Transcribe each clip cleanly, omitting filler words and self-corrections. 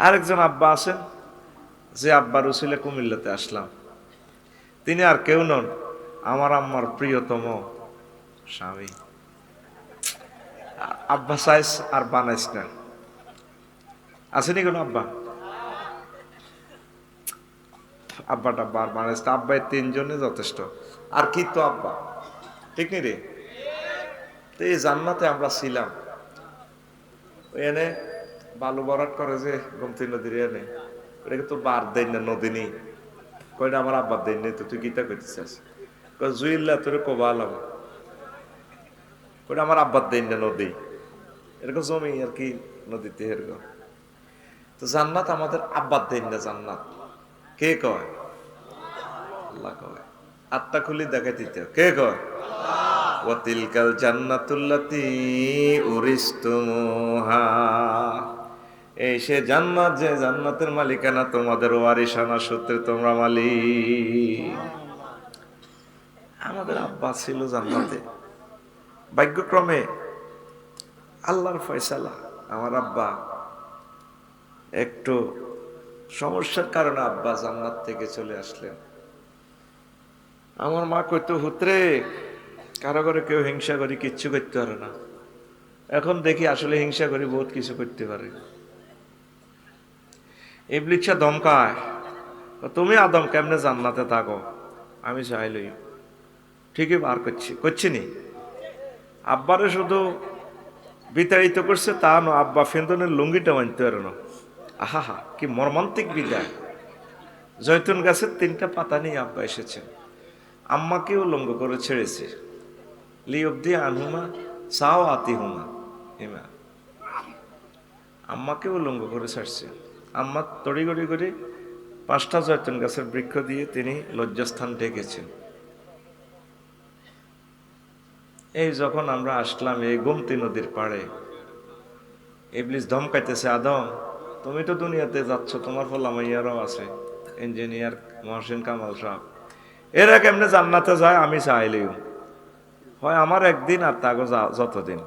আরেকজন আব্বা আছেন, যে আব্বার উসিলে কুমিল্লাতে আসলাম। তিনি আর কেউ নন, আমার আম্মার প্রিয়তম স্বামী। আব্বা সাইজ আর বানাইস না, আসেনি কোনো আব্বা? আব্বা টাব্বা আর বানাইস না, আব্বাই তিনজনে যথেষ্ট। আর কি তো আব্বা, ঠিক নি রে? তো এই জান্নাতে আমরা ছিলাম, এনে বালু ভরাট করে যে গোমতী নদীর এনে, ওটাকে তোর বার দেন না নদী নেই, কয়টা আমার আব্বার দেন নেই। তো তুই গীতা করতেছিস, জুইল্লা তোর কবা আলাম, ওটা আমার আব্বার দেন না নদী, এরকম জমি আর কি নদীতে এরকম। তো জান্নাত আমাদের আব্বার দেন না জান্নাত। কে কয়? আল্লাহ কয়। আত্মা খুলি দেখাই দিতে, কে কয়? ওয়াতিলকাল জান্নাতুল্লাতী উরিসতুমুহা, এই সে জান্নাত যে জান্নাতের মালিকানা তোমাদের ওয়ারিসানা সূত্রে তোমরা মালিক। আমাদের আব্বা ছিল জান্নাতে, ভাগ্যক্রমে আল্লাহর ফয়সালা আমার আব্বা একটু সমস্যার কারণে আব্বা জান্নাত থেকে চলে আসলেন। আমার মা কইতো, হুতরে কারো করে কেউ হিংসা করি কিচ্ছু করতে পারে না। এখন দেখি আসলে হিংসা করি বহুত কিছু করতে পারে। ইবলিসা ধমকায়, তুমি আদম কেমনে জান্নাতে থাকো? আমি চাইলই ঠিকই বার করছি নি। আব্বারে শুধু বিতাড়িত করছে তা না, আব্বা ফেন্দনের লুঙ্গিটা মানতে পারে না। আহা কি মর্মান্তিক বিদায়। জৈতুন গাছের 3টা পাতা নিয়ে আব্বা এসেছেন, আম্মাকেও লঙ্গ করে ছেড়েছে। লি অব্দি আনহুমা সাও আতি হুমা হিমা, আম্মাকেও লঙ্গ করে ছাড়ছে। আম্মা তড়িগড়ি করে 5টা জৈতুন গাছের বৃক্ষ দিয়ে তিনি লজ্জাস্থান ঢেকেছেন। এই যখন আমরা আসলাম এই গোমতী নদীর পাড়ে, ইবলিস ধমকাইতেছে, আদম তুমি তো দুনিয়াতে যাচ্ছ, তোমার ফল আমাইয়ারও আছে, ইঞ্জিনিয়ার মহসিন কামাল সাহেব, এরা কেমনে জান্নাতে যায়? আমি চাইলেও হয় আমার একদিন আর তাগো যতদিন,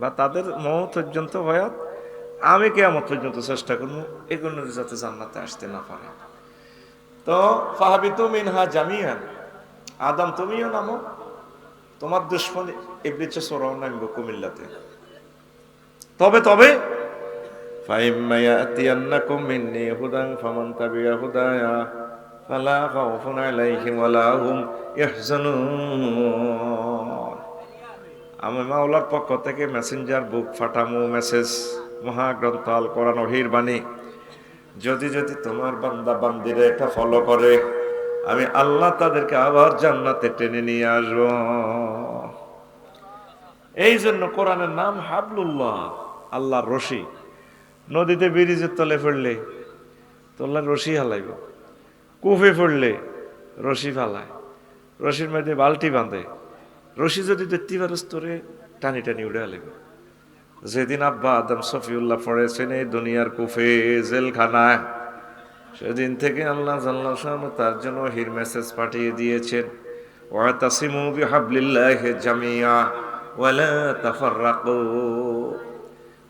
বা তাদের মৌত পর্যন্ত হয়, আমি কিয়ামত পর্যন্ত চেষ্টা করবো এগুলো যাতে জান্নাতে আসতে না পারে। তো ফাহাবিতু মিনহা জামিয়ান, আদম তুমিও নামো, তোমার দুশ্মন ইবলিসে সরাও নামবো কুমিল্লাতে। তবে তবে ফাইম্মা ইয়াতিয়ান্নাকুম মিন্নি হুদান ফামান তাবিআ হুদায়া ফালা খাউফুন আলাইহিম ওয়ালা হুম ইয়াহজানুন। আমি মাওলার পক্ষ থেকে মেসেঞ্জার বুক ফাটামো, মেসেজ মহাগ্রন্থ আল কোরআন ওহীর বাণী, যদি তোমার বান্দা বান্দিরা এটা ফলো করে, আমি আল্লাহ তাদেরকে আবার জান্নাতে টেনে নিয়ে আসবো। এই জন্য কোরআনের নাম হাবলুল্লাহ, আল্লাহর রশি। নদীতে ব্রিজের তলে পড়লে তোল্লার রশি হালাইব, কুফে পড়লে রশি ফালায়, রশির মধ্যে বালতি বাঁধে, রশি যদি দেখতে পারস তোরে টানি টানি উড়ে হালাইব। যেদিন আব্বা আদম সফিউল্লাহ পড়েছেন এই দুনিয়ার কুফে জেলখানায়, সেদিন থেকে আল্লাহ জাল্লাহ শাআনহু তার জন্য ওহীর মেসেজ পাঠিয়ে দিয়েছেন, ওয়াতাসিমু বিহাবলিল্লাহি জামিয়া ওয়ালা তাফাররাকু।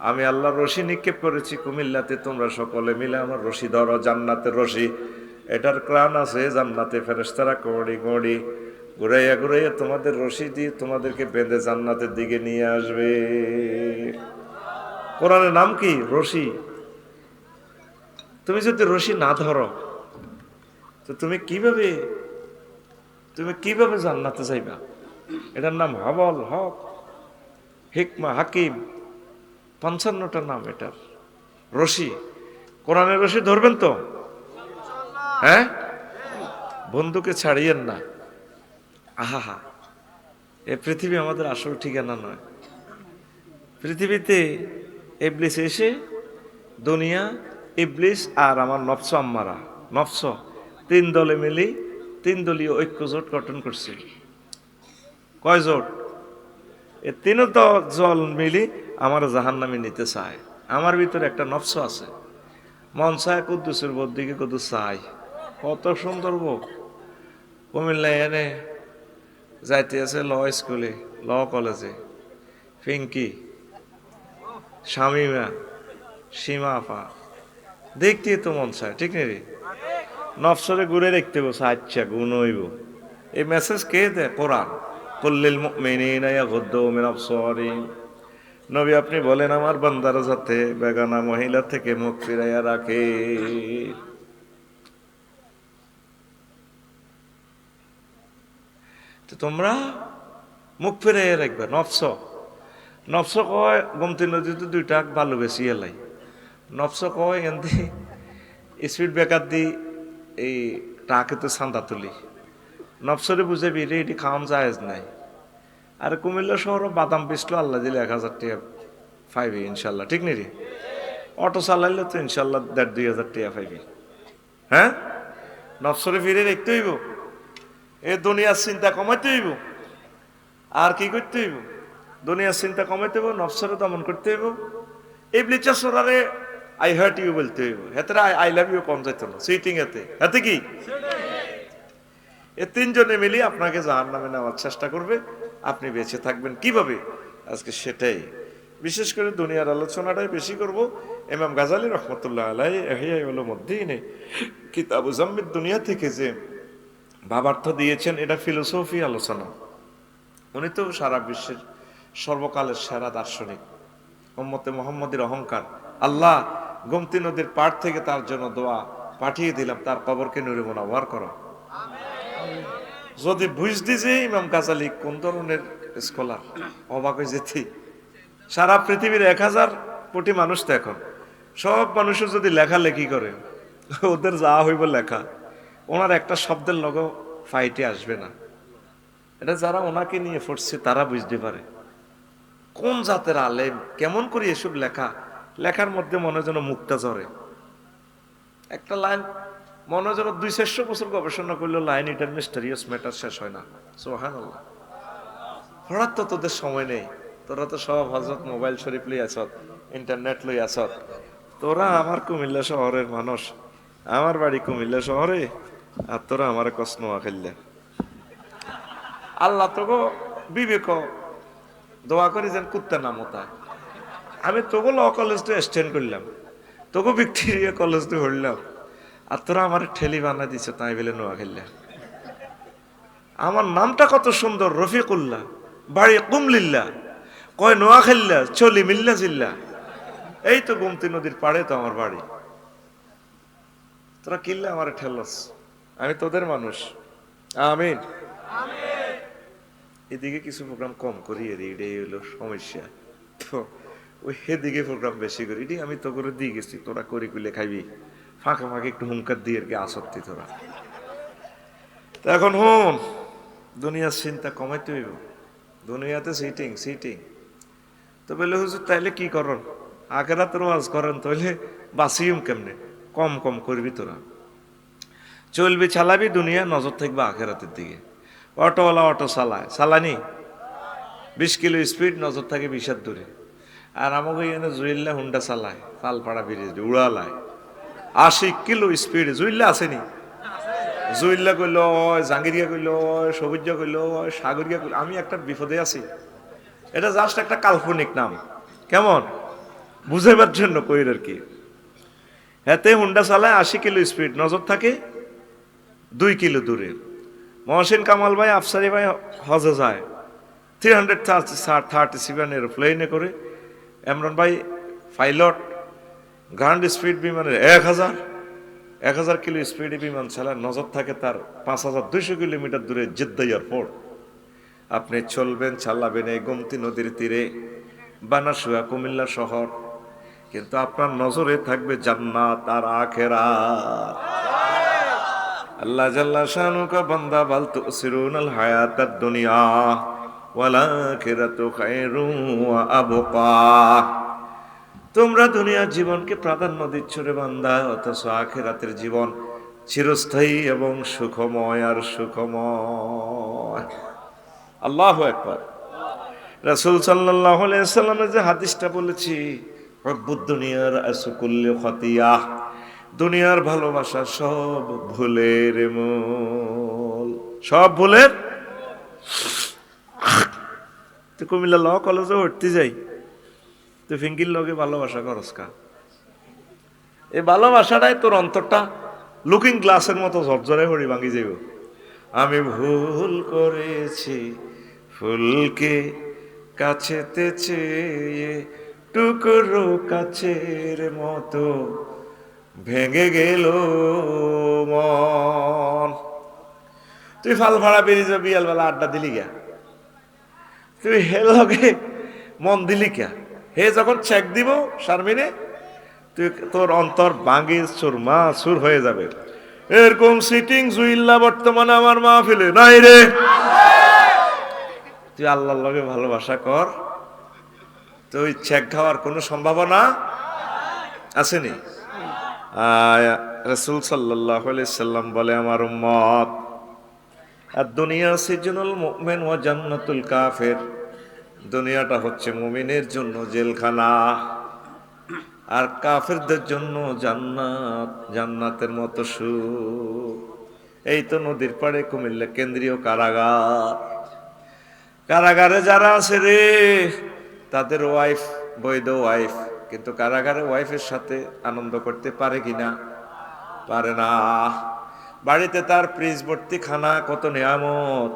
আমি আল্লাহর রশি নিক্ষেপ করেছি কুমিল্লাতে, তোমরা সকলে মিলে আমার রশি ধরো, জান্নাতের রশি। এটার ক্রাণ আছে জান্নাতে, ফেরেশতারা গড়ি গড়ি ঘুরাইয়া ঘুরাইয়া তোমাদের রশি দিয়ে তোমাদেরকে বেঁধে জান্নাতের দিকে নিয়ে আসবে। কোরআনের নাম কি? রশি। তুমি যদি রশি না ধরো তো তুমি কিভাবে জান্নাতে যাইবা? এটার নাম হাবল, হক, হিকমা, হাকিম, 55টা নাম এটার। রশি, কোরআনের রশি ধরবেন তো? হ্যাঁ, বন্ধুকে ছাড়িয়েন না। আহা, এ পৃথিবী আমাদের আসল ঠিকানা নয়। পৃথিবীতে ইবলিস এসে দুনিয়া, ইবলিস আর আমার নফস আম্মারা, নফস 3 দলে মিলি 3 দলীয় ঐক্য জোট গঠন করছে। কয় জোট? এ 3 দল মিলি আমার জাহান্নামে নিতে চায়। আমার ভিতরে একটা নফস আছে, মন চায় কুদ্দুসের বোর দিকে কুদ্দুস চাই, কত সুন্দর বউ। কুমিল্লায় এনে যাইতে আছে ল স্কুলে, ল কলেজে, পিঙ্কি, শামিমা, সীমা আপা, দেখতে তো মন চায়, ঠিক নেই রে? নফসরে ঘুরে দেখতে বসে, আচ্ছা গুণ হইব। এই মেসেজ কে দেয়? কোরআন। কুল্লিল মুমিনিনা ইয়াগুদ্দু মিন আবসারিহিম। নবী আপনি বলেন আমার বান্দারা যাতে বেগানা মহিলা থেকে মুখ ফিরাইয়া রাখে। তো তোমরা মুখ ফিরাইয়া রাখবে। নফস নফস কয় গোমতী নদীতে দুইটা বালু বেশি এলাই। নফস কয় এমনি স্পিড ব্রেকার দি এই টাকে তো চান্দা তুলি। নফসরে বুঝাবি রে এটি খাওয়ান জায়েজ নাই। আর কুমিল্লা শহর বাদাম পিসলো আল্লাহ দিলে 1000 টাকা পাইবি ইনশাল্লাহ, ঠিক নেই রে? অটো চালাইলে তো ইনশাল্লাহ 1500-2000 টাকা পাইবি। হ্যাঁ, নফসরে ফিরে দেখতে হইব। এ দুনিয়ার চিন্তা কমাইতে হইব। আর কি করতে হইব? দুনিয়ার চিন্তা কমাইতে হইব, নফসরে দমন করতে হইব। ইবলিস সরারে আই হার্ট ইউ বলতে হইব। হেতে আই লাভ ইউ কম যাইতো না সিটিং এতে। হাতে কি এ তিনজনে মিলিয়ে আপনাকে জাহান্নামে নেওয়ার চেষ্টা করবে। আপনি বেঁচে থাকবেন কিভাবে আজকে সেটাই, বিশেষ করে দুনিয়ার আলোচনাটাই বেশি করব। ইমাম গাজালি রহমতুল্লাহ আলাইহি ইহয়া উলুমুদ্দিন কিতাবু জাম্মিদ দুনিয়া থেকে যে ভাবার্থ দিয়েছেন, এটা ফিলোসফি আলোচনা। উনি তো সারা বিশ্বের সর্বকালের সেরা দার্শনিক। উম্মতে মুহাম্মদের অহংকার। আল্লাহ গোমতী নদীর পাড় থেকে তার জন্য দোয়া পাঠিয়ে দিলাম, তার কবরকে নূরে মুনাওয়ার করো। যদি বুঝতি যে ইমাম গাজালি কোন ধরনের স্কলার, অবাক হয়ে যেতি। সারা পৃথিবীর 1000 কোটি মানুষ তো এখন, সব মানুষের যদি লেখালেখি করে, ওদের যা হইব লেখা, ওনার একটা শব্দের লগো ফাইটে আসবে না। এটা যারা ওনাকে নিয়ে পড়ছে তারা বুঝতে পারে কোন জাতের আলেম, কেমন করে এসব লেখা। লেখার মধ্যে মনে যেন মুক্তা ঝরে। একটা লাইন মনে যেন 200 বছর গবেষণা করলেও লাইন এটার মিস্টেরিয়াস ম্যাটার শেষ হয় না। সুবহানাল্লাহ। হঠাৎ তো তোদের সময় নেই, তোরা তো সব হযরত মোবাইল শরীফ লই আসত, ইন্টারনেট লই আসত। তোরা আমার কুমিল্লা শহরের মানুষ, আমার বাড়ি কুমিল্লা শহরে, আর তোরা আমার কষ্ট নোয়া খেললে। আল্লাহ তোকে বিবেক দোয়া করি যেন কুত্তা না মোতায়। আমি তোকে ল কলেজটা এক্সটেন্ড করলাম, তোকে ভিক্টোরিয়া কলেজটা হইলাম, আর তোরা আমার ঠেলি বানা দিছ তাই বলে নোয়া খেললে। আমার নামটা কত সুন্দর, রফিকুল্লাহ, বাড়ি কুমলিল্লা, কয় নোয়া খেললা, চলি মিল্লা জিল্লা। এই তো গোমতী নদীর পাড়ে তো আমার বাড়ি। তোরা কিল্লা আমার ঠেলস, আমি তোদের মানুষ। আমিন। এদিকে কিছু প্রোগ্রাম কম করি, এটাই হলো সমস্যা। তো ওই সেদিকে প্রোগ্রাম বেশি করি। এটি আমি তো করে দিয়ে গেছি, তোরা করি কুলে খাইবি, ফাঁকে ফাঁকে একটু হুঙ্কার দিয়ে আর কি আসক্তি তোরা। তো এখন হুন, দুনিয়ার চিন্তা কমাইতে হইব। দুনিয়াতে সিটিং সিটিং। তো বলে হুজুর তাইলে কি করন? আখেরাত ওয়াজ করেন, তাইলে বাঁচিম কেমনে? কম কম করবি তোরা, চলবি চালাবি, দুনিয়া নজর থাকবে আখেরাতের দিকে। অটোওয়ালা অটো চালায়, চালানি 20 কিলো স্পিড, নজর থাকে 20 দূরে। আর আমাকে এখানে জুইল্লা হুন্ডা চালায়, পালপাড়া ব্রিজ উড়ালায় 80 কিলো স্পিড। জুইল্লা আসেনি? জুইল্লা কইল, জাঙ্গিরিয়া কইল, সবুজা কইল, সাগরিয়া কইল। আমি একটা বিপদে আছি। এটা জাস্ট একটা কাল্পনিক নাম, কেমন বুঝাইবার জন্য কইর আর কি। এতে হুন্ডা চালায় 80 কিলো স্পিড, নজর থাকে 2 কিলো দূরে। মহসিন কামাল ভাই, আফসারি ভাই হজে যায় 337 এরোপ্লেনে করে। এমরান ভাই পাইলট, গ্রান্ড স্পিড বিমানের 1000 কিলো স্পিডে বিমান চালায়, নজর থাকে তার 5200 কিলোমিটার দূরে জেদ্দা এয়ারপোর্ট। আপনি চলবেন চালাবেন এই গোমতী নদীর তীরে, বানাসুয়া কুমিল্লা শহর, কিন্তু আপনার নজরে থাকবে জান্নাত আর আখিরাত। আল্লাহ জাল্লা শানুকা বান্দা বাল তুসিরুনাল হায়াতাদ দুনিয়া ওয়াল আখিরাতু খায়রুম ওয়া আবকা। তোমরা দুনিয়ার জীবনকে প্রাধান্য দিচ্ছ রে বান্দা, অথচ আখিরাতের জীবন চিরস্থায়ী এবং সুখময় আর সুখময়। আল্লাহু আকবার। রাসূল সাল্লাল্লাহু আলাইহি ওয়াসাল্লামের যে হাদিসটা বলেছি, হুব্বুদ দুনিয়ার আসকুল্লি খাতিয়া, দুনিয়ার ভালোবাসা সব ভুলের মূল, সব ভুলের। তো কুমিল্লা ল কলেজে ভর্তি যাই, তো ফিঙ্কির লগে ভালোবাসা করস কা? এই ভালোবাসাটাই তোর অন্তরটা লুকিং গ্লাসের মতো ঝরঝরে হরি ভাঙি যাইব। আমি ভুল করেছি ফুলকে কাছেতে চেয়ে, টুকরো কাছের মতো ভেঙে গেল মন। তুই ফাল ভাড়া বেরিয়ে যাবি, বিয়ালবেলা আড্ডা দিলি গা, তুই হে লগে মন দিলি কে? হে যখন চেক দিব শারমিনে, তুই তোর অন্তর ভাঙি চুরমা চুর হয়ে যাবে। এরকম সিটিং জুইল্লা বর্তমানে আমার মাহফিলে নাই রে। তুই আল্লাহর লগে ভালোবাসা কর, তুই চেক খাওয়ার কোনো সম্ভাবনা আসেনি। রাসূল সাল্লাল্লাহু আলাইহি সাল্লাম বলে, আমার উম্মত, দুনিয়া সিজনুল মুমিন ওয়া জান্নাতুল কাফির, দুনিয়াটা হচ্ছে মুমিনের জন্য জেলখানা, আর কাফেরদের জন্য জান্নাত, জান্নাতের মতো সুখ। এই তো নদীর পাড়ে কুমিল্লা কেন্দ্রীয় কারাগার, কারাগারে যারা আছে রে, তাদের ওয়াইফ বৈধ ওয়াইফ, কিন্তু কারাগারে ওয়াইফের সাথে আনন্দ করতে পারে কিনা? পারে না। বাড়িতে তার ফ্রিজ ভর্তি খানা, কত নিয়ামত,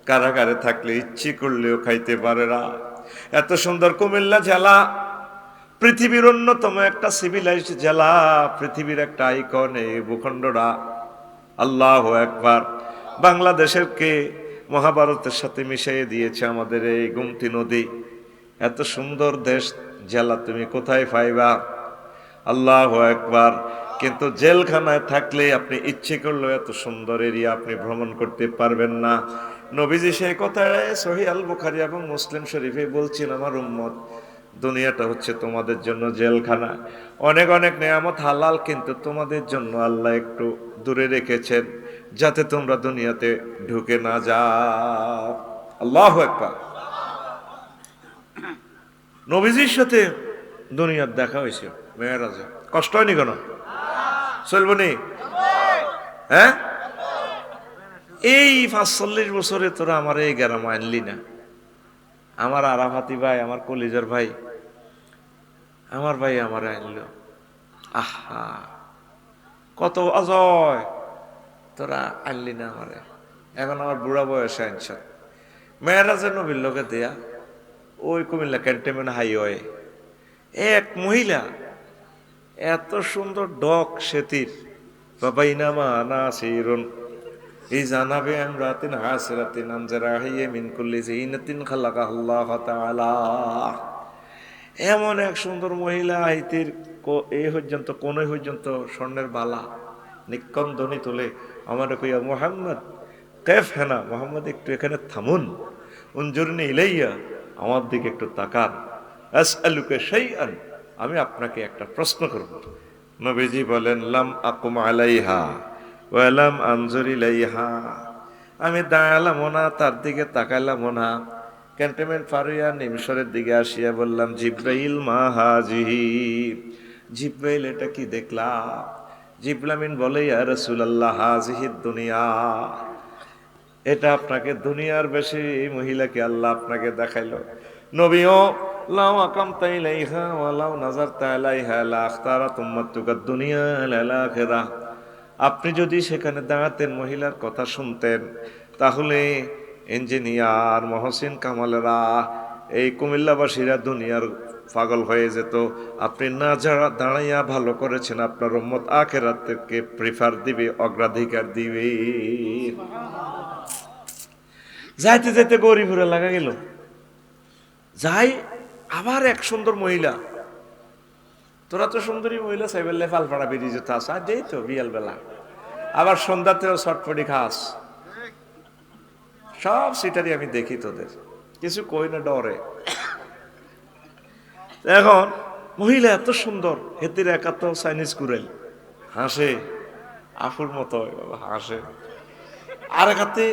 কারাগারে থাকলে ইচ্ছে করলেও খাইতে পারে না। এত সুন্দর কুমিল্লা জেলা, পৃথিবীর অন্যতম একটা সিভিলাইজড জেলা, পৃথিবীর একটা আইকন এই ভূখণ্ডরা। আল্লাহু আকবার। বাংলাদেশের কে মহাভারতের সাথে মিশিয়ে দিয়েছে আমাদের এই গোমতী নদী। এত সুন্দর দেশ জেলা তুমি কোথায় পাইবা? আল্লাহু আকবার। কিন্তু জেলখানায় থাকলে আপনি ইচ্ছে করলেও এত সুন্দর এরিয়া আপনি ভ্রমণ করতে পারবেন না। নবীজি সেই কথায় সহিহ আল বুখারী এবং মুসলিম শরীফে বলছেন, আমার উম্মত, দুনিয়াটা হচ্ছে তোমাদের জন্য জেলখানা। অনেক অনেক নেয়ামত হালাল, কিন্তু তোমাদের জন্য আল্লাহ একটু দূরে রেখেছেন, যাতে তোমরা দুনিয়াতে ঢুকে না যাও। আল্লাহু আকবার। নবীজির সাথে দুনিয়ার দেখা হয়েছে মেয়েরাজে, কষ্ট হয়নি কেন? চলবনি? হ্যাঁ, এই 45 বছরে তোরা আমার এই গ্রাম আনলি না। আমার আরাফাতি ভাই, আমার কলিজার ভাই, আমার ভাই আমার আনলো। আহা, কত অজয়, তোরা আনলি না আমারে। এখন আমার বুড়া বয়সে আনছ। মেয়েরাজের নবীর লোকে দেয়া ওই কুমিল্লা ক্যান্টনমেন্ট হাইওয়ে এক মহিলা, এত সুন্দর ডক সেতির, বাবা ইনামা না সিরুন এই জানাবে আমরাতিন হাসরাতিন আমজারাহিয়ে মিন কুল্লি জিনাতিন খালাকাহুল্লাহ তাআলা। এমন এক সুন্দর মহিলা, হাইতির এই পর্যন্ত কোন পর্যন্ত স্বর্ণের বালা, নিকন ধ্বনি তোলে, আমার কইয়া মুহাম্মদ কেফ হেনা, মোহাম্মদ একটু এখানে থামুন, উনজুরনি ইলাইয়া, আমার দিকে একটু তাকান, আসআলুকা শাইআন, আমি আপনাকে একটা প্রশ্ন করব। নবীজি বলেন, লাম আকুম আলাইহা ওয়ালাম আনজুর ইলাইহা, আমি দাঁড়ালাম না, তার দিকে তাকাইলাম না। ক্যান্টনমেন্ট ফারিয়া নিমসরের দিকে আসিয়া বললাম, জিব্রাইল মা হাজিহি, জিব্রাইল এটা কি দেখলাম? জিবরাইল বলে, ইয়া রাসূলুল্লাহ হাজিহিদ দুনিয়া, এটা আপনাকে দুনিয়ার বেশি এই মহিলাকে আল্লাহ আপনাকে দেখাইলো। নবীও লাউ আকামতা ইলাইহা ওয়া লাউ নাযারতা আলাইহা লা আখতারাত উম্মাতুকা দুনিয়া লাল আখিরাহ, আপনি যদি সেখানে দাঁড়াতেন, মহিলার কথা শুনতেন, তাহলে ইঞ্জিনিয়ার মহসিন কামালেরা, এই কুমিল্লাবাসীরা দুনিয়ার পাগল হয়ে যেত। আপনি না যারা দাঁড়াইয়া ভালো করেছেন, আপনার উম্মত আখিরাতকে প্রিফার দিবে, অগ্রাধিকার দিবে। যাইতে যাইতে গরিবুরে লাগা গেল, যাই আবার এক সুন্দর মহিলা, তোরা তো সুন্দরী মহিলা সাইবেলে ফালফাড়া বেরিয়ে যেত, আসা যেই তো বিয়াল বেলা, আবার সন্ধ্যাতেও চটপটি খাস, সব সিটারি আমি দেখি, তোদের কিছু কই না, ডরে। এখন মহিলা এত সুন্দর, হেতির একাত্ত চাইনিজ কুড়াইল, হাসে আফুর মতো হাসে, আর একাতে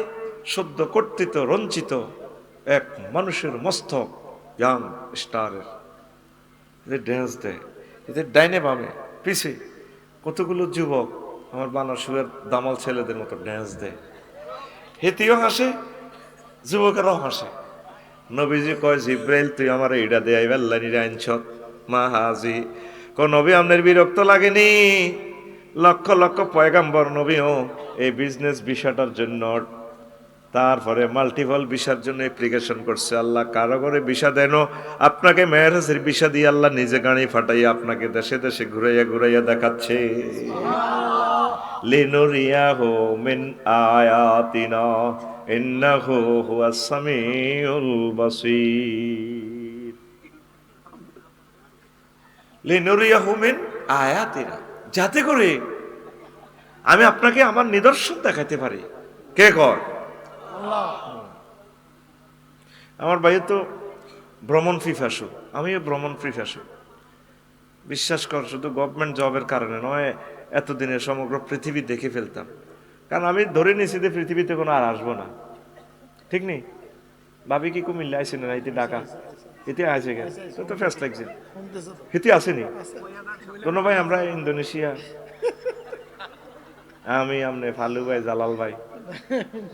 সদ্য কর্তৃত রঞ্চিত এক মানুষের মস্তক, ইয়াং স্টারের ড্যান্স দেয়, এদের ডাইনে বামে পিছে কতগুলো যুবক আমার বানাসুরের দামাল ছেলেদের মতো ড্যান্স দেয়, হেতিও হাসে, যুবকেরাও হাসে। নবীজি কয়, জিব্রাইল তুই আমার এইটা দেয় আল্লাহ নিরে আইনছ মা হাজি, কোন নবী আপনার বিরক্ত লাগেনি? লক্ষ লক্ষ পয়গাম্বর নবীও এই বিজনেস ভিসাটার জন্য, তারপরে মাল্টিপল ভিসার জন্য অ্যাপ্লিকেশন করছে। আল্লাহ কারো করে ভিসা দেন, আপনাকে মেরাজের ভিসা দিয়ে আল্লাহ নিজে গাড়ি ফাটাইয়া আপনাকে দেশে দেশে ঘুরাইয়া ঘুরাইয়া দেখাচ্ছে। লিনুরিয়াহু মিন আয়াতিনা ইন্নাহু হুয়াস সামিউল বাসীর। লিনুরিয়াহু মিন আয়াতিনা, যাতে করে আমি আপনাকে আমার নিদর্শন দেখাতে পারি। কে কর? আমার ভাই তো ভ্রমণ পিপাসু, আমিও ভ্রমণ পিপাসু। বিশ্বাস কর, শুধু গভর্নমেন্ট জবের কারণে নয়, এতদিনে সমগ্র পৃথিবী দেখে ফেলতাম। কারণ আমি ধরে নিয়েছি যে পৃথিবীতে কোনো আর আসবো না, ঠিক নেই? ভাবি কি কুমিল্লা আইসি না, ইতি ঢাকা ইতি আছে গেছে তো ফেস্ট লাগছে, হিতি আসেনি কোনো ভাই। আমরা ইন্দোনেশিয়া, আমি আমনে ফালু ভাই, জালাল ভাই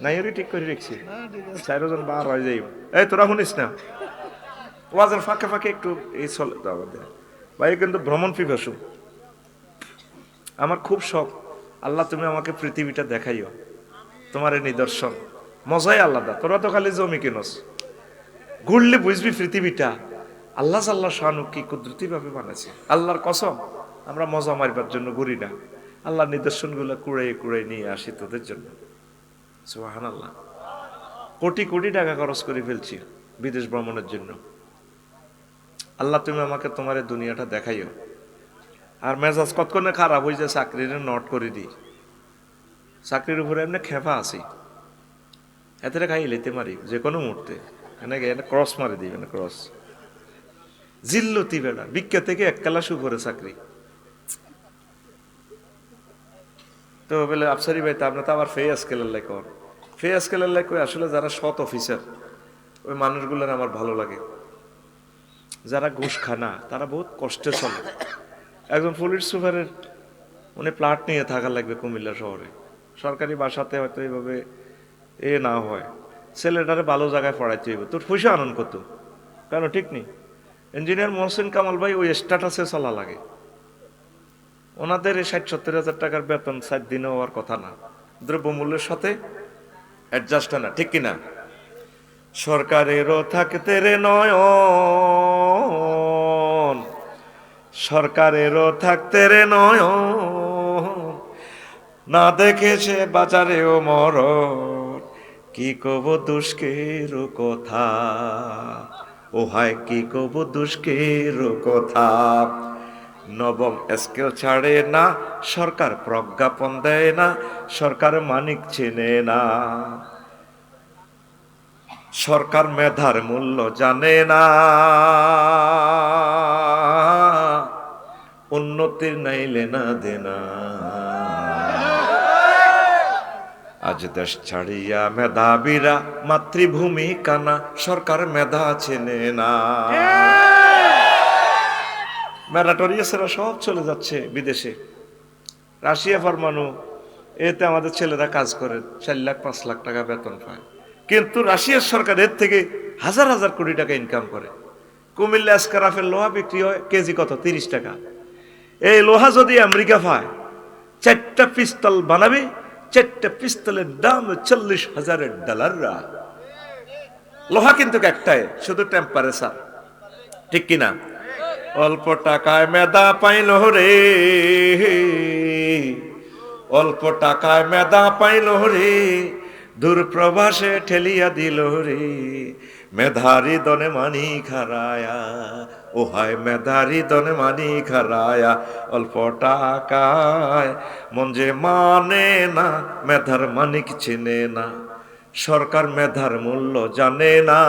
নাই ঠিক করে রেখছি, 4 জন বার হয়ে যাই। এই তোরা শুনিস না, ওয়াজের ফাঁকে ফাঁকে একটু এই চলে ভাই। কিন্তু ভ্রমণ পিপাসু আমার খুব শখ। আল্লাহ তুমি আমাকে পৃথিবীটা দেখাইও, তোমার এই নিদর্শন মজাই আলাদা। তোরা তো খালি জমি কিনস, ঘুরলে বুঝবি পৃথিবীটা আল্লাহ আল্লাহ শানু কি কুদরতি ভাবে বানাইছে। আল্লাহর কসম, আমরা মজা মারবার জন্য ঘুরি না, আল্লাহর নিদর্শনগুলো কুড়াই কুড়াই নিয়ে আসি তোদের জন্য। সুবহানাল্লাহ। কোটি কোটি টাকা খরচ করে ফেলছি বিদেশ ভ্রমণের জন্য। আল্লাহ তুমি আমাকে তোমার এই দুনিয়াটা দেখাইও। আর মেজাজ কতক্ষণে খারাপ হয়ে যায়, চাকরির নট করে দিই। চাকরির উপরে এমনি খেপা আছি, এতে খাই লেতে মারি যে কোনো মুহূর্তে, এনেকে ক্রস মারি দিই, ক্রস জিল্লতি বেড়া। বিজ্ঞা থেকে 1 ক্লাস উপরে চাকরি। তো বলে আফসারি ভাই, তা আপনি তো আবার ফে স্কেলের লাই কর। ফে স্কেলের লাই কই, আসলে যারা সৎ অফিসার ওই মানুষগুলোর আমার ভালো লাগে। যারা ঘুষ খানা তারা বহুত কষ্টে চলে। একজন পুলিশ সুপারের উনি প্লাট নিয়ে থাকা লাগবে কুমিল্লা শহরে, সরকারি বাসাতে হয়তো এইভাবে না হয়। ছেলেটারে ভালো জায়গায় পড়াইতে হইব, তোর পয়সা আনন্দ কত, কেন ঠিক নেই? ইঞ্জিনিয়ার মহসিন কামাল ভাই ওই স্ট্যাটাসে চলা লাগে। ওনাদের 60-70 হাজার টাকার বেতন 7 দিনে হওয়ার কথা না, দ্রব্যমূল্যের সাথে অ্যাডজাস্ট হয় না, ঠিক কিনা? সরকারেরও থাকতে রে নয়ন, সরকারেরও থাকতে রে নয়ন, না দেখেছে বাজারেও মরণ, কি কব দুষ্কের কথা, ও হায় কি কব দুষ্কের কথা। নবম স্কেল ছাড়ে না সরকার, প্রজ্ঞাপন দেয় না সরকার, মানিক চেনে না সরকার, মেধার মূল্য জানে না, উন্নতির নাইলে না দেনা। আজ দেশ ছাড়িয়া মেধাবীরা মাতৃভূমি কানা, সরকার মেধা চেনে না। ম্যারাটোরিয়াসেরা সব চলে যাচ্ছে বিদেশে, রাশিয়া পরমাণু এতে আমাদের ছেলেরা কাজ করে, 4 লাখ 5 লাখ টাকা বেতন পায়। কিন্তু রাশিয়ার সরকার এর থেকে হাজার হাজার কোটি টাকা ইনকাম করে। কুমিল্লা স্ক্রাফের লোহা বিক্রি হয় কেজি কত? 30 টাকা। এই লোহা যদি আমেরিকা পায়, 4টা পিস্তল বানাবে, 4টা পিস্তলের দাম $40,000। লোহা কিন্তু একটাই, শুধু টেম্পারেচার, ঠিক কিনা? অল্প টাকায় মেধা পাইল রে, অল্প টাকায় মেধা পাইল রে, দূর প্রবাসে ঠেলিয়া দিল রে, মেধারি দনে মানি খারায়া, ও হায় মেধারি দনে মানি খারায়া। অল্প টাকায় মন যে মানে না, মেধার মানিক চেনে না, সরকার মেধার মূল্য জানে না,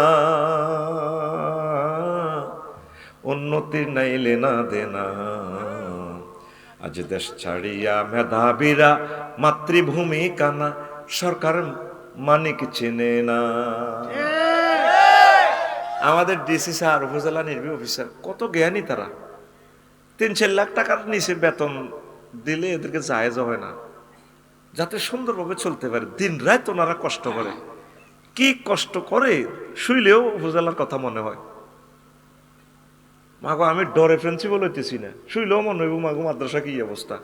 উন্নতির নাইলে না দেনা। আজ দেশ ছাড়িয়া মেধাবীরা মাতৃভূমি কানা, সরকার মানিক চেনে না। আমাদের ডিসি স্যার, উপজেলা নির্বাহী অফিসার কত জ্ঞানী তারা। 3-4 লাখ টাকার নিচে বেতন দিলে এদেরকে জায়েজ হয় না, যাতে সুন্দরভাবে চলতে পারে। দিন রাত ওনারা কষ্ট করে, কি কষ্ট করে শুইলেও উপজেলার কথা মনে হয়। মাগো আমি ডরে প্রিন্সিপাল হইতেছি না, শুইলেও মনে হইব মাগো মাদ্রাসা কি অবস্থা।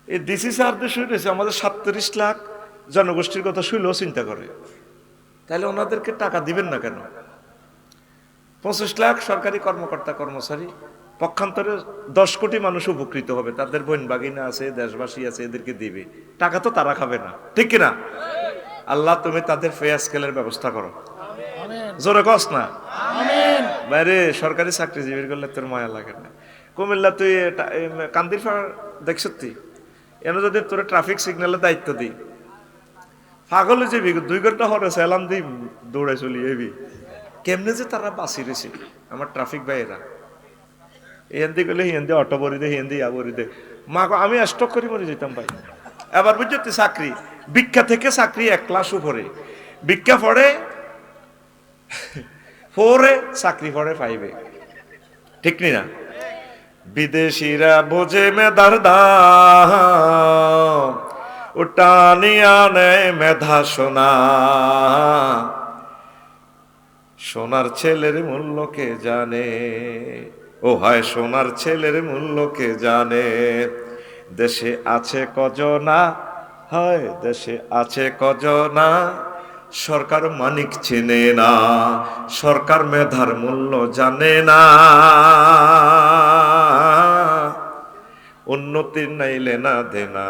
এই ডিসি স্যারদের শুনেছে আমাদের 37 লাখ জনগোষ্ঠীর কথা শুইলেও চিন্তা করে, তাহলে ওনাদেরকে টাকা দিবেন না কেন? 25 লাখ সরকারি কর্মকর্তা কর্মচারী, পক্ষান্তরে 10 কোটি মানুষ উপকৃত হবে, তাদের বোন বাগিনা আছে, দেশবাসী আছে, এদেরকে দিবে, টাকা তো তারা খাবে না, ঠিক কিনা? আল্লাহ তুমি তাদের ফে স্কেলের ব্যবস্থা করো, জোরে কস না বাইরে। সরকারি চাকরিজীবীর করলে তোর মায়া লাগে না? কুমিল্লা তুই কান্দির ফাড় দেখছ, তুই এনে যদি তোর ট্রাফিক সিগন্যালের দায়িত্ব দিই, পাগলে যাবি, 2 ঘন্টা হরে সেলাম দিই দৌড়াই চলি এবি। কেমনে যে তারা বাঁচি রয়েছে আমার ট্রাফিক ভাইয়েরা, হিন্দি করলে হিন্দি অটো বরি দে, হিন্দি বরি দে, মা আমি স্টক করে মরে যেতাম ভাই। এবার বুঝছো চাকরি, ভিক্ষা থেকে চাকরি 1 ক্লাস উপরে, ভিক্ষা পড়ে 4-এ, চাকরি পড়ে 5-এ, ঠিক না? বিদেশিরা বোঝে মেধার দাম, উটানিয়া নেয় মেধা সোনা, সোনার ছেলের মূল্য কে জানে, ও হয় সোনার ছেলের মূল্য কে জানে। দেশে আছে কজনা, হয় দেশে আছে কজনা, সরকার মানিক চেনে না, সরকার মেধার মূল্য জানে না। উন্নতির নাইলে না দেনা,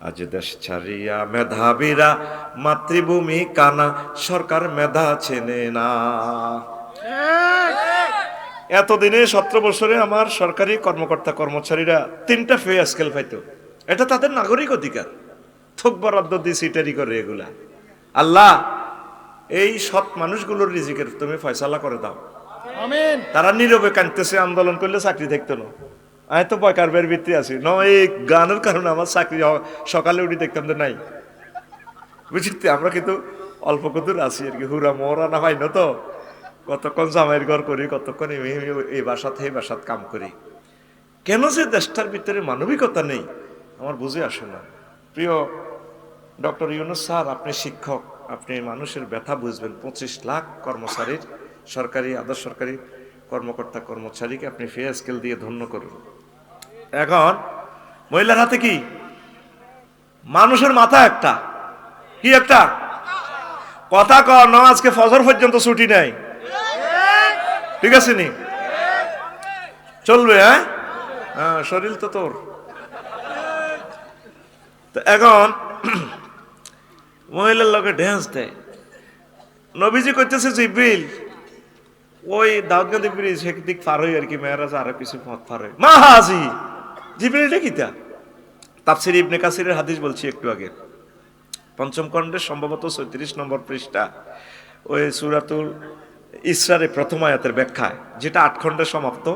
আজ দেশ ছাড়িয়া মেধাবীরা মাতৃভূমি কানা, সরকার মেধা চেনে না। এতদিনে 17 বছরে আমার সরকারি কর্মকর্তা কর্মচারীরা 3টা ফে স্কেল পাইতো, এটা তাদের নাগরিক অধিকার। থোক বরাদ্দ দিয়ে সিটারি করে এগুলা। আল্লাহ এই সৎ মানুষগুলোর রিজিকের তুমি ফয়সালা করে দাও, আমিন। তারা নীরবে কাঁদতেছে, আন্দোলন করলে চাকরি দেখতো না, আমি তো বয়কার বের ভিত্তি আছি ন, এই গানের কারণে আমার চাকরি সকালে উঠে দেখতাম তো নাই, বুঝলি? আমরা কিন্তু অল্প কদূর আছি আর কি, হুরা মোরা না হয় না তো, কতক্ষণ জামাইয়ের ঘর করি, কতক্ষণ এই বাসাত এই বাসাত কাম করি। কেন যে দেশটার ভিতরে মানবিকতা নেই আমার বুঝে আসে না। প্রিয় ডক্টর ইউনূস স্যার, আপনি শিক্ষক, আপনি মানুষের ব্যথা বুঝবেন। 25 লাখ কর্মচারীর, সরকারি আধা সরকারি কর্মকর্তা কর্মচারীকে আপনি ফে স্কেল দিয়ে ধন্য করুন। এখন মহিলার হাতে কি? মানুষের মাথা একটা, কি একটা কথা কর না, আজকে ফজর পর্যন্ত ছুটি নাই, ঠিক আছে নি? চলবে? হ্যাঁ, শরীর তো তোর। এখন মহিলার লোকে ড্যান্স দেয়, নবীজি করতেছে জিব্রিল ওই দাউদগাদি ব্রিজ দিক পার হই আর কি, মেয়েরাজ আরো কিছু পথ পার হই, মা হাজি জিব্রিলটা কিতা? তাফসীর ইবনে কাসিরের হাদিস বলছি একটু আগে, 5ম খণ্ডের সম্ভবত 36 নম্বর পৃষ্ঠা, ওই সূরাতুল ইসরার প্রথম আয়াতের ব্যাখ্যায়, যেটা 8 খণ্ডে সমাপ্ত,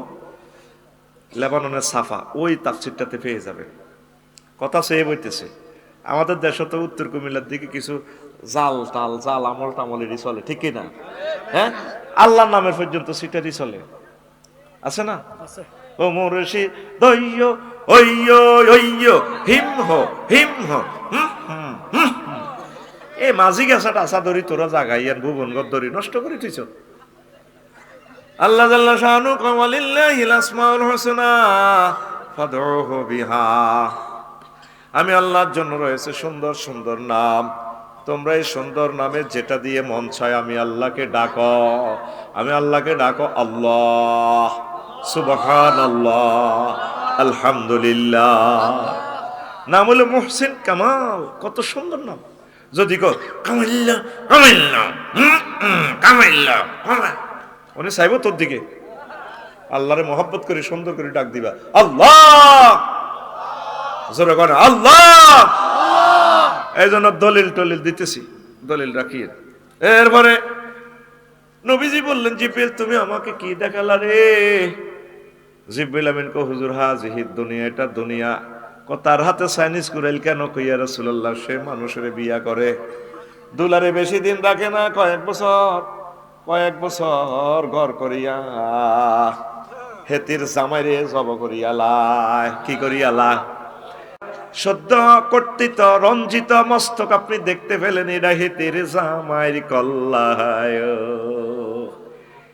লেবাননের সাফা, ওই তাফসীরটাতে পেয়ে যাবে। কথা সে বইতেছে আমাদের দেশে তো উত্তর কুমিল্লার দিকে কিছু জাল টাল, জাল আমল টামলেরই চলে, ঠিক না? হ্যাঁ, আল্লাহর নামের পর্যন্ত সিটারই চলে, আছে না? ও মুর্শিদ দইয় ওইয় ওইয় হিম হো হিম হো, এ মাঝি গেছাটা আসা ধরি তোরা জাগাইয়ান ভুবন গদ্দরি নষ্ট করে তুইছ। আল্লাহ জাল্লা শানু কামালিল্লাহিল আসমাউল হুসনা ফাদউহু বিহা, আমি আল্লাহর জন্য রয়েছে সুন্দর সুন্দর নাম, তোমরা এই সুন্দর নামে যেটা দিয়ে মন চায় আমি আল্লাহকে ডাকো, আমি আল্লাহকে ডাকো। আল্লাহ, সুবহানাল্লাহ, আলহামদুলিল্লাহ। নাম হলো মুহসিন কামাল, কত সুন্দর নাম। যদি কো কামাইল্লা কামাইল্লা কামাইল্লা, উনি চাইব তোর দিকে, আল্লাহরে মহব্বত করে সুন্দর করে ডাক দিবা, আল্লাহ জোরে করে আল্লাহ। এই জন্য দলিল টলিল দিতেছি, দলিল রাখিয়ে। এরপরে নবীজি বললেন, জিব্রিল তুমি আমাকে কি দেখালা রে? জিব্রিল আমিন কো হুজুর হাজিহিদ দুনিয়া, এটা দুনিয়া। তার হাতে চাইনিজ কুরাইল কেন? কইয়া রাসূলুল্লাহ সে মানুষের বিয়া করে, দুলারে বেশি দিন রাখে না, কয়েক বছর ঘর করিয়া হেতির জামাইরে জব করিয়ালায়, কি করিয়ালা? সদ্য কর্তৃত রঞ্জিত মস্তক আপনি দেখতে পেলেন, এটা হেতির জামাইর কল্লায়।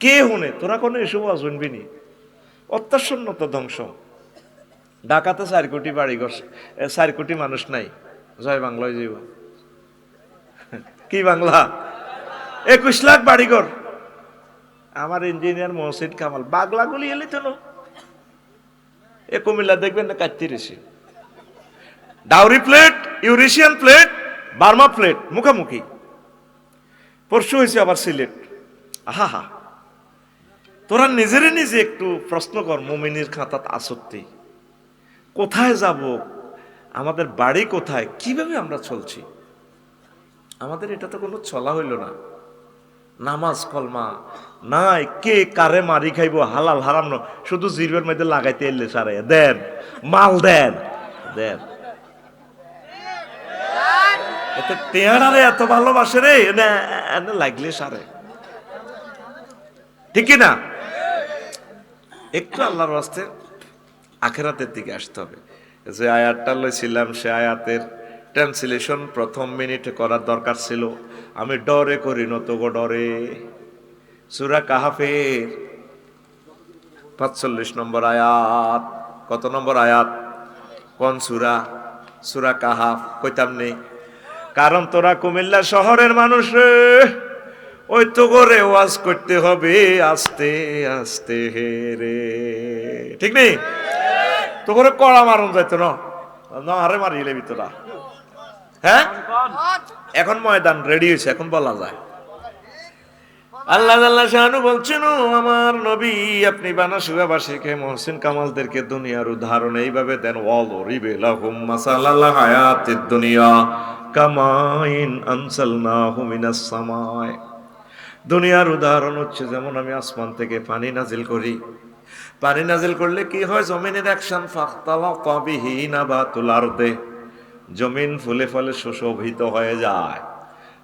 কে হুনে? তোরা কোনো এসব শুনবি নি। অত্যাসন্নতা ধ্বংস। ঢাকাতে 4 কোটি বাড়িঘর, 4 কোটি মানুষ নাই। জয় বাংলায় যাইব। কি বাংলা? 21 লাখ বাড়িঘর। আমার ইঞ্জিনিয়ার মহসিন কামাল বাগলাগুলি এলি তো এ কুমিল্লা দেখবেন না কাটতে রেছি। ডাউরি plate, Eurasian plate, Burma plate মুখামুখি। পরশু হয়েছে আবার সিলেট। আহা, তোরা নিজেরে নিজে একটু প্রশ্ন কর, মুমিনের খাতাত আসত্তি কোথায় যাব, আমাদের বাড়ি কোথায়, কিভাবে আমরা চলছি? আমাদের এটা তো কোনো চলা হইল না। নামাজ কলমা নাই, কে কারে মারি খাইব, হালাল হারাম ন, শুধু জিরবের মধ্যে লাগাইতে এলে সারে দেন, মাল দেন দেন। এত পেয়ারারে এত ভালোবাসে রে, লাগলে সারে, ঠিক না? একটু আল্লাহর রাস্তে আখেরাতের দিকে আসতে হবে। যে আয়াতটা লইছিলাম সে আয়াতের ট্রান্সলেশন প্রথম মিনিটে করার দরকার ছিল, আমি ডরে করি নত গো ডরে। সূরা কাহাফের 45 নম্বর আয়াত। কত নম্বর আয়াত? কোন সূরা? সূরা কাহাফ। কইতাম নেই কারণ তোরা কুমিল্লা শহরের মানুষ রে, ওই তো করে ওয়াজ করতে হবে আস্তে আস্তে হে রে, ঠিক নেই? তো করে কড়া মারুন যাইতো না, আরে মারিলে ভিতরা। হ্যাঁ, এখন ময়দান রেডি হয়েছে, এখন বলা যায়। আল্লাহ আল্লাহ শানু বলছেন, আমার নবী আপনি বানাসুগাবাসীকে মহসিন কামালদেরকে দুনিয়ার উদাহরণ এইভাবে দেন, ওয়ালরিবে লাহুম মাসালাল হায়াতিদ দুনিয়া কামাইন আনসালনাহু মিনাস সামায়। দুনিয়ার উদাহরণ হচ্ছে যেমন আমি আসমান থেকে পানি নাজিল করি। পানি নাজিল করলে কি হয়? জমিনের অ্যাকশন ফাখতালাতা বিহি নাবাতুল আরদে, জমিন ফুলে ফলে সুশোভিত হয়ে যায়।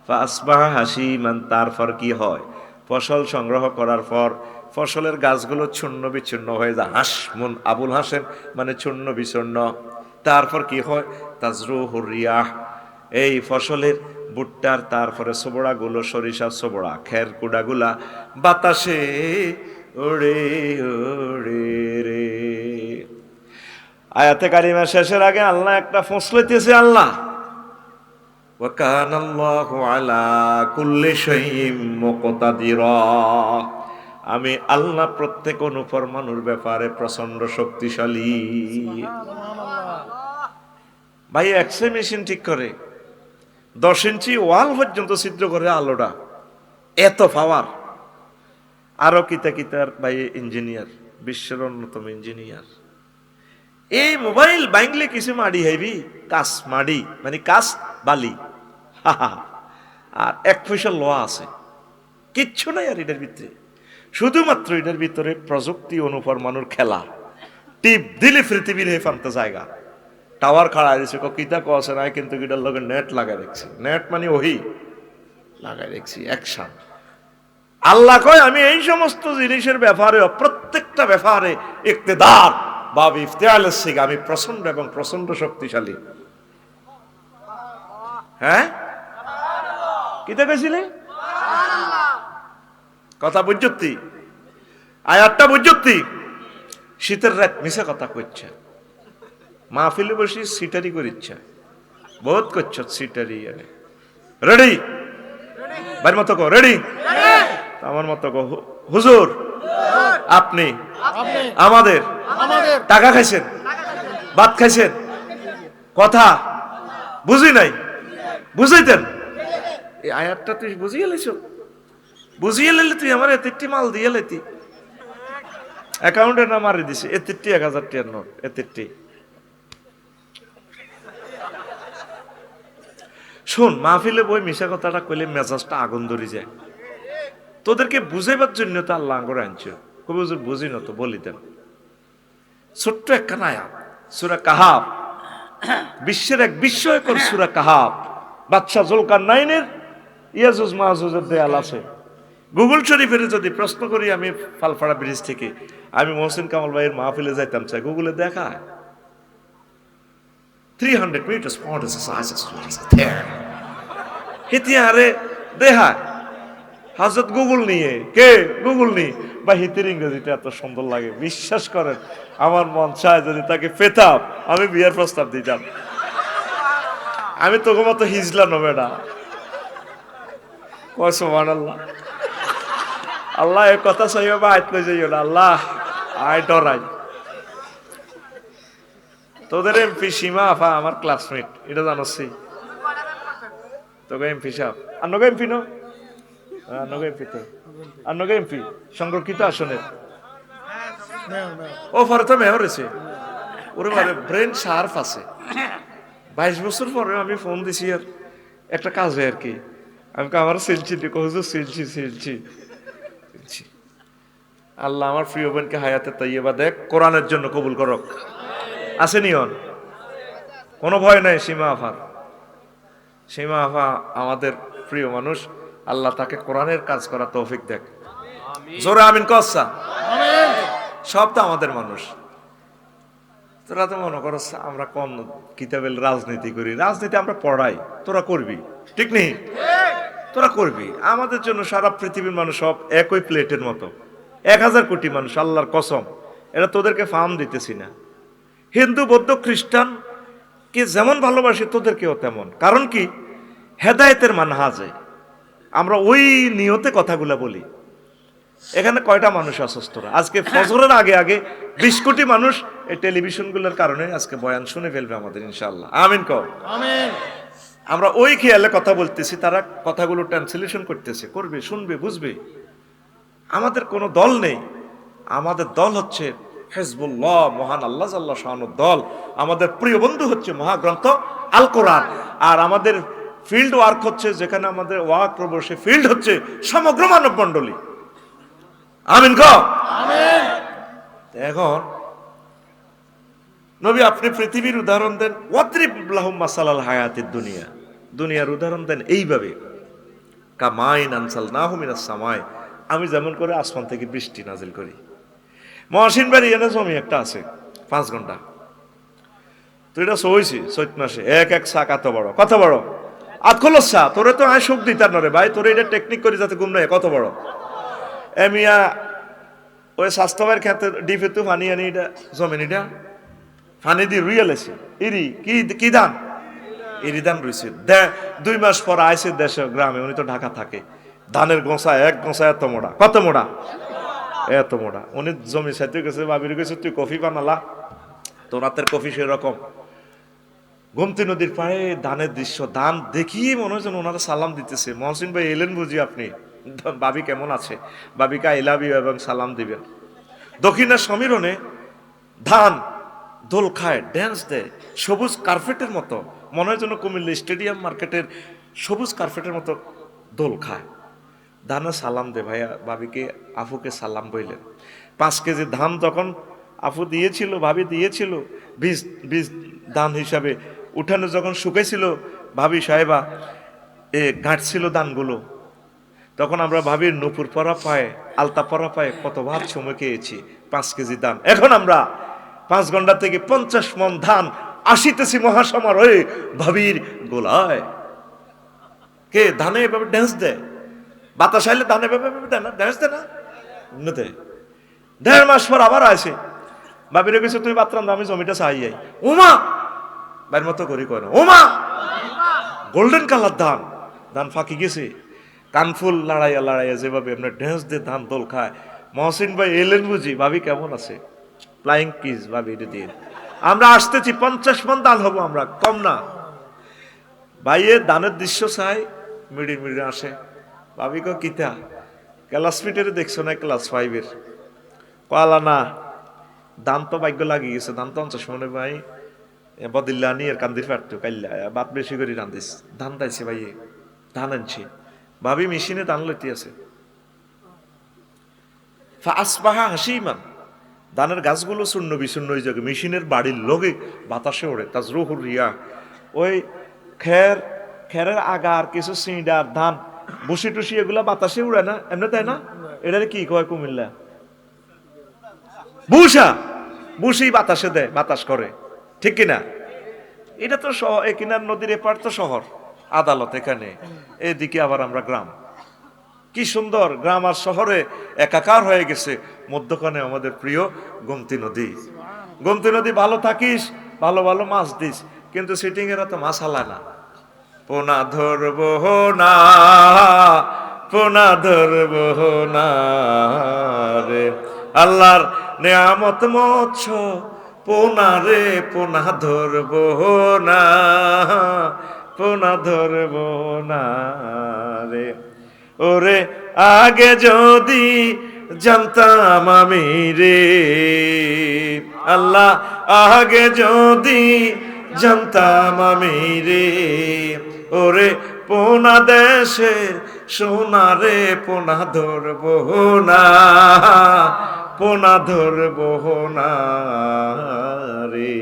ফাসবাহা হাসিমান, তারপর কি হয়? ফসল সংগ্রহ করার পর ফসলের গাছগুলো চূর্ণ বিচূর্ণ হয়ে যায়। হাসমুন, আবুল হাসেম মানে চূর্ণ বিচূর্ণ। তারপর কি হয়? তাজরুহুর রিয়াহ, এই ফসলের ভুট্টার তারপরে সোবড়াগুলো, সরিষার সোবড়া, খের কুড়াগুলা বাতাসে ওড়ে ওড়ে রে। আয়াতে কারিমা শেষের আগে আল্লাহ একটা ফসলেতেছে। আল্লাহ ওয়া কানাল্লাহু আলা কুল্লি শাইইন মুকতাদিরা, আমি আল্লাহ প্রত্যেক অনুফরমানুর ব্যাপারে প্রচন্ড শক্তিশালী। ভাই এক্সরে মেশিন ঠিক করে 10 ইঞ্চি ওয়াল পর্যন্ত ছিদ্র করে আলোটা, এত পাওয়ার। আরো কিতা কিতার ভাই ইঞ্জিনিয়ার, বিশ্বের অন্যতম ইঞ্জিনিয়ার। এই মোবাইল বাইংলে কিছু মাড়ি হাইবি, কাস মাড়ি মানে কাস বালি, আর 1 পয়সা লোয়া আছে, কিচ্ছু নাই আর এটার ভিতরে। শুধুমাত্র এটার ভিতরে প্রযুক্তি অনুপরমাণুর খেলা। টিপ দিলে পৃথিবীর হে ফান্তা জায়গা। টাওয়ার খাড়া দিয়েছে, কিতা কছে নাই, কিন্তু এটার লগে নেট লাগাই দেখছি। নেট মানে ওহি লাগাই দেখছি, অ্যাকশন। আল্লাহ কয় আমি এই সমস্ত জিনিসের ব্যাপারে, প্রত্যেকটা ব্যাপারে ইকতেদার বা ইফতিআলের শিখ আমি প্রচন্ড এবং প্রচন্ড শক্তিশালী। হ্যাঁ, কিতা কইছিলে? কথা বুঝতি? আয়াতটা বুঝতি? শীতের রাত মিশা কথা কইছে, মাহফিলে বসে সিটারি করিচ্ছে, বহুত করছ সিটারি। রেডি? ভাইয়ের মতো কো রেডি, আমার মতো কো হুজুর আপনি আমাদের টাকা খাইছেন, ভাত খাইছেন, কথা বুঝি নাই, বুঝাইতেন। এই আয়াতটা তুই বুঝিয়ে লাইছ, বুঝিয়ে লাইলে তুই আমার এতেরটি মাল দিয়ে লাইতি। অ্যাকাউন্টের নাম মারি দিছে, এতেরটি 1000 টাকার নোট, এতেরটি। শোন, মাহফিলে বই মিশা কথাটা কইলে মেজাজটা আগুন ধরে যায়। তোদেরকে বুঝাইবার জন্য তো আল্লাহ করে আনছে। কবি হুজুর বুঝি না তো বলি দেন। ছোট্ট একটা আয়াত, সূরা কাহাফ, বিশ্বের এক বিস্ময়কর সূরা কাহাফ। বাদশাহ জুলকারনাইনের ইয়াজুজ মাহুজের দেয়াল আছে। গুগল শরীফের যদি প্রশ্ন করি আমি ফালফাড়া ব্রিজ থেকে, আমি মহসিন কামাল ভাইয়ের মাহফিলে যাইতাম চাই, গুগলে দেখায় 300 meters what is the size of there হিতিয়ারে দেখায় হাজরত গুগল নিয়ে, কে গুগল নিয়ে বা হিতের ইংরেজিটা এত সুন্দর লাগে, বিশ্বাস করেন আমার মন চায় যদি তাকে পেতাম আমি বিয়ের প্রস্তাব দিতাম। আমি তোকে মতো হিজলা নবে না। সুবহানাল্লাহ। আল্লাহ এ কথা চাইও বা আইত লই যাইও না, আল্লাহ আই ডরাই। তোদের এমপি সীমা আফা আমার ক্লাসমেট, এটা জানোসি তোকে এমপি সাহেব আর নগে এমপি নো নগে এমপি তো আর নগে এমপি সংরক্ষিত আসনের ও পরে তো মেয়র হয়েছে। ওরে মানে ব্রেন শার্প আছে। 22 বছর পরে আমি ফোন দিছি আর একটা কাজে আর কি, আমি আমার সিলছি সিলছি। আল্লাহ আমার প্রিয় বোনকে হায়াতে তাইয়্যিবা দেখ, কোরআনের জন্য কবুল করক। আছে নিয়ন, কোনো ভয় নাই সীমা আফার। সীমা আফা আমাদের প্রিয় মানুষ, আল্লাহ তাকে কোরআনের কাজ করা তৌফিক দেখ। জোরে আমিন কসা। সব তো আমাদের মানুষ। তোরা তো মনে করছ আমরা কম কিতাবের রাজনীতি করি, রাজনীতি আমরা পড়াই, তোরা করবি, ঠিক নেই? তোরা করবি। আমাদের জন্য সারা পৃথিবীর মানুষ সব একই প্লেটের মতো, 1000 কোটি মানুষ, আল্লাহর কসম। এটা তোদেরকে ফার্ম দিতেছি না। হিন্দু বৌদ্ধ খ্রিস্টান কে যেমন ভালোবাসি তোদেরকেও তেমন। কারণ কি, হেদায়েতের মানহাজে আমরা ওই নিয়তে কথাগুলা বলি। এখানে কয়টা মানুষ অসুস্থরা আজকে ফজরের আগে আগে 20 কোটি মানুষ এই টেলিভিশনগুলোর কারণে আজকে বয়ান শুনে ফেলবে আমাদের, ইনশাআল্লাহ। আমিন কও। আমিন। আমরা ওই খেয়ালে কথা বলতেছি, তারা কথাগুলো ট্রান্সলেশন করতেছে, করবে, শুনবে, বুঝবে। আমাদের কোনো দল নেই, আমাদের দল হচ্ছে হিজবুল্লাহ, মহান আল্লাহ জাল্লা শানুর দল। আমাদের প্রিয় বন্ধু হচ্ছে মহাগ্রন্থ আল কোরআন। আর আমাদের ফিল্ড ওয়ার্ক হচ্ছে, যেখানে আমাদের ওয়ার্ক করবো সে ফিল্ড হচ্ছে সমগ্র মানব মণ্ডলী। আমিন কও। আমিন। এখন নবী আপনি পৃথিবীর উদাহরণ দেন, ওয়াদ্রিব লাহুম মাসালাল হায়াতিদ দুনিয়া, দুনিয়ার উদাহরণ দেন এইভাবে, কামাইন আনসালনাহু মিনাস সামাই, আমি যেমন করে আসমান থেকে বৃষ্টি নাজিল করি। মহসিন বাড়ি এনে জমি একটা আছে 5 ঘন্টা, তো এটা সইছি চৈত মাসে এক শাক এত বড়, কত বড় আতখলসা, তোরে তো আয় সুখ দিতার নরে ভাই, তোরে এটা টেকনিক করি যাতে গুম নয়, কত বড় এমিয়া ওই স্বাস্থ্যবায়ের ক্ষেত্রে ডিপে তো পানি আনি, এটা জমিন, এটা পানি দিয়ে রুইয়া লেছে ইরি কি দান, ইরি দান রুইছে। 2 মাস পর আইসে দেশে গ্রামে, উনি তো ঢাকা থাকে, ধানের গোঁসা এক গোঁসা এত মোড়া, কত মোড়া, এত মোড়া। উনি জমি সাইতে গেছে, ভাবির গেছে তুই কফি বানালা, তো রাতের কফি সেরকম। গোমতী নদীর পাড়ে ধানের দৃশ্য, ধান দেখিয়ে মনে হয় যেন ওনারা সালাম দিতেছে। মহসিন ভাই এলেন বুঝি আপনি, ভাবি কেমন আছে, ভাবিকে আই লাভ ইউ এবং সালাম দিবেন। দক্ষিণের সমীরণে ধান দোল খায়, ড্যান্স দেয়, সবুজ কার্পেটের মতো, মনে হয় যেন কুমিল্লা স্টেডিয়াম মার্কেটের সবুজ কার্পেটের মতো দোল খায়। ধানে সালাম দে ভাইয়া, ভাবিকে আফুকে সালাম বইলেন। 5 কেজি ধান যখন আফু দিয়েছিল, ভাবি দিয়েছিল বীজ ধান হিসাবে, উঠানে যখন শুকাইছিল ভাবি সাহেবা গাঁটছিল ধানগুলো, তখন আমরা ভাবির নুপুর পরা পায়ে, আলতা পরা পায়ে কতবার সময় খেয়েছি 5 কেজি ধান। এখন আমরা 5 ঘন্টা থেকে 50 মণ ধান আসিতেছি মহাসমারোহে ভাবির গোলায়। কে ধানে এভাবে ড্যান্স দেয়? বাতাস আইলে ধানে এভাবে দেয় না, ড্যান্স দেয় না, দেয়। 1.5 মাস পর আবার আসে, ভাবিরে গেছে তুই বাতরাম, আমি জমিটা চাই যাই, ওমা বাইর মতো করি কয় না, ওমা গোল্ডেন কালার ধান, ধান ফাঁকি গেছে, কানফুল লড়াইয়া যেভাবে আপনার ড্যান্স দিয়ে ধান দোল খায়। মহসিন ভাই এলেন বুঝি, ভাবি কেমন আছে, ফ্লাইং কিস ভাবি এটা দিয়ে। আমরা আসতেছি 50 মণ ধান হবো আমরা, কম না। ভাইয়ের ধানের দৃশ্য চাই, মিডিল আসে। ভাবি কো কিতা ক্লাসমেটের দেখছো না, ক্লাস 5-এর কলা না, ধান তো ভাগ্য লাগিয়ে গেছে, ধান তো 50 মণে ভাই বদিল্লা নি এর কান্দির পারতো কাইল্লা বাত বেশি করে রান্ধিস, ধান দাইছে ভাইয়ে, ধান আনছি। ভাবি মেশিনে ধান লইতে আছে। আসবাহা হাসিমান, ধানের গাছগুলো শূন্য বিশূন্য হয়ে যাবে, মেশিনের বাড়ির লগে বাতাসে ওড়ে, তাজরুহুর রিয়া। ওই খেরের আগার কিছু সিঁড়ার ধান বসি টুসি এগুলা বাতাসে উড়ে না, এমনি তাই না? এটারে কি কয় কুমিল্লা? বুসি বাতাসে দেয়, বাতাস করে, ঠিক কিনা? এটা তো কিনার নদীর এপার তো শহর, আদালত এখানে, এদিকে আবার আমরা গ্রাম। কি সুন্দর গ্রাম আর শহরে একাকার হয়ে গেছে, মধ্যখানে আমাদের প্রিয় গোমতী নদী। গোমতী নদী ভালো থাকিস, ভালো ভালো মাছ দিস, কিন্তু সিটিং এরা তো মাছ হালায় না। পোনা ধরবো না, পোনা ধরবো না রে, আল্লাহর নেয়ামত মৎস্য পোনা রে, পোনা ধরবো না, পোনা ধরবো না রে। ওরে আগে যদি জানতাম আমি রে, আল্লাহ আগে যদি জানতাম আমি রে, ওরে পোনা দেশে সোনা রে, পোনা ধরবো না, পোনা ধরবো না রে।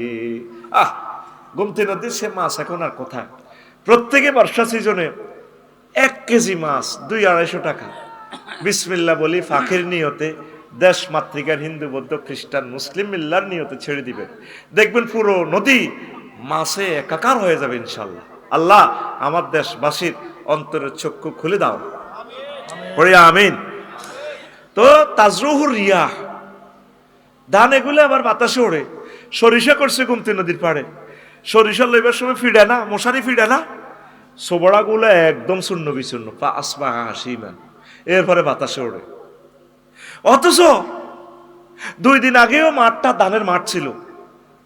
গোমতী নদীর সে মাছ এখন আর কোথায়? প্রত্যেকে বর্ষা সিজনে 1 কেজি মাছ 200-250 টাকা বিসমিল্লাহ বলি ফাঁকির নিয়তে, দেশ মাতৃকার হিন্দু বৌদ্ধ খ্রিস্টান মুসলিম মিল্লার নিয়তে ছেড়ে দিবেন, দেখবেন পুরো নদী মাছে একাকার হয়ে যাবে ইনশাল্লাহ। আল্লাহ আমার দেশবাসীর অন্তরের চক্ষু খুলে দাও, পড়ে আমিন। তো তাজরুহুর রিয়াহ, ধান এগুলো আবার বাতাসে ওড়ে। সরিষা করছে গোমতী নদীর পাড়ে, সরিষা লইবার সময় ফিডে না, মশারি ফিডে না, সোবড়া গুলো একদম শূন্য বিচূর্ণ, আসবা হাসিমান, এরপরে বাতাসে ওড়ে। অথচ 2 দিন আগেও মাঠটা ধানের মাঠ ছিল,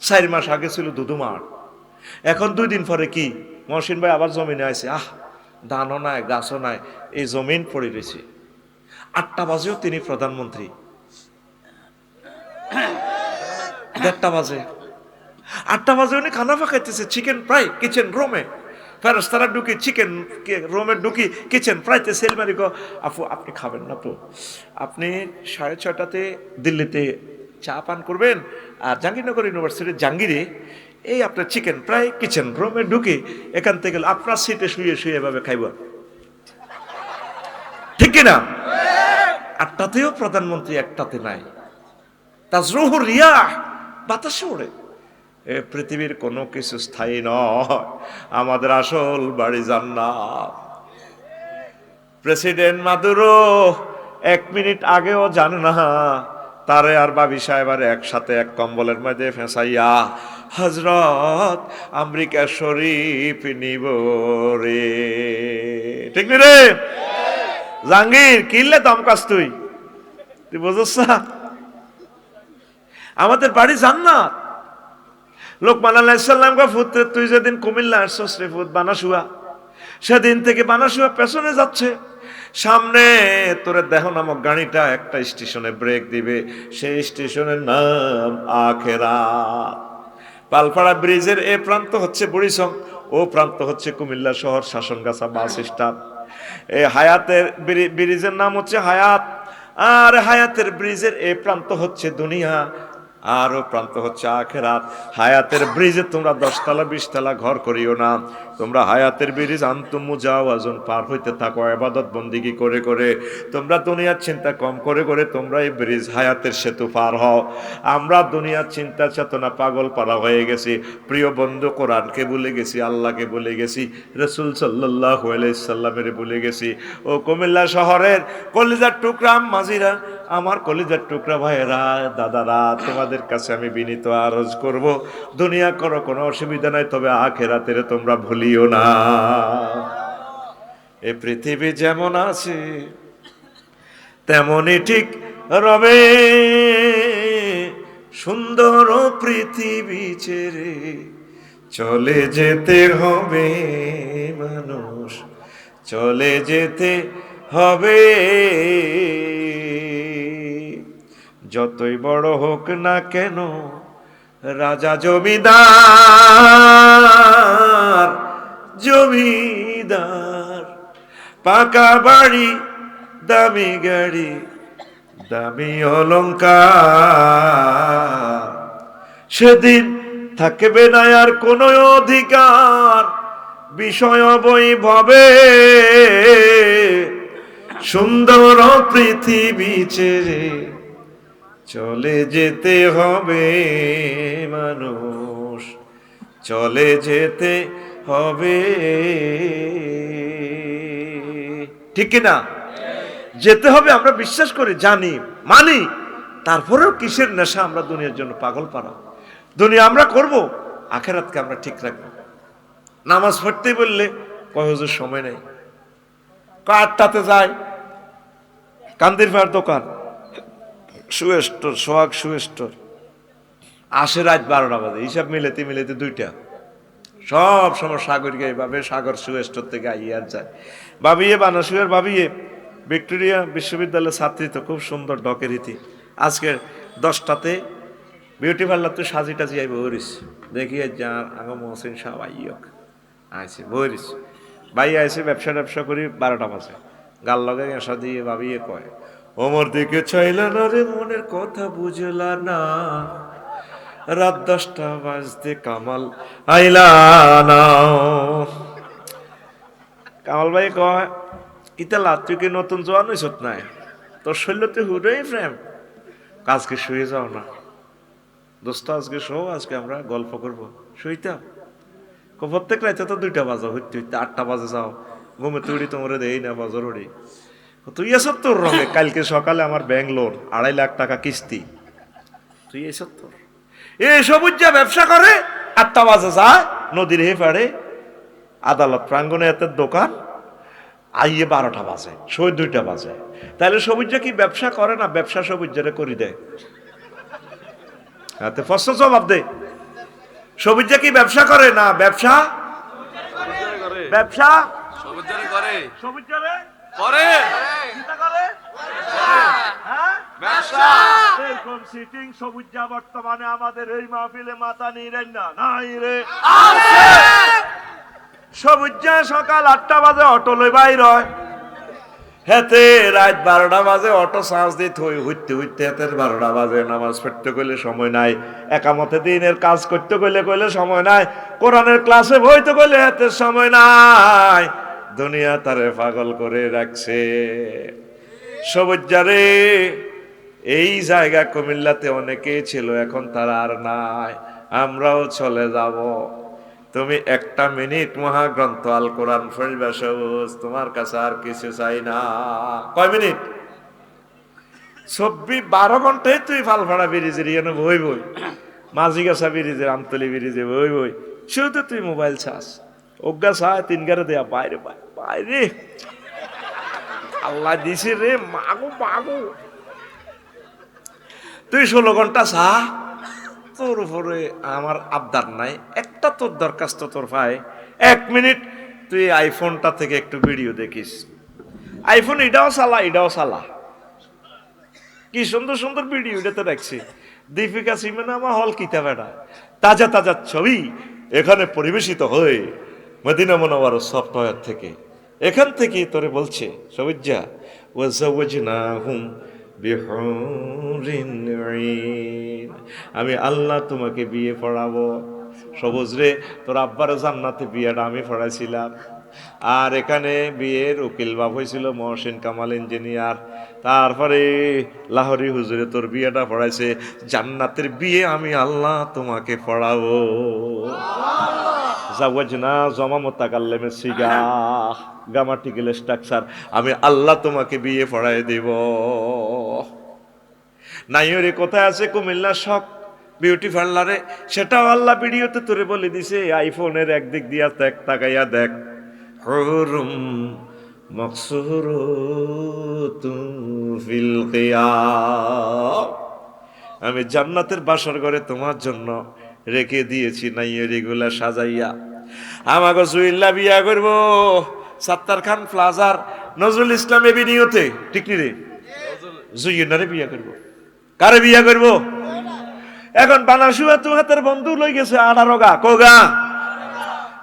4 মাস আগে ছিল দুধু মাঠ। এখন 2 দিন পরে কি মহসিন ভাই আবার জমিনে আছে, ধানও নাই গাছও নাই, এই জমিন পড়ে রয়েছে। 8টা বাজেও তিনি প্রধানমন্ত্রী, 1:30 বাজে, 8টা বাজে উনি খানা পাকাইতেছে চিকেন ফ্রাই কিচেন রুমে। ফেরেশতারা ঢুকি চিকেন রুমে ঢুকি কিচেন ফ্রাইতে সেলমারি গো, আপু আপনি খাবেন না তো, আপনি 6:30টাতে দিল্লিতে চা পান করবেন, আর জাহাঙ্গীরনগর ইউনিভার্সিটির জাহাঙ্গীরে এই আপনার চিকেন ফ্রাই কিচেন রুমে ঢুকে এখান থেকে আপনার সিটে শুয়ে শুয়ে এভাবে খাইব, ঠিক কিনা? 8টাতেও প্রধানমন্ত্রী, 1টাতে নাই। তাজরুহুর রিয়াহ, বাতাসে ওড়ে। পৃথিবীর কোনো কিছু স্থায়ী নয়, আমাদের আসল বাড়ি জান্নাত। প্রেসিডেন্ট মাদুরো 1 মিনিট আগেও জানে না তারে আর বাবি সাহেবার একসাথে এক কম্বলের মধ্যে ফেঁসাইয়া হজরত আমেরিকা শরীফ নিব রে, ঠিক নি রে? জাহাঙ্গীর কিনলে দমকাস তুই বুঝছ না? আমাদের বাড়ি জান্নাত। লোকমান আলাইহিস সালামকে পুত্র, তুই যেদিন কুমিল্লা আসছস রে ফুত বানাসুয়া, সেদিন থেকে বানাসুয়া পেছনে যাচ্ছে, সামনে তোরে দেহ নামক গাড়িটা একটা স্টেশনে ব্রেক দিবে, সেই স্টেশনের নাম আখেরাত। পালপাড়া ব্রিজের এ প্রান্ত হচ্ছে বুড়িচং, ও প্রান্ত হচ্ছে কুমিল্লা শহর শাসনগাছা বাস স্ট্যান্ড। এই হায়াতের ব্রিজের নাম হচ্ছে হায়াত, আর হায়াতের ব্রিজের এ প্রান্ত হচ্ছে দুনিয়া, আর ও প্রান্ত হচ্ছে আখেরাত। হায়াতের ব্রিজে তোমরা 10 তলা 20 তলা ঘর করিও না, তোমরা হায়াতের ব্রিজ আনতুম মুজাওয়াজুন পার হইতে থাকো ইবাদত বন্দেগী করে করে, তোমরা দুনিয়ার চিন্তা কম করে করে তোমরা এই ব্রিজ হায়াতের সেতু পার হও। আমরা দুনিয়ার চিন্তা চেতনা পাগল পারা হয়ে গেছি, প্রিয় বন্ধু কোরআনকে ভুলে গেছি, আল্লাহকে ভুলে গেছি, রাসূল সাল্লাল্লাহু আলাইহি সাল্লামের ভুলে গেছি। ও কুমিল্লা শহরের কলিজার টুকরা মাঝিরা, আমার কলিজার টুকরা ভাইয়েরা, দাদারা, তোমাদের কাছে আমি বিনীত আরজ করব, দুনিয়া করো কোনো অসুবিধা নাই, তবে আখেরাতের তোমরা ভুলিও না। এ পৃথিবী যেমন আছে তেমনই ঠিক রবে, সুন্দর পৃথিবী ছেড়ে চলে যেতে হবে মানুষ, চলে যেতে হবে। যতই বড় হোক না কেন রাজা জমিদার, জমিদার পাকা বাড়ি দামি গাড়ি দামি অলংকার, সেদিন থাকবে না আর কোনো অধিকার বিষয় বৈভবে, সুন্দর পৃথিবী ছেড়ে চলে যেতে হবে মানুষ, চলে যেতে হবে, ঠিক কিনা? যেতে হবে আমরা বিশ্বাস করি, জানি, মানি, তারপরেও কিসের নেশা আমরা দুনিয়ার জন্য পাগল পারা। দুনিয়া আমরা করব, আখেরাতকে আমরা ঠিক রাখবো। নামাজ পড়তে বললে কয় হুজুর সময় নেই, আটটাতে যায় কান্দির ভাইয়ের দোকান, শু স্টোর, সোহাগ শু স্টোর, আসে রাত 12টা বাজে, হিসাব মিলেতে মিলেতে 2টা। সব সময় সাগরকে এইভাবে সাগর শু স্টোর থেকে আইয়ার যায়। ভাবিয়ে বানাসুয়ের ভাবিয়ে ভিক্টোরিয়া বিশ্ববিদ্যালয়ের ছাত্রী, তো খুব সুন্দর ডকের রীতি। আজকে 10টাতে বিউটি পার্লার তো সাজি টাজি আইব বরিস, দেখি যার আগে মহসিন সাহেব আইয়ক আইসে বরিস, ভাই আইসে ব্যবসা করি 12টা বাজে, গাল লগে এসা দিয়ে ভাবিয়ে কয়, ওমর দিকে চাইলা না রে, মনের কথা বুঝলা না, রাত 10টা বাজতে কামাল আইলা না। কামাল ভাই কয়, ইতালা তুই কি নতুন জোয়ান হইছত নাই, তোর শৈল্যতে হুড়েই প্রেম, আজকে শুয়ে যাও না দোস্ত, আজকে শো, আজকে আমরা গল্প করব, শুইতাম। প্রত্যেক রাইতে তো 2টা বাজে, হইতে হইতে 8টা বাজে যাও, ঘুমে তুড়ি তোমরে দেই না ফজর উড়ি, তুই এসব তোর রঙে, কালকে সকালে আমার ব্যাংক লোন 2.5 লাখ টাকা কিস্তি, তুই এসব তোর এই সবুজ যা ব্যবসা করে, 8টা বাজে যায় নদীর হে পাড়ে আদালত প্রাঙ্গণে এত দোকান, আইয়ে 12টা বাজে, সই 2টা বাজে। তাহলে সবুজা কি ব্যবসা করে না, ব্যবসা সবুজারে করি দেয়? হাতে প্রশ্ন জবাব দে, সবুজা কি ব্যবসা করে না ব্যবসা? ব্যবসা সবুজারে করে, সবুজারে করে, কিটা করে? হ্যাঁ, ব্যবসা। এরকম সিটিং সবুজা বর্তমানে আমাদের এই মাহফিলে মাথা নিরেন না, নাই রে আছে। সবুজা সকাল 8টা বাজে অটো লই বাইর হয়, হেতে রাত 12টা বাজে অটো চার্জ দিতে হইতে হইতে হেতে 12টা বাজে। নামাজ পড়তে গেলে সময় নাই, একামতে দিনের কাজ করতে গেলে সময় নাই, কোরআনের ক্লাসে বইতে গেলে হেতে সময় নাই। দুনিয়া তারে পাগল করে রাখছে। সবুজারে এই জায়গা কুমিল্লাতে অনেকেই ছিল, এখন তারা আর নাই, আমরাও চলে যাব। তুমি 1টা মিনিট মহাগ্রন্থ আল কোরআন পড়বে সবুজ, তোমার কাছে আর কিছু চাই না। কয় মিনিট? 12 ঘন্টায় তুই ফালফাড়া ব্রিজের ইয়ানো বই বই, মাঝিগাছা ব্রিজের, আমতলি ব্রিজে বই বই, শুধু তুই মোবাইল চাস, অজ্ঞা চায় 3 গারে দেয়া বাইরে বাইরে, আল্লাহ দিছে রে মাগো মাগো। তুই 16 ঘন্টা চা, তোর উপরে আমার আবদার নাই, একটা তোর দরখাস্ত তোর ভাই 1 মিনিট তুই আইফোনটা থেকে একটু ভিডিও দেখিস। আইফোন এটাও চালা, কি সুন্দর সুন্দর ভিডিও এটাতে দেখছি। দীপিকা সিনেমা হল কিতাবেটা তাজা তাজা ছবি এখানে পরিবেশিত হয়ে মদিনা মুনাওয়ারা সফটওয়্যার থেকে, এখান থেকে তোরে বলছে সবুজা, ওয়াজাওয়াজনাহুম বিহুরিন আইন, আমি আল্লাহ তোমাকে বিয়ে পড়াবো। সবুজ রে, তোর আব্বার জান্নাতে বিয়েটা আমি পড়াইছিলাম, আর এখানে বিয়ের উকিল বাপ হয়েছিল মহসিন কামাল ইঞ্জিনিয়ার, তারপরে লাহোরি হুজুরে তোর বিয়েটা পড়াইছে। জান্নাতের বিয়ে আমি আল্লাহ তোমাকে পড়াবো। জাওয়াজনা জমা মোতাকাল্লেমে সিগা গ্রামাটিক্যাল স্ট্রাকচার, আমি আল্লাহ তোমাকে বিয়ে পড়াই দেব। নাইরে কোথায় আছে কুমিল্লা শখ বিউটি পার্লারে, সেটাও আল্লাহ ভিডিওতে তোরে বলে দিছে। আইফোনের একদিক দিয়া দেখ, তাকাইয়া দেখ, হুরুম মাকসুরুতুম ফিল কিয়াম, আমি জান্নাতের বাসর ঘরে তোমার জন্য রেখে দিয়েছি নাইয়ের এগুলা সাজাইয়া। আমাকে জুইল্লা বিয়া করবো সাত্তার খান প্লাজার নজরুল ইসলাম এভিনিউতে, ঠিক নি রে? জুইনারে বিয়া করবো। কারে বিয়া করবো? এখন বানাসুয়া তো হাতের বন্ধু লই গেছে 18 গা কোগা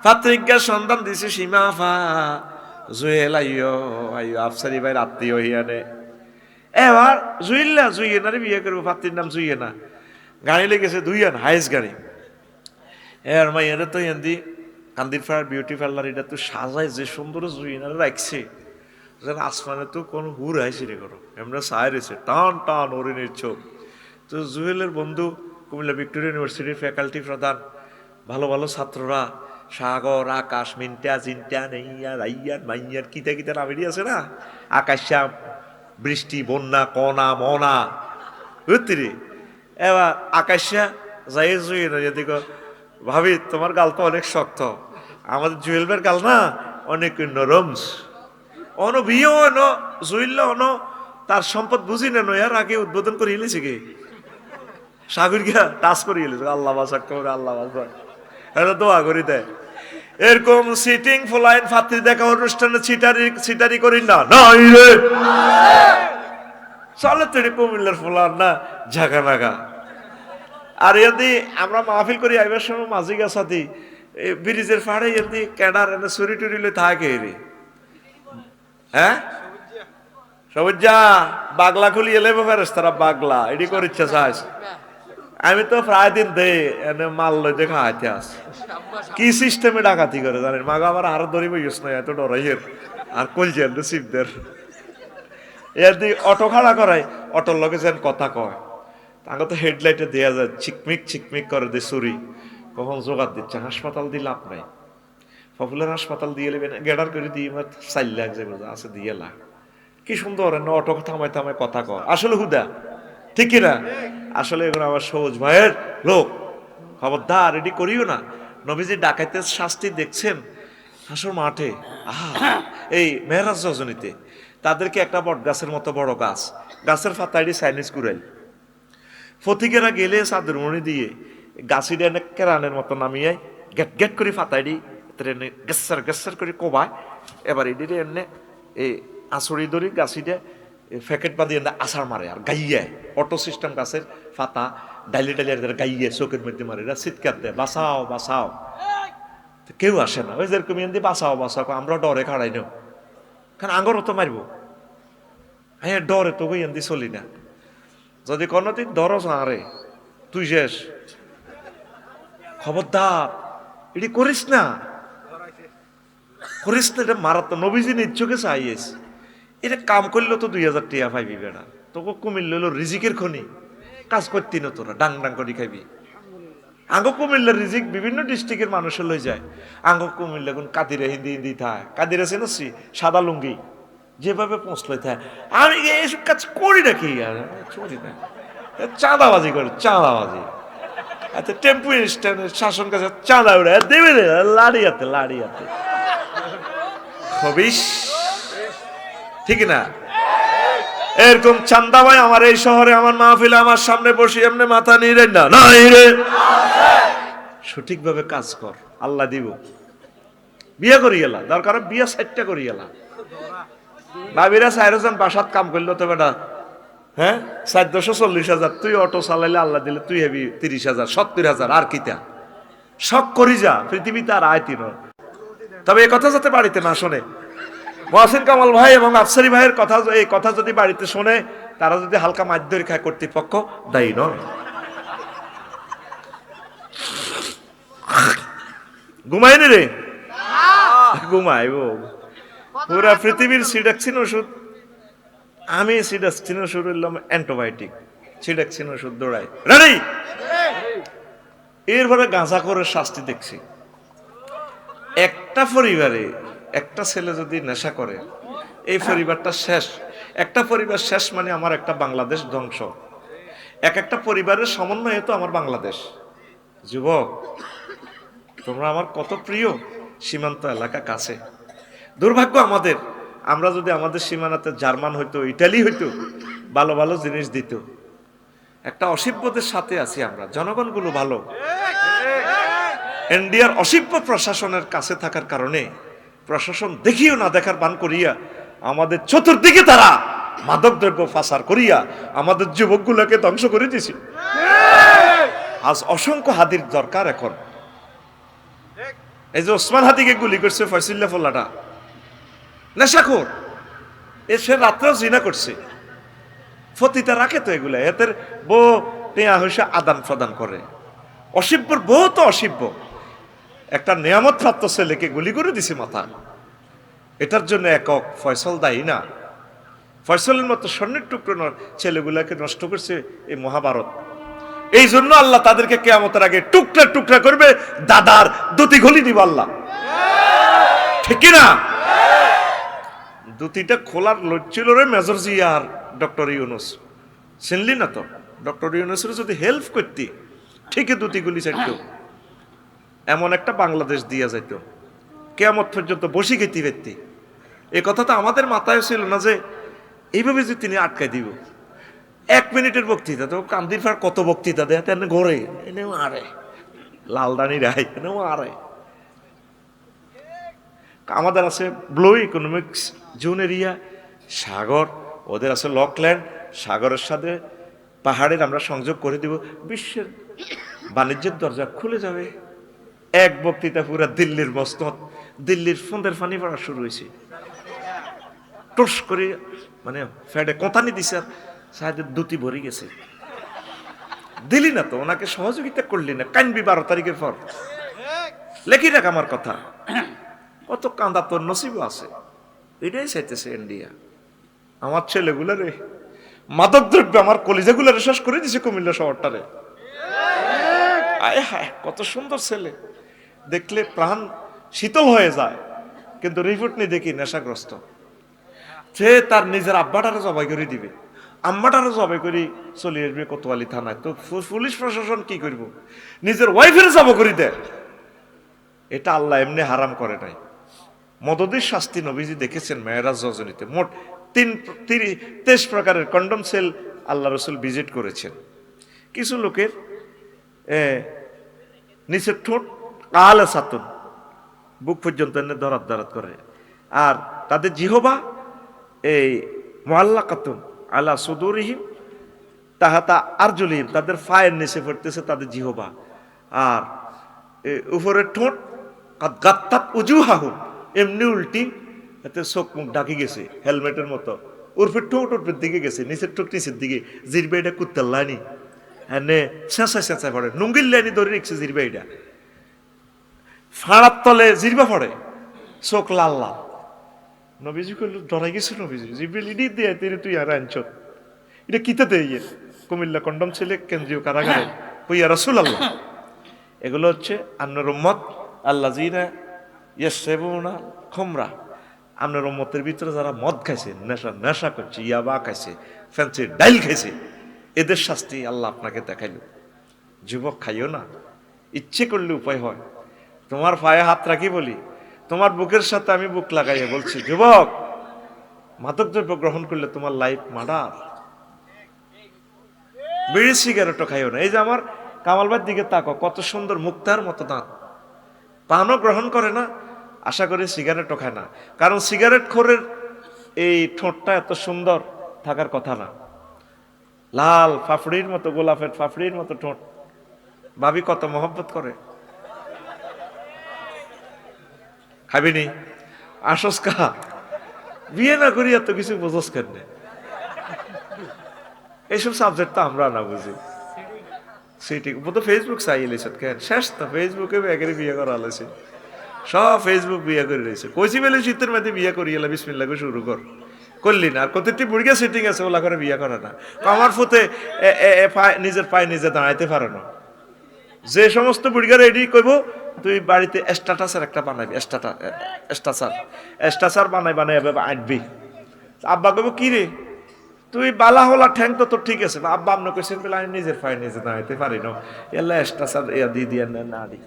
পাত্রিকা সন্ধান দিছে সীমাফা জুয়েল আইয়ো আইয়ো আফসারি ভাই আত্মীয় হিয়ানে। এবার জুইয়েনারে বিয়ে করবো, পাত্রীর নাম জুইয়েনা, গাড়ি লেগেছে 2 হাইস গাড়ি। এর মাইয়ারে তো এন্দি কান্দির ফায়ার বিউটি পার্লার, এটা তো সাজায় যে সুন্দর জুইয়েনারে রাখছে, যেন আসমানে তো কোনো হুর আইসি রে করো, এমরা সায় রয়েছে টান টান ওরিনের চোখ। তো জুয়েলের বন্ধু কুমিল্লা ভিক্টোরিয়া ইউনিভার্সিটির ফ্যাকাল্টি প্রধান, ভালো ভালো ছাত্ররা, সাগর আকাশ মিন্টা জিন্টা নেইয়া রাইয়ান মাইয়ার কিতা কিতা নামেরই আছে না, আকাশ শ্যাম বৃষ্টি বন্যা কনা মনা বুঝলি এবার আকাশা যাই জুই না এদিকে ভাবি তোমার গাল তো অনেক শক্ত আমাদের জুয়েলবের গাল না অনেক নরমস অন বিয়ে অন জুইল অন তার সম্পদ বুঝি না নয়ার আগে উদ্বোধন করে এলেছে কি সাগর গিয়া টাচ করে এলেছে আল্লাহ বাসাক করে আল্লাহ বাসা এটা দোয়া করি দেয় এরকম সিটিং ফলাইন ফাত্রি দেখা অনুষ্ঠানে ছিটারি করি না নাই রে চলে তো কুমিল্লার ফলান না ঝাঁকা নাগা আর এদি আমরা মাহফিল করি আইবার সময় মাঝি গাছাতি ব্রিজের ফাড়ে এদি ক্যাডার এনে চুরি টুরিলে থাকে রে হ্যাঁ সবুজা বাগলা খুলি এলে ব্যাপারে তারা বাগলা এটি করে ইচ্ছা চাস আমি তো প্রায় দিন দে এনে মাল লই দেখা হাতে আস কি সিস্টেমে ডাকাতি করে জানেন মাগো আমার আরো দড়ি বইস না এত ডরাইয়ের আর কলজেন রিসিভদের এদি অটো খাড়া করায় অটোর লগে যেন কথা কয় তাকে তো হেডলাইটে দেওয়া যায় চিকমিক করে দে চুরি কখন জোগাড় দিচ্ছে হাসপাতাল দিয়ে লাভ নাই পপুলার হাসপাতাল দিয়ে নেবেন গেডার করে দিয়ে 4 লাখ যেগুলো আছে দিয়ে লাখ কি সুন্দর অটো থামায় থামায় কথা কয় আসলে হুদা ঠিক কিনা আসলে এগুলো আমার সহজ ভাইয়ের লোক খবরদার এটি করিও না নবীজি ডাকাইতের শাস্তি দেখছেন হাসর মাঠে এই মেহরাজ রজনীতে তাদেরকে একটা বট গাছের মতো বড় গাছ গাছের ফাতাইডি চাইনিজ কুড়াইল ফতিকেরা গেলে চাদর মণি দিয়ে গাছিটা এনে কেরানের মতো নামিয়ে গেট গেট করে ফাতাইডি ট্রেনে গেসার করে কোবায় এবার এদিকে এনে এই আঁচড়ি ধরি গাছিটা প্যাকেট বাঁধিয়ে আছাড় মারে আর গাইয়ে অটো সিস্টেম গাছের ফাতা ডাইলি গাইয়ে চোখের মধ্যে মারে চিৎকার দেয় বাঁচাও বাঁচাও কেউ আসে না ওই যেরকম এনে বাঁচাও বাঁচাও আমরা ডরে খাড়াই নেও কারণ আঙ্গরও তো মারবো হ্যাঁ ডরে তো এনে চলি না যদি কোনোদিন ডরস আরে তুই শেষ খবরদার এটি করিস না এটা মারাত্মক নবীজি নিচ্ছকে চাইয়েছে এটা কাম করলেও তো 2000 টাকা পাইবি বেড়া তোকে কুমিল্লা হলো রিজিকের খনি কাজ করতি না তোরা ডাং ডাং করে খাইবি আঙ্গ কুমিল্লার রিজিক বিভিন্ন ডিস্ট্রিক্টের মানুষের লই যায় আঙ্গ কুমিল্লা কোন কাদিরে হিন্দি থায় কাদিরে চেনছি সাদা লুঙ্গি যেভাবে পৌঁছলে থাকে আমি এইসব কাজ করি না কি আর চলি না চাঁদাবাজি করে চাঁদাবাজি আচ্ছা টেম্পু স্ট্যান্ডের শাসন কাছে চাঁদা উড়ে দেবে লাড়িয়াতে হবিস ঠিক না এরকম চান্দা ভাই আমার এই শহরে আমার মাহফিলে আমার সামনে বসে এমনি মাথা নিয়ে না নাই রে সঠিকভাবে কাজ কর আল্লাহ দিব বিয়ে করি গেলা দরকার বিয়ে 60টা করি গেলা ভাবিরা 4 জন বাসাত কাম করলো তো বেটা হ্যাঁ 440,000 তুই অটো চালাইলে আল্লাহ দিলে তুই হেবি 30,000 70,000 আর কিতা শখ করি যা পৃথিবীতে আর আয়তি নয় তবে এই কথা যাতে বাড়িতে না শোনে মহসিন কামাল ভাই এবং আফসারি ভাইয়ের কথা এই কথা যদি বাড়িতে শোনে তারা যদি হালকা মাধ্যমিক খায় কর্তৃপক্ষ দায়ী নয় ঘুমায়নি রে ঘুমাইব পুরা পৃথিবীর সিডাক্সিন ওষুধ আমি সিডাক্সিন ওষুধ হইলাম অ্যান্টিবায়োটিক সিডাক্সিন ওষুধ দৌড়াই রেডি এরপরে গাঁজা করে শাস্তি দেখছি একটা পরিবারে একটা ছেলে যদি নেশা করে এই পরিবারটা শেষ একটা পরিবার শেষ মানে আমার একটা বাংলাদেশ ধ্বংস একটা পরিবারের সমন্বয়ে তো আমার বাংলাদেশ যুবক তোমরা আমার কত প্রিয় সীমান্ত এলাকা কাছে দুর্ভাগ্য আমাদের আমরা যদি আমাদের সীমানাতে জার্মান হইতো ইটালি হইতো ভালো ভালো জিনিস দিত একটা অসভ্যদের সাথে আছি আমরা জনগণগুলো ভালো ইন্ডিয়ার অসভ্য প্রশাসনের কাছে থাকার কারণে প্রশাসন দেখিও না দেখার বান করিয়া আমাদের চতুর্দিকে তারা মাদক দ্রব্য পাচার করিয়া আমাদের যুবকগুলোকে ধ্বংস করে দিয়েছে আজ অসংখ্য হাদির দরকার এখন এই যে ওসমান হাদিকে গুলি করছে ফয়সুল্লাহ ফল্লাটা নেশাখোর সে রাত্রেও জিনা করছে ফতিতা রাখে তো এগুলা এদের বউ টেয়া হইসা আদান প্রদান করে অসিব্যর বউ তো অসিব্য একটা নিয়ামত প্রাপ্ত ছেলেকে গুলি করে দিছে মাথা এটার জন্য একক ফয়সল দায়ী না ফয়সলের মতো স্বর্ণের টুকরো ছেলেগুলাকে নষ্ট করছে এই মহাভারত এই জন্য আল্লাহ তাদেরকে কিয়ামতের আগে টুকরা টুকরা করবে দাদার দুটি গলি দিব আল্লাহ ঠিক না দুটিটা খোলার লজ্জিল রে মেজর জিয়া আর ডক্টর ইউনুস, চিনলি না তো? ডক্টর ইউনুসের যদি হেল্প করতি ঠিকই দুটি গুলি চাইত, এমন একটা বাংলাদেশ দিয়া যাইত, কেয়ামত পর্যন্ত বসি খেতে পেতি। এ কথা তো আমাদের মাথায় ছিল না যে এইভাবে যে তিনি আটকাই দিব। 1 মিনিটের বক্তৃতা তো কান্দির ফার কত বক্তৃতা দেয়, তেন ঘরে এনেও আরে লালদানি রায় এনেও আরে। আমাদের আছে ব্লু ইকোনমিক্স জোন এরিয়া, সাগর, ওদের আছে লকল্যান্ড, সাগরের সাথে পাহাড়ের আমরা সংযোগ করে দিব, বিশ্বের বাণিজ্যের দরজা খুলে যাবে। এক বক্তৃতা পুরা দিল্লির মসনদ, দিল্লির ফন্দের ফানি পড়া শুরু হয়েছে, টস করে মানে ফ্যাডে কোঁথানি দিছে আর সাহেবের দুটি ভরে গেছে। দিলি না তো, ওনাকে সহযোগিতা করলি না, কানবি 12 তারিখের পর। লেখি রাখ আমার কথা, কত কান্দা তোর নসিব আছে। এটাই চাইতেছে ইন্ডিয়া। আমার ছেলেগুলো রে মাদক দ্রব্য আমার কলিজাগুলো শেষ করে দিছে কুমিল্লা শহরটারে। আয় হায়, কত সুন্দর ছেলে, দেখলে প্রাণ শীতল হয়ে যায়, কিন্তু রিপোর্ট নিয়ে দেখি নেশাগ্রস্ত। সে তার নিজের আব্বাটারে জবাই করে দিবে, আম্মাটারে জবাই করে চলে আসবে কোতোয়ালি থানায়। তো পুলিশ প্রশাসন কি করব? নিজের ওয়াইফের জবাই করে দেয়। এটা আল্লাহ এমনি হারাম করে নাই। মদদের শাস্তি নবীজি দেখেছেন মেয়েরাজ রজনীতে, মোট 23 প্রকারের কন্ডম সেল আল্লাহ রসুল ভিজিট করেছেন। কিছু লোকের নিচের ঠোঁট আলে সাতুন, বুক পর্যন্ত এনে দরাত দরাত করে, আর তাদের জিহবা এই মুআল্লাকাতুন আলা সুদুরিহিম তাহাতা আরজুলিহিম, তাদের পায়ের নিচে পড়তেছে তাদের জিহবা, আর উপরের ঠোঁট গাত্তাত উজুহাহুম, এমনি উল্টি, এতে চোখ মুখ ঢাকি গেছে হেলমেটের মতো। উর্ফের ঠোঁট উর্ফের দিকে গেছে, নিচের ঠোঁট নিচের দিকে, জিরবাইটা কুত্তার লাইনি এনে চেঁচায় চেঁচায় পড়ে, নুঙ্গির লাইনি ধরে রেখেছে জিরবাইটা, ফাড়ার তলে জিরবা পড়ে, চোখ লাল লাল। নবীজি কইল ডরাই গেছে নবীজি, জিব্রিল ইডি দিয়ে তুই আর আনছ এটা কিতে দেয়? কুমিল্লা কন্ডম ছেলে কেন্দ্রীয় কারাগারে কইয়া রাসূলুল্লাহ। এগুলো হচ্ছে আপনার উম্মত আল্লাযিনা ইয়াশরাবুনা খুমরা, আপনার উম্মতের ভিতরে যারা মদ খাইছে, নেশা করছে, ইয়াবা খাইছে, ফ্যান্সি ডাইল খাইছে, এদের শাস্তি আল্লাহ আপনাকে দেখাইল। যুবক খাইও না, ইচ্ছে করলে উপায় হয়। তোমার পায়ে হাত রাখি বলি, তোমার বুকের সাথে আমি বুক লাগাইয়া বলছি, যুবক মাদক দ্রব্য গ্রহণ করলে তোমার লাইফ মার্ডার। বিড়ি সিগারেটও খাইও না। এই যে আমার কামাল ভাইয়ের দিকে তাকো, কত সুন্দর মুক্তার মতো দাঁত, পানও গ্রহণ করে না, আশা করি সিগারেটও খায় না, কারণ সিগারেট খোরের এই ঠোঁটটা এত সুন্দর থাকার কথা না। লাল ফাফড়ির মতো, গোলাপের ফাফড়ির মতো ঠোঁট, ভাবি কত মহব্বত করে। খাবিনি আসস কা, বিয়ে না করি এত কিছু বোঝস কেন? এইসব সাবজেক্ট তো আমরা না বুঝি। সেটি তো ফেসবুক চাইলেছ কেন, শেষ তো ফেসবুকে একেবারে বিয়ে করা হলেছে, সব ফেসবুক বিয়ে করে রয়েছে। কইছি বেলে শীতের মধ্যে বিয়ে করি এলা, বিসমিল্লাহ করে শুরু কর, করলি না। আর কতটি বুড়িয়া সেটিং আছে ওলা করে বিয়ে করে না। আমার ফুতে নিজের পায়ে নিজে দাঁড়াইতে পারে না। যে সমস্ত বুড়িগার এডি কইব তুই বাড়িতে স্ট্যাটাসের একটা বানাবি, স্ট্যাটাসার বানাই এভাবে আঁটবি। আব্বা কইব কি রে তুই বালা হলা ঠ্যাং তো তোর ঠিক আছে, আব্বা আপনি কইছেন বলে আমি নিজের পায়ে নিজে দাঁড়াইতে পারি না, এলা স্ট্যাটাসার দিয়ে দিয়ে না দি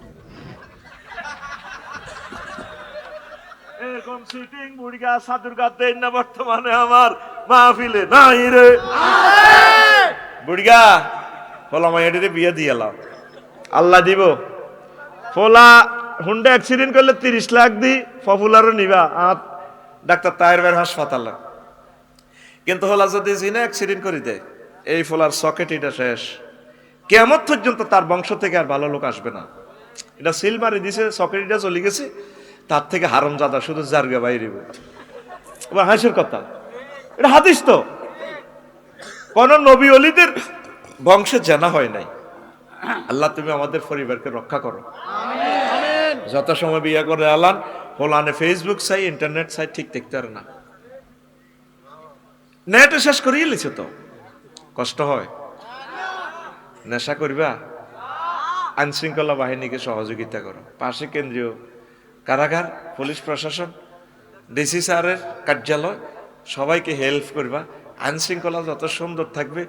এরকম সিটিং বুড়িগা সাদুরগা দেন না বর্তমানে আমার মাহফিলে নাই রে। বুড়িগা ফলা মাইয়াটিরে বিয়ে দিয়ে এলাম, আল্লাহ দিব। ফলা হুন্ডা অ্যাক্সিডেন্ট করলে 30 লাখ দি পপুলারও নিবা আর ডাক্তার তাহের ভাইয়ের হাসপাতালে। কিন্তু হলা যদি জিনা অ্যাক্সিডেন্ট করে দেয়, এই ফলার সকেট এটা শেষ, কিয়ামত পর্যন্ত তার বংশ থেকে আর ভালো লোক আসবে না। এটা সিল মারি দিছে, সকেট এটা চলে গেছে, তার থেকে হারামজাদা শুধু জারগা বাইরে। এবার হাসির কথা, এটা হাদিস তো, কোন নবী ওলিদের বংশে জানা হয় নাই। আল্লাহ তুমি আমাদের পরিবারকে রক্ষা করো। যত সময় বিয়ে করে আলান হোলানে ফেসবুক চাই, ইন্টারনেট চাই, ঠিক দেখতে পারে না। নেটে শেষ করিয়ে লিছে তো, কষ্ট হয়। নেশা করিবা, আইন শৃঙ্খলা বাহিনীকে সহযোগিতা করো, পাশে কেন্দ্রীয় কারাগার, পুলিশ প্রশাসন, ডিসি স্যারের কার্যালয়, সবাইকে হেল্প করবা, আইন শৃঙ্খলা যত সুন্দর থাকবে,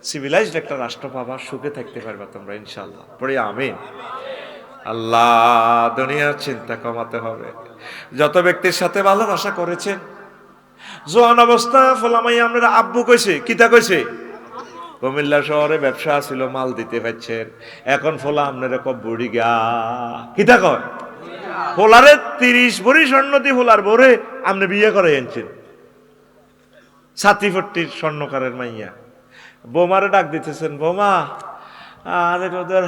সিভিলাইজড একটা রাষ্ট্র পাবা, সুখে থাকতে পারবা তোমরা ইনশাল্লাহ। পড়ি আমিন। আল্লাহ, দুনিয়ার চিন্তা কমাতে হবে। যত ব্যক্তির সাথে ভালোবাসা করেছেন, জোয়ান অবস্থা ফলামাই আমরা আব্বু কইছে, কিতা কইছে, কুমিল্লা শহরে ব্যবসা ছিল, মাল দিতে পারছেন, এখন ফোলা আপনার বুড়ি গা, কিতা কয়, ফোলারে 30 ভরি স্বর্ণ দিয়ে ফোলার ভরে আপনি বিয়ে করে আনছেন, 60-40 স্বর্ণকারের মাইয়া। বোমারে ডাক দিতেছেন, বোমা আরে ওদের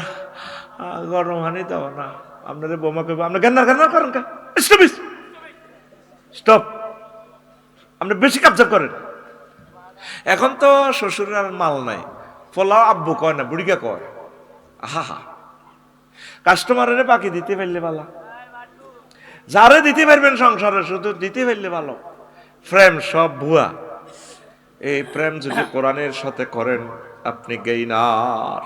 গরম হানি দাও না, আপনাদের বোমা কইব, আপনি গান্না করেন কা, স্টপ, আপনি বেশি কাবজা করেন। এখন তো শ্বশুরের আর মাল নাই, ফলাও আব্বু কয় না, বুড়িকা কয়। আহা, কাস্টমারের বাকি দিতে পারলে ভালো, যারে দিতে পারবেন সংসারে শুধু দিতে পারলে ভালো। প্রেম সব ভুয়া। এই প্রেম যদি কোরআনের সাথে করেন আপনি গেইনার।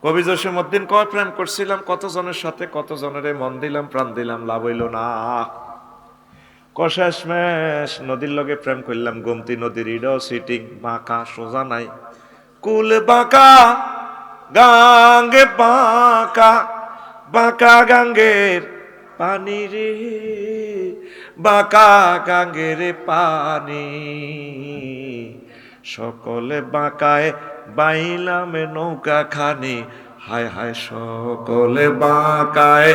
কবি জসীমউদ্দিন কয়, প্রেম করছিলাম কত জনের সাথে, কত জনের মন দিলাম প্রাণ দিলাম, লাভ হইল না। কশেষমেশ নদীর লগে প্রেম করলাম, গোমতী নদীর ইডো সিটিং, বাঁকা সোজা নাই, কুল বাঁকা গাঙ্গে বাঁকা, বাঁকা গাঙ্গের পানি রে, বাঁকা গাঙ্গের পানি, সকলে বাঁকায় বাইলাম নৌকা খানি, হায় হায় সকলে বাঁকায়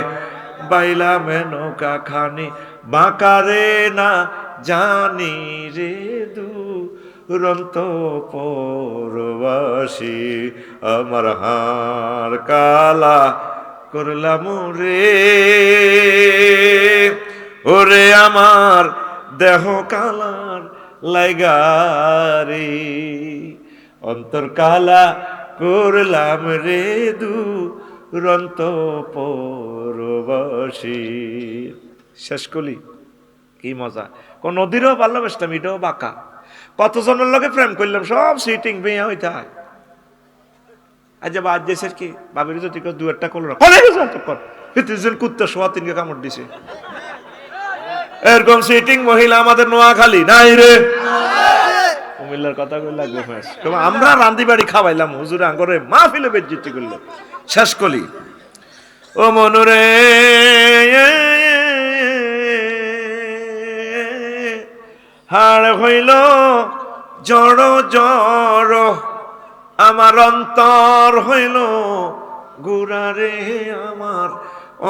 বাইলাম নৌকা খানি, বাঁকারে না জানি রে দুরন্ত পরবাসী, আমার হাড় কালা করলাম রে, ওরে আমার দেহ কালার লাইগারি, অন্তর কালা করলাম রে দুরন্ত পরবাসী। শেষ কলি কি মজা, কোন নদীরও ভালোবাসতাম, এটাও বাঁকা, কতজনের লগে প্রেম করলাম, সব সিটিং বেয়া হইতে হয়। আজ বাদ দিয়েছে কি বাবির যদি দু একটা করলো না, কুত্তা সোয়া 3 কামড় দিছে, এরকম সিটিং মহিলা আমাদের নোয়াখালী নাই রে, কুমিল্লার কথা কই লাগবে। আমরা রান্দি বাড়ি খাওয়াইলাম, হুজুরে আঙ্গরে মাহফিলে বেজ্জতি করলো। শেষ কলি ও মনুরে, হাড় হইল জড় জড়, আমার অন্তর হইল গুড়া রে, আমার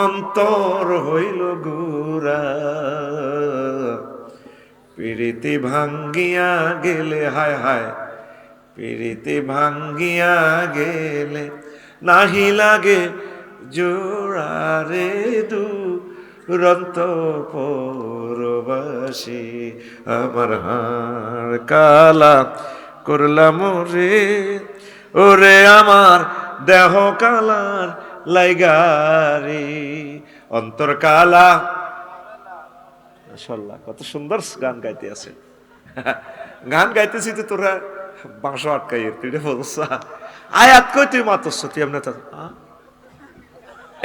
অন্তর হইল গুড়া, পিরিতি ভাঙ্গিয়া গেলে, হায় হায় পিরিতি ভাঙ্গিয়া গেলে, নাহি লাগে জোড়া রে দুরন্ত পরবাসী, আমার হাড় কালা করলাম রে, ওরে আমার দেহ কালার লাইগারি, অন্তর কালা। মাশাআল্লাহ, কত সুন্দর গান গাইতে আছে। গান গাইতেছি তো তোরা বাঁশো আটকাই, তুই বলছা আয়াত কই তুই মাতস, তুই এমনি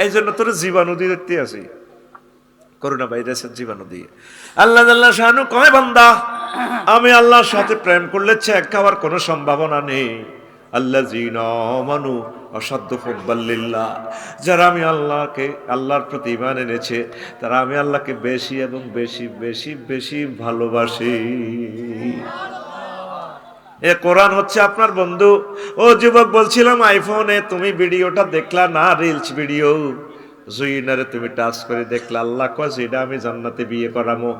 এই জন্য তোর জীবাণু দিয়ে দেখতে আছি, করোনা ভাইরাসের জীবাণু দিয়ে। আল্লাহ আল্লাহ শানু কয়, বান্দা আমি আল্লাহর সাথে প্রেম করলে চেক খাওয়ার কোনো সম্ভাবনা নেই। আল্লাযীনা আমানু আশাদ্দু হুব্বাল লিল্লাহ, যারা আমি আল্লাহকে, আল্লাহর প্রতি ঈমান এনেছে, তারা আমি আল্লাহকে বেশি এবং বেশি বেশি বেশি ভালোবাসি। এ কোরআন হচ্ছে আপনার বন্ধু। ও যুবক, বলছিলাম আইফোনে তুমি ভিডিওটা দেখলা না, রিলস ভিডিও, জুইনারে তুমি টাচ করে দেখলা, আল্লাহ কয় যেটা আমি জান্নাতে বিয়ে করামো,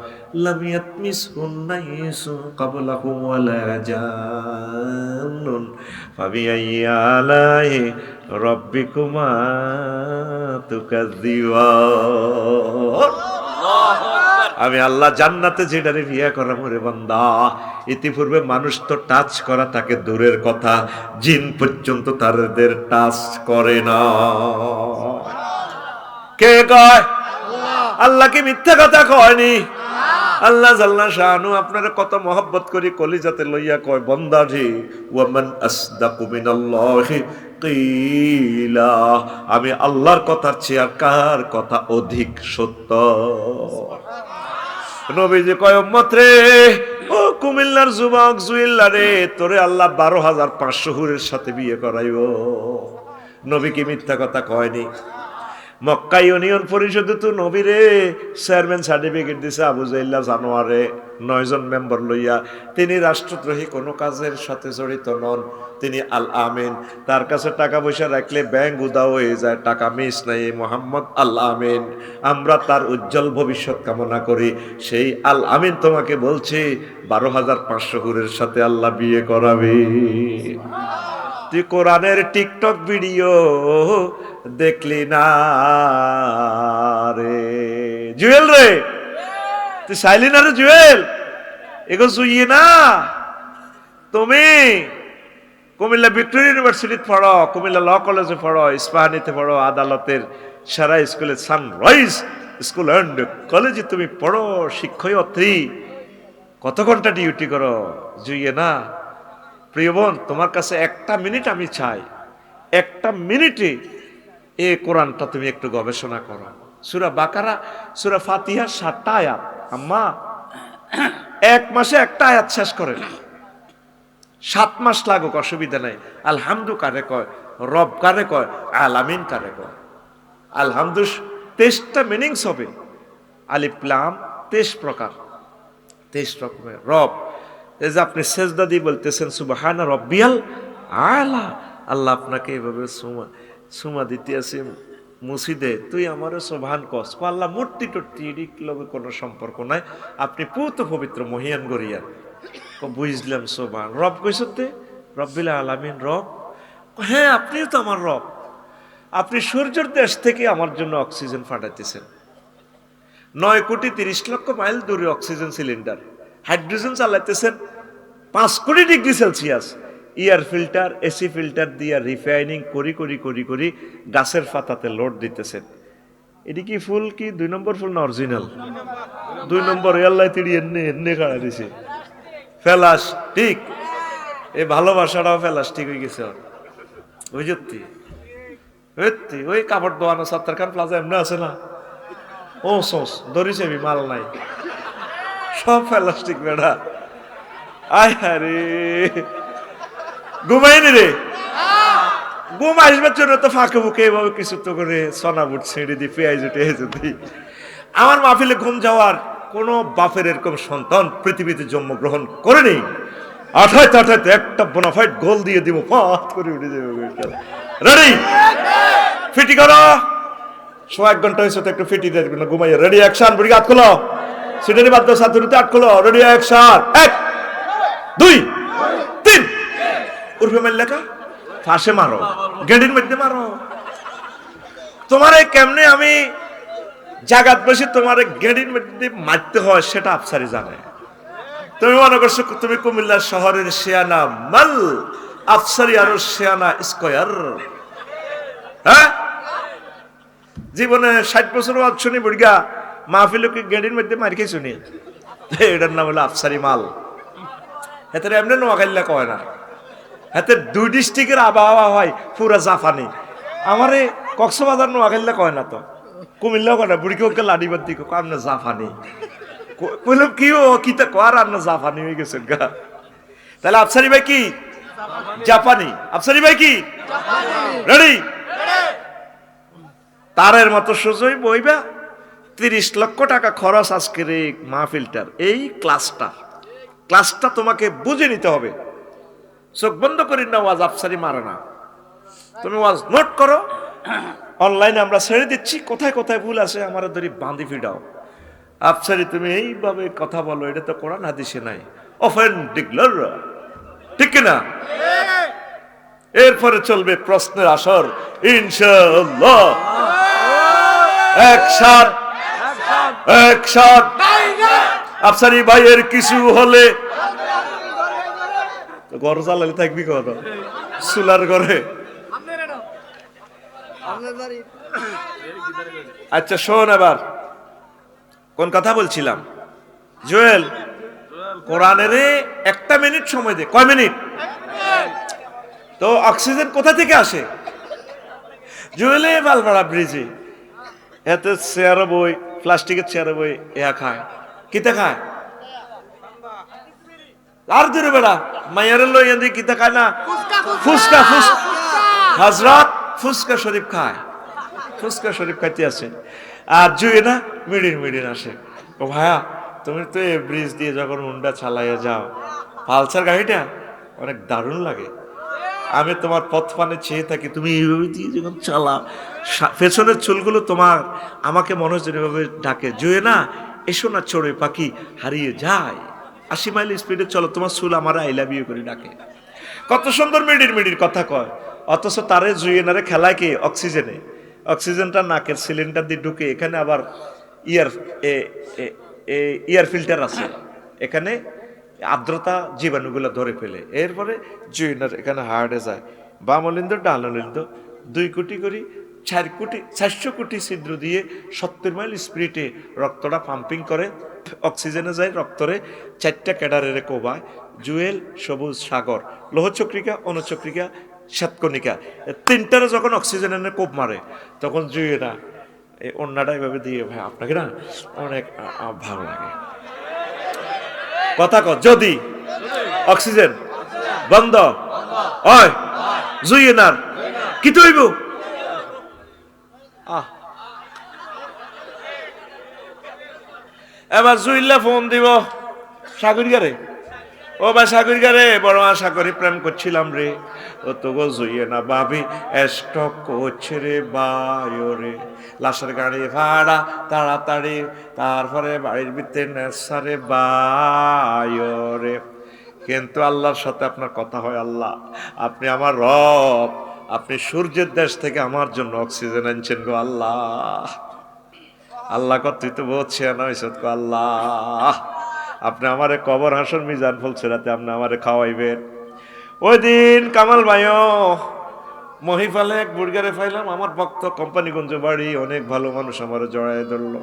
লাম ইয়াতমিসহুন্না ইনসু ক্বাবলাহুম ওয়ালা জান্নুন ফাবিআইয়ি আলাইহি রাব্বিকুমা তুকাযযিবান। আমি আল্লাহ জান্নাতে যেটারে বিয়ে করামো রে বান্দা, ইতিপূর্বে মানুষ তো টাচ করা তাকে দূরের কথা, জিন পর্যন্ত তাদের টাচ করে না। কে কয়? আল্লাহ কি মিথ্যা কথা কয়নি? আল্লাহ জাল্লা শানু আপনারা কত মহব্বত করি, কলিজাতে লইয়া কয়, বান্দারে ওয়ামান আসদাকু মিনাল্লাহি কিলা, আমি আল্লাহর কথার চেয়ে আর কার কথা অধিক সত্য? নবীজি কয় উম্মত রে, ও কুমিল্লার যুবক জুয়েল্লা রে, তোরে আল্লাহ 12,500 হুরের সাথে বিয়ে করাইব। নবী কি মিথ্যা কথা কয়নি? মক্কা ইউনিয়ন পরিষদে তো নবীরে চেয়ারম্যান সার্টিফিকেট দিছে আবু জাইল্লা জানোয়ারে 9 জন মেম্বার লইয়া। তিনি রাষ্ট্রদ্রোহী কোনো কাজের সাথে জড়িত নন, তিনি আল আমিন। তার কাছে টাকা পয়সা রাখলে ব্যাংক উদাও হয়ে যায়, টাকা মিস নাই। মোহাম্মদ আল আমিন, আমরা তার উজ্জ্বল ভবিষ্যৎ কামনা করি। সেই আল আমিন তোমাকে বলছে 12,500 হুরের সাথে আল্লাহ বিয়ে করাবে। তুই কোরআনের টিকটক ভিডিও দেখলি না রে জুয়েল রে, তুই চাইলি না রে জুয়েল, এগো জুইয়ে না। তুমি কুমিল্লা ভিক্টোরিয়া ইউনিভার্সিটিতে পড়ো, কুমিল্লা ল কলেজে পড়ো, ইস্পাহানিতে পড়ো, আদালতের সারা স্কুলে সানরাইজ স্কুল অ্যান্ড কলেজে তুমি পড়ো, শিক্ষয়িত্রী, কত ঘন্টা ডিউটি করো জুইয়ে না। প্রিয় বোন, তোমার কাছে একটা মিনিট আমি চাই, একটা মিনিটে এই কোরআনটা তুমি একটু গবেষণা করো। সূরা বাকারা, সূরা ফাতিহা 7টা আয়াত। আম্মা 1 মাসে একটা আয়াত শেষ করে, 7 মাস লাগুক অসুবিধা নাই। আলহামদু কারে কয়, রব কারে কয়, আলামিন কারে কয়। আলহামদু 23টা মিনিংস হবে। আলিফ লাম 23 প্রকার, 23 রকমের রব। এই যে আপনি সেজদা দিয়ে বলতেছেন সুবহানা রব্বিয়াল আলা, আল্লাহ আপনাকে এইভাবে সুমা দিতে আসি মুসিদে, তুই আমারও সোভান কস। আল্লাহ মূর্তি টর্তি এদিক লগে কোনো সম্পর্ক নাই, আপনি পুত পবিত্র মহিয়ান গরিয়ান। বুঝলাম সোভান রব কইসতে, রব্বিল আলামিন রব। হ্যাঁ আপনিও তো আমার রব, আপনি সূর্যের দেশ থেকে আমার জন্য অক্সিজেন পাঠাইতেছেন। 9,30,00,000 মাইল দূরে অক্সিজেন সিলিন্ডার, হাইড্রোজেন চালাইতেছেন 5 কোটি degree Celsius, air filter AC filter দিয়ে রিফাইনিং করি করি করি করি গাছের পাতাতে লোড দিতেছেন। এটি কি ফুল, কি 2 নম্বর ফুল না অরিজিনাল? 2 নম্বর। আল্লাহ তিড়ি এনে এনে খাড়া দিছে ফেলাস ঠিক। এই ভালোবাসাটাও ফেলাস ঠিক হয়ে গেছে। বুঝতি ওই কাপড় দোয়ানো সাত্তার খান প্লাজা এমনি আছে না, ও সোস ধরিছে মাল নাই, সব প্লাস্টিক বেড়া। আয় আরে ঘুমাইনি রে, ঘুম আসবার জন্য তো ফাঁকে বুকে এভাবে কিছু তো করে সোনা বুট ছেড়ে দিই, পেঁয়াজ উঠে দিই। আমার মাহফিলে ঘুম যাওয়ার কোন বাপের এরকম সন্তান পৃথিবীতে জন্মগ্রহণ করেনি। আঠাইতে আঠাইতে একটা বোনাফাইড গোল দিয়ে দিব, পাত করে উঠে যাবে। রেডি, ফিটি করো। 1 ঘন্টা হয়েছে তো একটু ফিটি দিয়ে দিবেন না, ঘুমাইয়া। রেডি অ্যাকশন, বুড়ি হাত খোলো, সিটারি বাদ দাও, সাতুরিতে হাত খোলো। Ready action, 1 2 3। উর্ফে মাইল লেখা ফাঁসে মারো, গেডির মধ্যে মারো। তোমারে কেমনে আমি জাগাত বসে তোমারে গেডির মধ্যে মারতে হয় সেটা আফসারি জানে। তুমি মনে করছো তুমি কুমিল্লা শহরের শেয়ানা মাল, আফসারি আরো শেয়ানা স্কয়ার। হ্যাঁ, জীবনে 60 বছর বাদ শুনি বুড়িগা মাহফিলকে গেডির মধ্যে মার খেয়ে শুনি, এটার নাম হলো আফসারি মাল। এতে এমনি নোয়াখাইল্লা কয় না, এতে 2 ডিস্ট্রিক্টের আবহাওয়া হয় পুরা জাফানি। আমারে কক্সবাজার নোয়াখাইল্লা কয় না, তো কুমিল্লাও কয় না। বুড়িকে ওকে লাডিবার দিকে আমরা জাফানি বললাম, কি ও কিতা কর, আমরা জাফানি হয়ে গেছেন গা। তাহলে আফসারি ভাই কি জাপানি, আফসারি ভাই কি রেডি। তারের মতো সোজই বইবা। 30 লক্ষ টাকা খরচ আজকের এই মাহফিলটার, এই ক্লাসটা তোমাকে বুঝে নিতে হবে। চোখ বন্ধ করি না, ওয়াজ আফসারি মারে না। তুমি ওয়াজ নোট করো, অনলাইনে আমরা ছেড়ে দিচ্ছি, কোথায় কোথায় ভুল আছে আমার ধরি বাঁধি ফিডাও। আফসারি তুমি এইভাবে কথা বলো, এটা তো কোরআন হাদিসে নাই, অফেন ডিক্লার, ঠিক কিনা? এরপরে চলবে প্রশ্নের আসর ইনশাআল্লাহ। Action, action. আফসারি ভাইয়ের কিছু হলে ঘর জ্বালালে থাকবি কর, চুলার ঘরে। আচ্ছা শোন, এবার কোন কথা বলছিলাম? জুয়েল, কোরআনের 1 মিনিট সময় দে। কয় মিনিট? তো অক্সিজেন কোথা থেকে আসে? জুয়েলে বালপাড়া ব্রিজে, এতে চেয়ারে বই, প্লাস্টিকের চেয়ারে বই এয়া খায়। কিতা খায়? আর দূরে বেড়া মায়ের লইয়া দিয়ে কিতা খায় না? ফুচকা। হযরত ফুচকা শরীফ খায়, ফুচকা শরীফ খাইতে আছে। আর জুয়ে না মিডির আসে, ও ভাইয়া তুমি তো এই ব্রিজ দিয়ে যখন হুন্ডা চালাইয়া যাও, পালসার গাড়িটা অনেক দারুণ লাগে। আমি তোমার পথ পানে চেয়ে থাকি, তুমি এইভাবে দিয়ে যখন চালাও, পেছনের চুলগুলো তোমার আমাকে মনে হচ্ছে এভাবে ডাকে, জুয়ে না এসো না চড়ে পাখি হারিয়ে যায়, 80 মাইল স্পিডে চলো, তোমার চুল আমার আই লাভ ইউ করে ডাকে। কত সুন্দর মিডির কথা কয়, অথচ তারে জুয়েনারে খেলায় কি অক্সিজেনে, অক্সিজেনটা নাকের সিলিন্ডার দিয়ে ঢুকে, এখানে আবার ইয়ার ফিল্টার আছে, এখানে আর্দ্রতা জীবাণুগুলো ধরে ফেলে, এরপরে জুয়েনার এখানে হার্টে যায়, বাম অলিন্দ ডান অলিন্দ 2 কোটি করি 400 কোটি ছিদ্র দিয়ে 70 মাইল স্পিডে রক্তটা পাম্পিং করে, অক্সিজেনে যায় রক্তরে, 4টা ক্যাডারের কোবায়, জুয়েল, সবুজ, সাগর, লোহচক্রিকা, অনুচক্রিকা, শ্বেতকণিকা, 3টারে যখন অক্সিজেন এনে কোপ মারে, তখন জুয়েরা এই অন্যটা এভাবে দিয়ে, ভাই আপনাকে না অনেক ভালো লাগে। কথা যদি অক্সিজেন বন্ধ হয় জুয়েনার কি তৈব, এবার জুইল্লা ফোন দিব সাগরিকারে, ও ভাই সাগরিকারে, বড় আশা করি প্রেম করছিলাম রে, ও তো গো জুইয়ে না ভাবি স্টক করছে রে বায়ো রে, লাশের গাড়ি ভাড়া তাড়াতাড়ি, তারপরে বাড়ির ভিতরে নেশারে বায়ো রে। কিন্তু আল্লাহর সাথে আপনার কথা হয়, আল্লাহ আপনি আমার রব, আপনি সূর্যের দেশ থেকে আমার জন্য অক্সিজেন আনছেন গো আল্লাহ। আল্লাহ তুই তো বলছে না গো আল্লাহ, আপনি আমারে কবর হাসর মিজান ফলছে রাতে আপনি আমারে খাওয়াইবেন। ওই দিন কামাল ভাইও মহিফালে এক বুর্গারে ফাইলাম, আমার ভক্ত কোম্পানিগঞ্জ বাড়ি, অনেক ভালো মানুষ আমার জড়ায় ধরলো,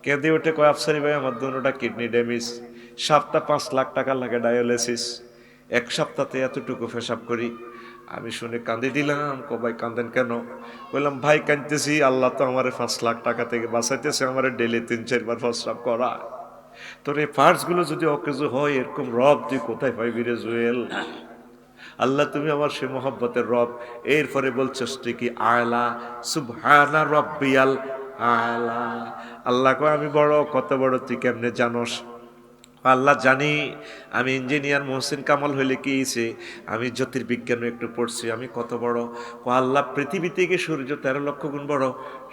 কেঁদে উঠে কয় আফসারি ভাই আমার দুটোটা কিডনি ড্যামেজ, সপ্তাহ 5 লাখ টাকা লাগে ডায়ালিসিস, 1 সপ্তাহতে এতটুকু পেশাব করি। আমি শুনে কাঁদি দিলাম, ভাই কাঁদেন কেন? বললাম ভাই কাঁদতেছি, আল্লাহ তো আমার 5 লাখ টাকা থেকে বাঁচাইতেছে, আমার ডেলি 3-4 বার প্রস্রাব করা, তোর এই পার্টস গুলো যদি অকেজো হয়, এরকম রব তুই কোথায় পাইবি রে জুয়েল? আল্লাহ তুমি আমার সে মোহাব্বতের রব। এরপরে বলছস তুই কি আলা সুবহানা রব্বিয়াল আলা, আল্লাহ কয় আমি বড়, কত বড় তুই কেমনে জানোস? আল্লাহ জানি, আমি ইঞ্জিনিয়ার মহসিন কামাল হইলে কি হয়েছে, আমি জ্যোতির্বিজ্ঞানে একটু পড়ছি, আমি কত বড়? আল্লাহ পৃথিবী থেকে সূর্য 13 লক্ষ গুণ বড়,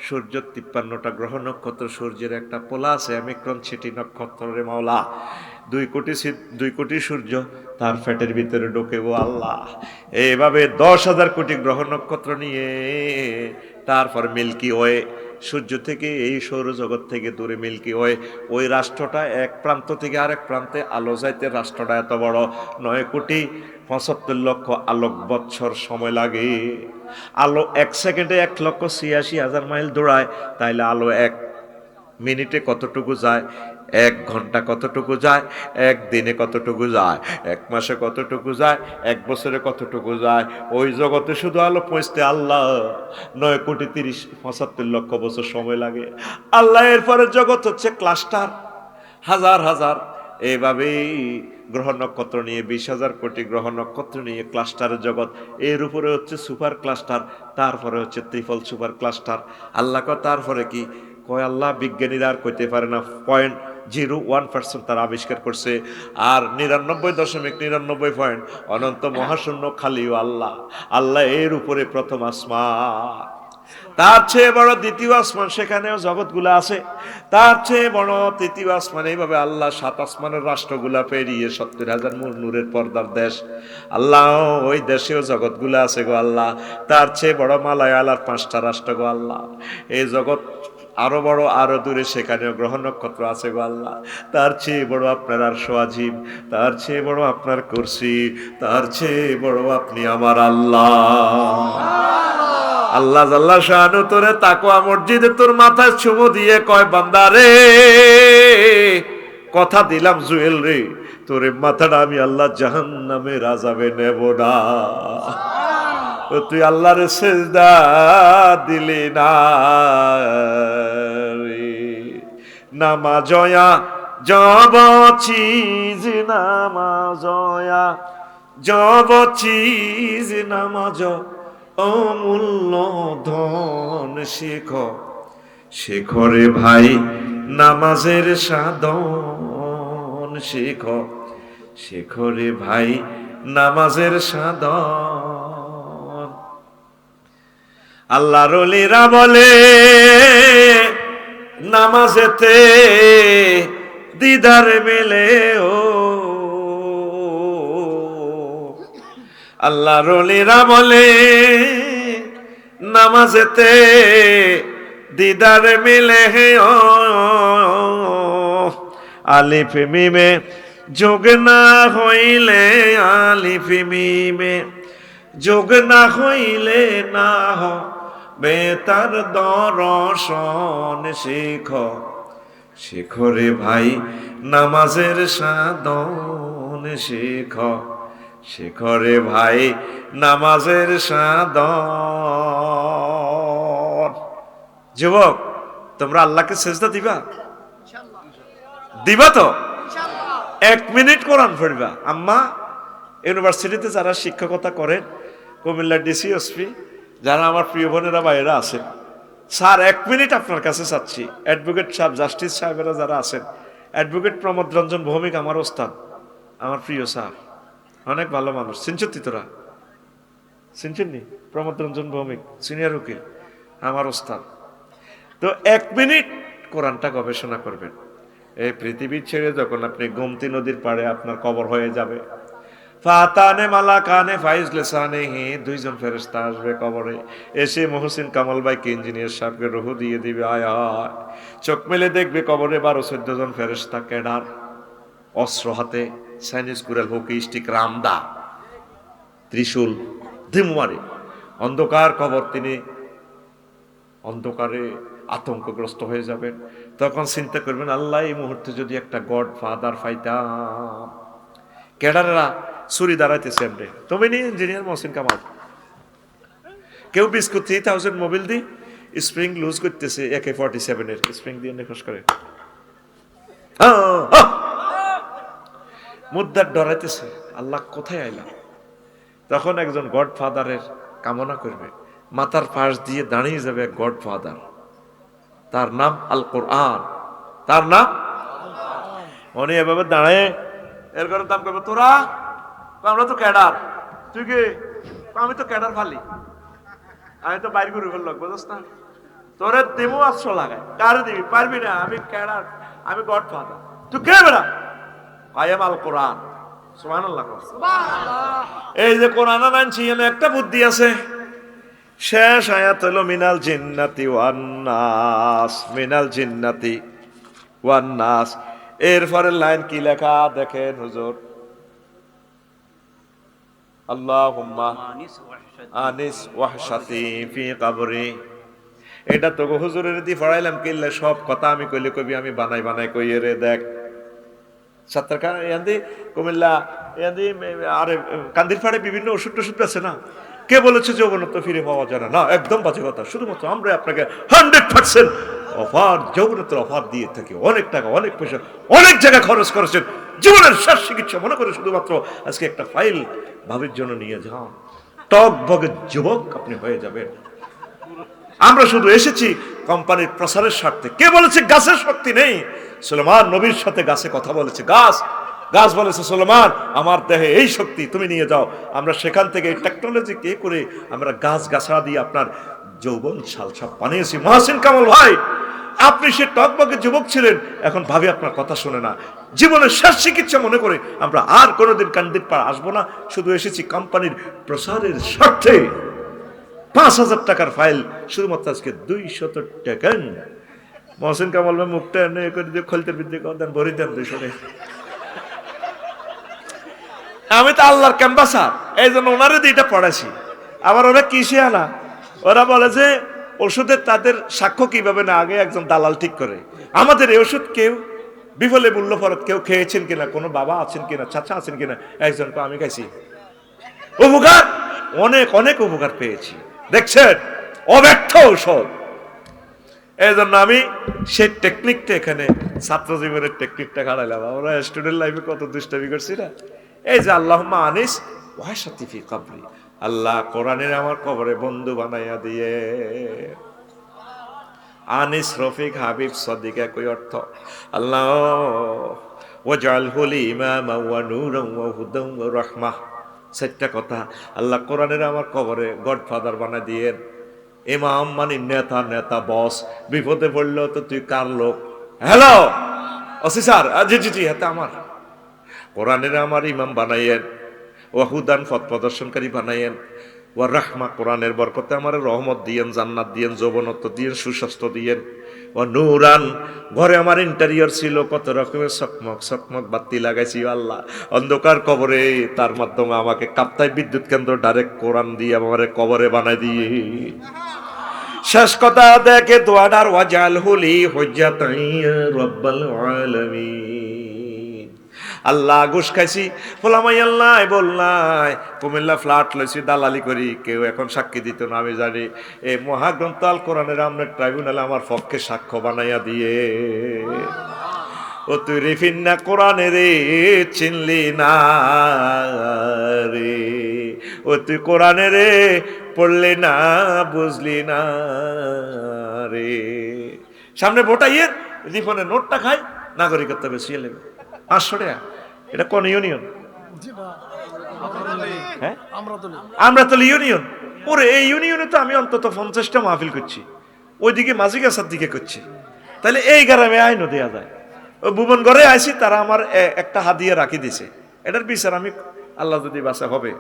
সূর্য 53টা গ্রহ নক্ষত্র, সূর্যের একটা পোলা আছে অ্যামিক্রন ছিটি নক্ষত্র রে মাওলা, 2 কোটি সূর্য তার ফ্যাটের ভিতরে ঢোকে ও আল্লাহ। এইভাবে 10,000 কোটি গ্রহ নক্ষত্র নিয়ে তারপর মিল্কি ওয়ে, সূর্য থেকে এই সৌরজগৎ থেকে দূরে মিল্কি ওয়ে, ওই রাষ্ট্রটা এক প্রান্ত থেকে আরেক প্রান্তে আলো যাইতে রাষ্ট্রটা এত বড়, 9,75,00,000 আলোক বৎসর সময় লাগে। আলো 1 সেকেন্ডে 1,86,000 মাইল দৌড়ায়, তাইলে আলো 1 মিনিটে কতটুকু যায়, 1 ঘন্টা কতটুকু যায়, 1 দিনে কতটুকু যায়, 1 মাসে কতটুকু যায়, 1 বছরে কতটুকু যায়। ওই জগতে শুধু আলো পৌঁছতে আল্লাহ 9,75,00,000 বছর সময় লাগে। আল্লাহ এরপরে জগৎ হচ্ছে ক্লাস্টার, হাজার হাজার এইভাবেই গ্রহ নক্ষত্র নিয়ে 20,000 কোটি গ্রহ নক্ষত্র নিয়ে ক্লাস্টারের জগৎ, এর উপরে হচ্ছে সুপার ক্লাস্টার, তারপরে হচ্ছে ট্রিপল সুপার ক্লাস্টার। আল্লাহ তারপরে কি কয়, আল্লাহ বিজ্ঞানীরা আর কইতে পারে না, 0.01% তারা আবিষ্কার করছে, আর 99.99 অনন্ত মহাশূন্য খালিও আল্লাহ। আল্লাহ এর উপরে প্রথম আসমান, তার চেয়ে বড় দ্বিতীয় আসমান, সেখানেও জগৎগুলো আছে, তার চেয়ে বড় তৃতীয় আসমান, এইভাবে আল্লাহ 7 আসমানের রাষ্ট্রগুলা পেরিয়ে 70,000 নূরের পর্দার দেশ, আল্লাহ ওই দেশেও জগৎগুলো আছে গো আল্লাহ। তার চেয়ে বড় মালায়ালার 5টা রাষ্ট্র গো আল্লাহ। এই জগৎ আরো বড়, আরো দূরে, সেখানেও গ্রহ নক্ষত্র আছে গো আল্লাহ। তার চেয়ে বড় আপনার আর সোয়াজিব, তার চেয়ে বড় আপনার কুরসি, তার চেয়ে বড় আপনি আমার আল্লাহ। আল্লাহ জাল্লা শানু তোরে তাকওয়া মসজিদে তোর মাথায় চুমু দিয়ে কয়, বান্দা রে কথা দিলাম জুয়েল রে, তোরে মাথাটা আমি আল্লাহ জাহান্নামের আযাবে নেব না। তুই আল্লাহর সিজদা দিলি না রে, নামাজয়া জব চিজ নামাজ জব চিজ নামাজ অমূল্য ধন শেখ শেখরে ভাই নামাজের সাধন শেখ শেখরে ভাই নামাজের সাধন। আল্লাহর ওলিরা বলে নামাজেতে দিদার মেলে ও আল্লাহর ওলিরা বলে নামাজেতে দিদার মিলে ও আলিফ মিমে যোগ না হইলে আলিফ মিমে যোগ না হইলে না হবে তার দর্শন শেখ শেখরে ভাই নামাজের সাধন শেখ শেখরে ভাই নামাজের সাধন। যুবক তোমরা আল্লাহকে সেজদা দিবা দিবা তো 1 মিনিট কোরআন পড়বা। আম্মা ইউনিভার্সিটিতে যারা শিক্ষকতা করেন কুমিল্লা ডিসি এসপি যারা আমার প্রিয় বোনেরা ভাইয়েরা আছেন স্যার 1 মিনিট আপনার কাছে চাচ্ছি। অ্যাডভোকেট সাহেব জাস্টিস সাহেবেরা যারা আছেন অ্যাডভোকেট প্রমোদ রঞ্জন ভৌমিক আমার ওস্তাদ আমার প্রিয় স্যার অনেক ভালো মানুষ চিনছি তোরা চিনছেননি প্রমোদ রঞ্জন ভৌমিক সিনিয়র উকিল আমার ওস্তাদ। তো 1 মিনিট কোরআনটা গবেষণা করবেন। এই পৃথিবী ছেড়ে যখন আপনি গোমতী নদীর পাড়ে আপনার কবর হয়ে যাবে ফাতানে মালাকানে ফাইজ লিসানেহি দুইজন ফেরেশতা আসবে কবরে এসে মহসিন কামাল ভাইকে ইঞ্জিনিয়ার সাহেবকে রুহ দিয়ে দিবে আয় আয় চোখ মেলে দেখবে কবরে 12-14 জন ফেরেশতা ক্যাডার অস্ত্র হাতে চাইনিজ কুড়াল হকি স্টিক রামদা ত্রিশূল ধিমমারে অন্ধকার কবর তিনি অন্ধকারে আতঙ্কগ্রস্ত হয়ে যাবেন। তখন চিন্তা করবেন আল্লাহ এই মুহূর্তে যদি একটা গড ফাদার পাইতাম। ক্যাডাররা ছুরি দাঁড়াইতেছে এমনি তুমি নি ইঞ্জিনিয়ার মহসিন কামাল কেউ বিস্কুট 3000 মোবিল দি স্প্রিং লুজ করতেছে AK-47 এর স্প্রিং দিয়ে নিখোঁজ করে মুদ্দার ডরাইতেছে আল্লাহ কোথায় আইলাম। তখন একজন গড ফাদারের কামনা করবে মাথার পাশ দিয়ে দাঁড়িয়ে যাবে এক গড ফাদার তার নাম আল কোরআন তার নাম উনি এভাবে দাঁড়ায় এর করে দাম করবে তোরা আমরা তো ক্যাডার তুই কি আমি তো ক্যাডার ফালি আমি তো বাইর করে ফেললো বুঝছ না তোরে দেবো 800 লাগায় কারে দিবি পারবি না আমি ক্যাডার আমি গড ফাদার তুই কে বেড়া আয়াম আল কোরআন সুবহানাল্লাহ সুবহানাল্লাহ। এই যে কোরআন আনছি এর একটা বুদ্ধি আছে শেষ আয়াত হলো মিনাল জিন্নাতি ওয়ান নাস মিনাল জিন্নাতি ওয়ান নাস এর পরের লাইন কি লেখা দেখেন হুজুর আল্লাহুম্মা আনিস ওয়াহশাতি ফি কবরি এটা তো হুজুরের দি পড়াইলাম কিল্লে সব কথা আমি কইলে কবি আমি বানাই বানাই কইয়ে রে দেখ সাত্তারখান ইয়ান্দি কুমিল্লা ইয়ান্দি আরে কান্দির পাড়ে বিভিন্ন ওষুধ টষুধ আছে না কে বলেছে যৌবনত্ব ফিরে পাওয়া যায় না একদম বাজে কথা শুধুমাত্র আমরা আপনাকে 100% অফার যৌবনত্বের অফার দিয়ে থাকি অনেক টাকা অনেক পয়সা অনেক জায়গায় খরচ করেছেন জীবনের শেষ চিকিৎসা মনে করে শুধুমাত্র আজকে একটা ফাইল ভাবির জন্য নিয়ে যান টক বগে যুবক আপনি হয়ে যাবেন। আমরা শুধু এসেছি কোম্পানির প্রসারের স্বার্থে। কে বলেছে গাছের শক্তি নেই? সুলেমান নবীর সাথে গাছে কথা বলেছে। গাছ বলেছে সুলেমান আমার দেহে এই শক্তি তুমি নিয়ে যাও। আমরা সেখান থেকে এই টেকনোলজি কে করে আমরা গাছ গাছড়া দিয়ে আপনার যৌবন সালসাপ বানিয়েছি। মহসিন কামাল ভাই আপনি সে টকবকে যুবক ছিলেন, এখন ভাবি আপনার কথা শুনে না। জীবনের শেষ চিকিৎসা মনে করে আমরা আর কোনোদিন কান্দির পাড় আসবো না। শুধু এসেছি কোম্পানির প্রসারের স্বার্থে। 5,000 টাকার ফাইল শুধুমাত্র আজকে 200 টাকা। মহসিন কামাল ভাই মুখটা এনে করে দিয়ে খলতের বিদ্যে দেন ভরি দেন 200 টাকা। আমি তো আল্লাহর ক্যাম্বাসার, এই জন্য ওনারে দিয়ে এটা পড়াইছি। আবার ওরা কিসে আনা, ওরা বলে যে ওষুধের তাদের সাক্ষ্য কিভাবে না আগে একজন দালাল ঠিক করে। আমাদের এই ওষুধ কেউ বিফলে মূল্য ফরত কেউ খেয়েছেন কিনা, কোনো বাবা আছেন কিনা, চাচা আছেন কিনা? একজন তো আমি খাইছি, উপকার অনেক অনেক উপকার পেয়েছি। দেখছেন অব্যর্থ ঔষধ। এই জন্য আমি সেই টেকনিকটা এখানে ছাত্র জীবনের টেকনিকটা খাড়াইলাম। আমরা স্টুডেন্ট লাইফে কত দুষ্টামি করছি না। এই যে আল্লাহুম্মা আনিস ওয়াহশাতি ফি কবরি, আল্লাহ কোরআনের আমার কবরে বন্ধু বানাইয়া দিয়ে। আনিস রফিক হাবিব সদিক একই অর্থ। আল্লাহ ওয়াজআলহু লি ইমামা ওয়া নূরান ওয়া হুদান ওয়া রাহমাহ, চারটা কথা। আল্লাহ কোরআনের আমার কবরে গডফাদার বানাই দিয়েন। ইমাম মানে নেতা, নেতা বস, বিপদে পড়লো তো তুই কার লোক? হ্যালো অফিসার, জি জি জি, হাতে আমার কোরআনের আমার ইমাম বানাইয়েন। ওয়াহুদান পথ প্রদর্শনকারী বানাইয়েন। ওয়া রাহমা কোরআনের বরকতে আমার রহমত দিয়েন, জান্নাত দিয়েন, যৌবনত্ব দিয়েন, সুস্বাস্থ্য দিয়েন। ও নূরান, ঘরে আমার ইন্টেরিয়র ছিল কত রকমের চকমক চকমক বাতি লাগাইছি আল্লাহ, অন্ধকার কবরে তার মাধ্যমে আমাকে কাপ্তাই বিদ্যুৎ কেন্দ্র ডাইরেক্ট কোরআন দিয়ে আমার কবরে বানাই দিয়ে। শেষ কথা দেখে দোয়াটার ওয়াজআলহু লি হুজ্জাতান রাব্বাল আলামিন। আল্লাহ ঘুষ খাইছি, ফলামাই আল্লাহ বললাই, কুমিল্লা ফ্ল্যাট লইছি, দালালি করি, কেউ এখন সাক্ষী দিত না আমি জানি। এই মহাগ্রন্থ আল কোরআনের আমরা ট্রাইব্যুনালে আমার পক্ষে সাক্ষ্য বানাইয়া দিয়ে। ও তুই রিফিন না কোরআনে রে, চিনলি না রে, ও তুই কোরআনে রে পড়লি না, বুঝলি না রে। সামনে ভোটাইয়ের রিফনে নোটটা খাই, নাগরিকত্ব বেশি এলেবে 500 টাকা। এটা কোন ইউনিয়ন? হ্যাঁ, আমরাতলী ইউনিয়ন। ওরে এই ইউনিয়নে তো আমি অন্তত 50টা মাহফিল করছি, ওইদিকে মাঝিগাছার দিকে করছি। তাহলে এই গ্রামে আইনও দেয়া যায়। ও ভুবন ঘরে আইছি, তারা আমার একটা হাদিয়া রাখি দিছে। এটার বিচার আমি আল্লাহ যদি বাসা হবে।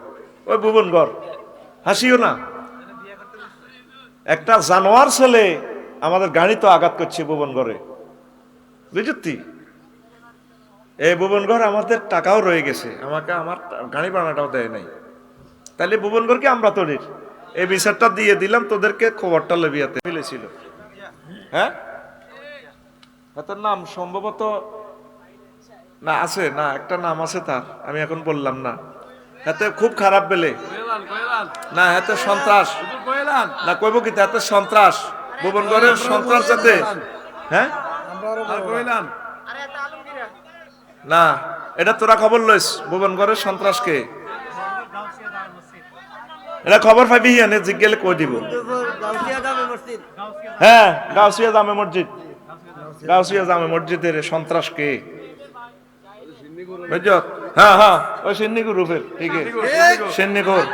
ওই ভুবন ঘর, হাসিও না, একটা জানোয়ার ছেলে আমাদের গাড়ি তো আঘাত করছে ভুবন ঘরে, বুঝতি? এই ভুবন ঘর আমাদের টাকাও রয়ে গেছে, আমাকে আমার গাড়ি ভাড়াটাও দেয় নাই। তাহলে ভুবন ঘর কি আমরা তোদের এই বিচারটা দিয়ে দিলাম, তোদেরকে খবরটা লেবিয়াতে মিলেছিল। হ্যাঁ, তার নাম সম্ভবত না আছে, না একটা নাম আছে তার, আমি এখন বললাম না। এতে খুব খারাপ বেলে না, এতে সন্ত্রাস না, কইব কি এতে সন্ত্রাস, ভুবনগড়ের সন্ত্রাস যাতে। হ্যাঁ না, এটা তোরা খবর লইস, ভুবনগড়ের সন্ত্রাসকে এটা খবর পাবি, এনে জিজ্ঞেলে কই দিব। হ্যাঁ, গাউসিয়া জামে মসজিদ, গাউসিয়া জামে মসজিদের সন্ত্রাস কে? হ্যাঁ হ্যাঁ, ওই সিন্নিগুর রূপের, ঠিক আছে, সিন্নিগুর,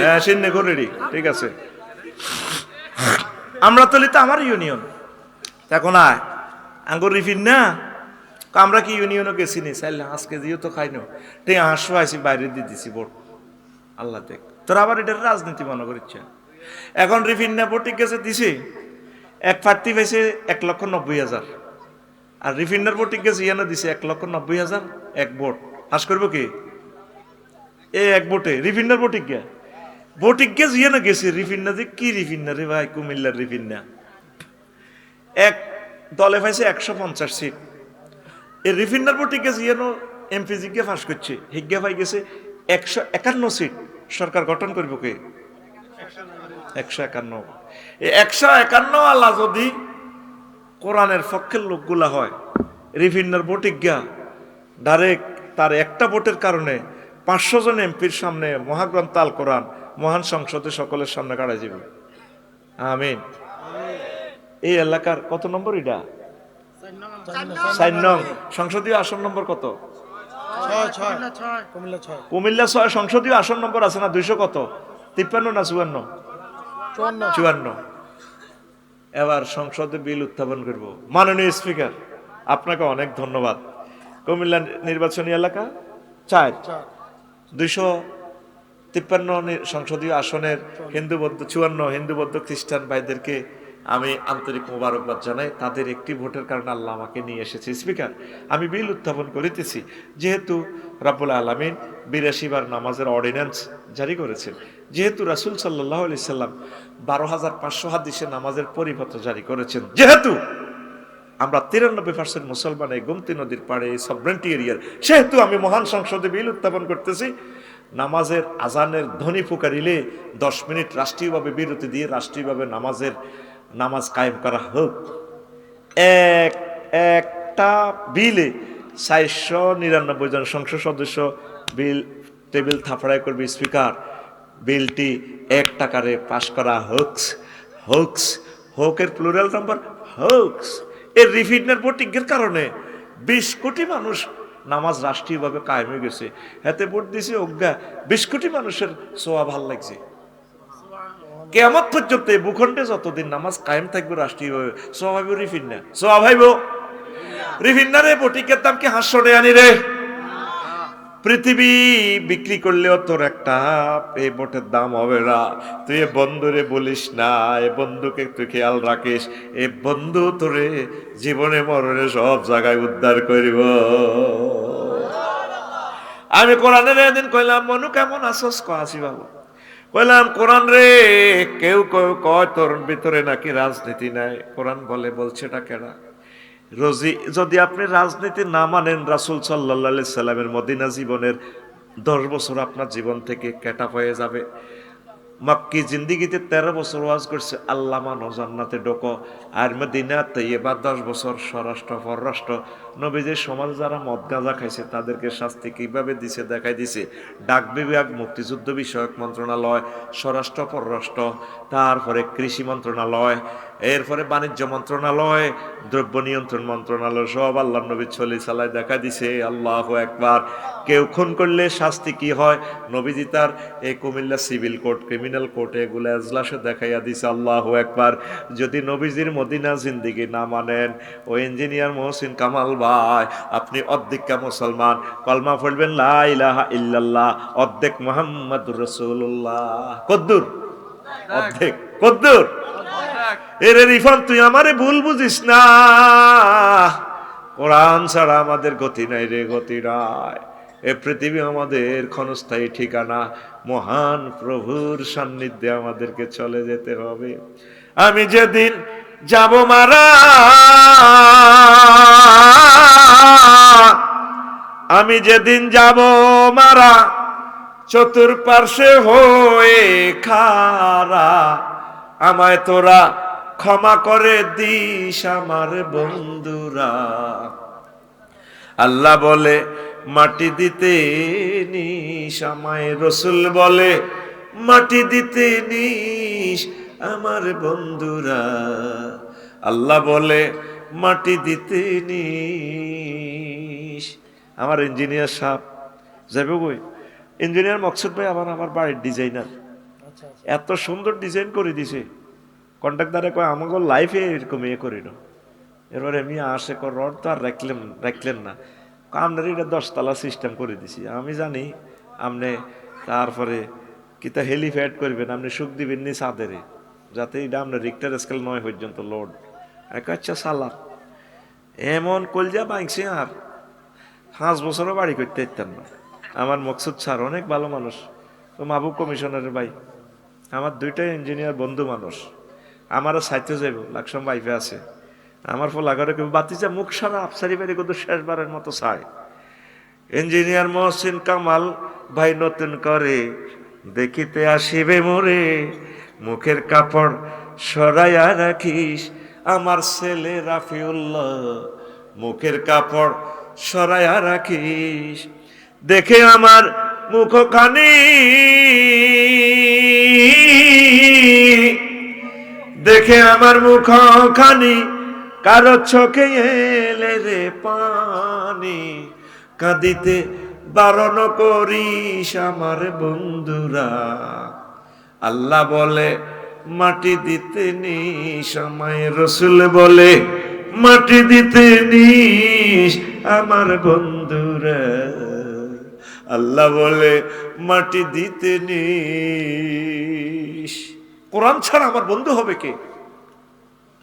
হ্যাঁ সিন্নিগুর রেডি, ঠিক আছে। আমরা তো লিতে আমার ইউনিয়ন এখন আয় আঙ্গুর রিফিন না, আমরা কি ইউনিয়নও গেছি নি, চাইলে 5 কেজিও তো খাই না, তে 800 আইসি বাইরে দিয়ে দিছি ভোট। আল্লাহ দেখ, তোরা আবার এটার রাজনীতি মনে করিচ্ছে। এখন রিফিন না ভোট ঠিক গেছে দিছে, এক প্রার্থী পাইছে 1,90,000, আর রিফিন্ডার ভোট ঠিক গেছে ইয়ানো দিছে 1,90,000 এক ভোট। হাস করবো কি এ এক ভোটে? রিফিন্ডার ভোট ঠিক গিয়া ভোট ঠিক গেছে ইয়ানো গেছে রিফিন্ডা, যে কি রিফিন্ডা রে ভাই, কুমিল্লার রিফিন্ডা। এক দলে পাইছে 150 সিট, এই রিফিন্ডার ভোট ঠিক গেছে ইয়ানো এমপি জিজ্ঞা ফাঁস করছে, হিজ্ঞা পাই গেছে 151 সিট। সরকার গঠন করবো কে? 151। এই 151 আল্লাহ যদি কোরআনের পক্ষের লোকগুলা হয়, রিফিন্ডার ভোটিজ্ঞা ডাইরেক্ট তার একটা ভোটের কারণে 500 জন এমপির সামনে মহাগ্রন্থ আল কোরআন মহান সংসদে সকলের সামনে কাটাই যাবে। আমিন। এই এলাকার কত নম্বর? এটা 4 নং সংসদীয় আসন নম্বর কত? 6 কুমিল্লা 6 সংসদীয় আসন নম্বর আছে না? 200 কত? 53 না 54? এবার সংসদে বিল উত্থাপন করব। মাননীয় স্পিকার, আপনাকে অনেক ধন্যবাদ। কুমিল্লা নির্বাচনী এলাকা 4 253 সংসদীয় আসনের হিন্দু বৌদ্ধ 54 হিন্দু বৌদ্ধ খ্রিস্টান ভাইদেরকে আমি আন্তরিক মোবারকবাদ জানাই। তাদের একটি ভোটের কারণে আল্লাহ আমাকে নিয়ে এসেছে। স্পিকার, আমি বিল উত্থাপন করিতেছি, যেহেতু রাব্বুল আলামিন 82 বার নামাজের অর্ডিন্যান্স জারি করেছেন, যেহেতু রাসূল সাল্লাল্লাহু আলাইহি সাল্লাম 12,500 হাদিসে নামাজের পরিপত্র জারি করেছেন, যেহেতু আমরা 93% মুসলমান এই গোমতী নদীর পাড়ে এই সবরেন্টি এরিয়ার, সেহেতু আমি মহান সংসদে বিল উত্থাপন করতেছি। নামাজের আজানের ধ্বনি পুকারিলে 10 মিনিট রাষ্ট্রীয়ভাবে বিরতি দিয়ে রাষ্ট্রীয়ভাবে নামাজের নামাজ কায়েম করা হোক। একটা বিলে 499 জন সংসদ সদস্য বিল টেবিল থাপড়াই করবে স্পিকার, বিলটি 1 টাকারে পাশ করা হোকস। হোকস, হোকের প্লুরাল নাম্বার হোকস। এর রিফিডনার ভোটিংয়ের কারণে 20 কোটি মানুষ নামাজ রাষ্ট্রীয়ভাবে কায়েম হয়ে গেছে। হাতে ভোট দিছে অজ্ঞা 20 কোটি মানুষের সোয়া ভাল লাগছে। কিয়ামত পর্যন্ত এই ভূখণ্ডে যতদিন নামাজ কায়েম থাকবে রাষ্ট্রীয়ভাবে, সোয়া ভাইব রিফিডনা, সোয়া ভাইব রিফিডনা রে। ভোটিংয়ের দাম কি 500 আনি রে? পৃথিবী বিক্রি করলেও তোর একটা এই ভোটের দাম হবে না। তুই এ বন্ধুরে বলিস না, এ বন্ধুকে তুই খেয়াল রাখিস, এ বন্ধু তোরে জীবনে মরণে সব জায়গায় উদ্ধার করিব। আমি কোরআনের এদিন কইলাম, মনু কেমন আসস? আসি বাবু। কইলাম কোরআন রে, কেউ কেউ কয় তোর ভিতরে নাকি রাজনীতি নাই। কোরআন বলছে এটা কেডা? যদি আপনি রাজনীতি না মানেন, রাসূল সাল্লাল্লাহু আলাইহি সাল্লামের মদিনা জীবনের 10 বছর আপনার জীবন থেকে কেটা হয়ে যাবে। মক্কি জিন্দিগিতে 13 বছর ওয়াজ করছে, আল্লাহ মানো জান্নাতে ঢোকো। আর মদিনা তৈয়বা 10 বছর স্বরাষ্ট্র পররাষ্ট্র। নবীজির সমাজ যারা মদ গাঁজা খাইছে তাদেরকে শাস্তি কিভাবে দিছে দেখাই দিছে। ডাক বিভাগ, মুক্তিযুদ্ধ বিষয়ক মন্ত্রণালয়, স্বরাষ্ট্র পররাষ্ট্র, তারপরে কৃষি মন্ত্রণালয়, এরপরে বাণিজ্য মন্ত্রণালয়, দ্রব্য নিয়ন্ত্রণ মন্ত্রণালয়, সব আল্লাহ নবী চলি চালায় দেখা দিছে। আল্লাহু আকবার। কেউ খুন করলে শাস্তি কি হয়, নবীজি তার এই কুমিল্লা সিভিল কোর্ট, ক্রিমিনাল কোর্টে এগুলো এজলাসে দেখাইয়া দিছে। আল্লাহু আকবার। যদি নবীজির মদিনা জিন্দিগি না মানেন, ও ইঞ্জিনিয়ার মহসিন কামাল ভাই, আপনি অর্ধেকটা মুসলমান, কলমা পড়বেন লা ইলাহা ইল্লাল্লাহ, অর্ধেক মুহাম্মাদুর রাসূলুল্লাহ। কদ্দুর? অর্ধেক। কদ্দুর? এরে রিফান, তুই আমারে ভুল বুঝিস না। কোরআন ছাড়া আমাদের গতি নাই রে, গতি নাই। এ পৃথিবী আমাদের ক্ষণস্থায়ী ঠিকানা। মহান প্রভুর সান্নিধ্যে আমাদেরকে চলে যেতে হবে। আমি যেদিন যাব মারা, আমি যেদিন যাব মারা, চতুর্পার্শ্বে হয়ে খারা, আমায় তোরা ক্ষমা করে দিস আমার বন্ধুরা। আল্লাহ বলে মাটি দিতে নিস আমায়, রসুল বলে মাটি দিতে নিস আমার বন্ধুরা। আল্লাহ বলে মাটি দিতে নিস। আমার ইঞ্জিনিয়ার সাহেব যাবে কই? ইঞ্জিনিয়ার মকসুদ ভাই আমার বাড়ির ডিজাইনার, এত সুন্দর ডিজাইন করে দিছে। কন্ট্রাক্টরে কয় আমাকে লাইফে এরকম করি না। এরপরে আমি আসে রড তো আর রাখলেন না, আপনার এটা 10 তলা সিস্টেম করে দিছি। আমি জানি আপনি তারপরে কিতা হেলিপ্যাড করবেন, আপনি সুখ দিবেন নি ছাদেরে, যাতে এটা আপনার রিক্টার স্কেল 9 পর্যন্ত লোড। আচ্ছা সালাদ এমন কলজা বাইছে, আর 5 বছরও বাড়ি করতে পারতেন না। আমার মকসুদ স্যার অনেক ভালো মানুষ, তো মাহবুব কমিশনারের ভাই, আমার 2টাই ইঞ্জিনিয়ার বন্ধু মানুষ। আমারও সাইতে যাইব লাকসাম বাইফে আছে, আমার ফল আগারে কেউ বাতিজা মুখ সারা আফসারি বাড়ি কত শেষবারের মতো চায়। ইঞ্জিনিয়ার মহসিন কামাল ভাই নতুন করে দেখিতে আসিবে মোরে, মুখের কাপড় সরাইয়া রাখিস আমার ছেলে রাফিউল্লাহ, মুখের কাপড় সরাইয়া রাখিস। দেখে আমার মুখখানি, দেখে আমার মুখখানি, কারো চোখে এলে রে পানি, কাঁদিতে বারণ করিস আমার বন্ধুরা। আল্লাহ বলে মাটি দিতে নিস আমায়, রসুল বলে মাটি দিতে নিস আমার বন্ধুরা। আল্লাহ বলে মাটি দিতে নিস। কোরআন ছাড়া আমার বন্ধু হবে কে?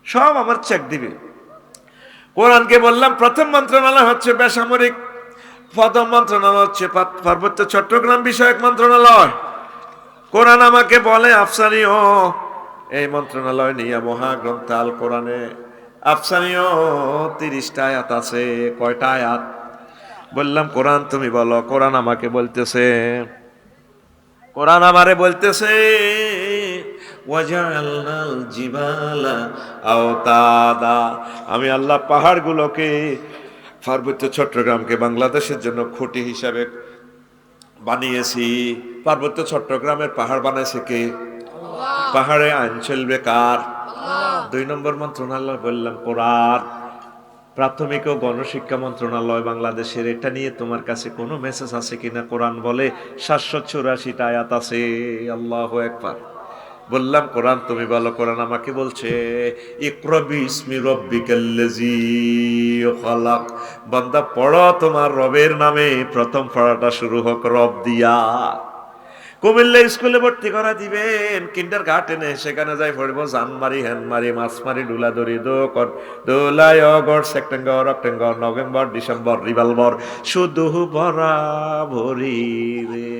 সব আমার চেক দিবে। কোরআনকে বললাম প্রথম মন্ত্রণালয় হচ্ছে বেসামরিক, প্রথম মন্ত্রণালয় হচ্ছে পার্বত্য চট্টগ্রাম বিষয়ক মন্ত্রণালয়। কোরআন আমাকে বলে আফসানিও, এই মন্ত্রণালয় নিয়ে মহাগ্রন্থ আল কোরআনে আফসানিও 30টা আয়াত আছে। কয়টা আয়াত? বললাম কোরআন তুমি বলো। কোরআন আমাকে বলতেছে, কোরআন আমারে বলতেছে ওয়াজআলনাল জিবালা আওতাদা, আমি আল্লাহ পাহাড়গুলোকে, পার্বত্য চট্টগ্রামকে বাংলাদেশের জন্য খুঁটি হিসাবে বানিয়েছি। পার্বত্য চট্টগ্রামের পাহাড় বানাইছে কে? পাহাড়ে আইন চলবে কার? 2 নম্বর মন্ত্রণালয় বললাম কোরআন। প্রাথমিক ও গণশিক্ষা মন্ত্রণালয় বাংলাদেশের, এটা নিয়ে তোমার কাছে কোনো মেসেজ আছে কিনা? কোরআন বলে 784টা আয়াত আছে। আল্লাহু আকবার। বললাম কোরআন তুমি বলো। কোরআন আমাকে বলছে ইকরা বিসমি রাব্বিকাল্লাযী খালাক, বান্দা পড়ো তোমার রবের নামে, প্রথম পড়াটা শুরু হোক রব দিয়া। কুমিল্লা স্কুলে ভর্তি করা দিবেন, কিন্ডার গার্ডেনে, সেখানে যাই পড়বো জানমারি, হ্যানমারি, মাছমারি, ডুলাদরি, দোলাই, August, September, October, November, December, revolver, শুধু বরাবরি রে।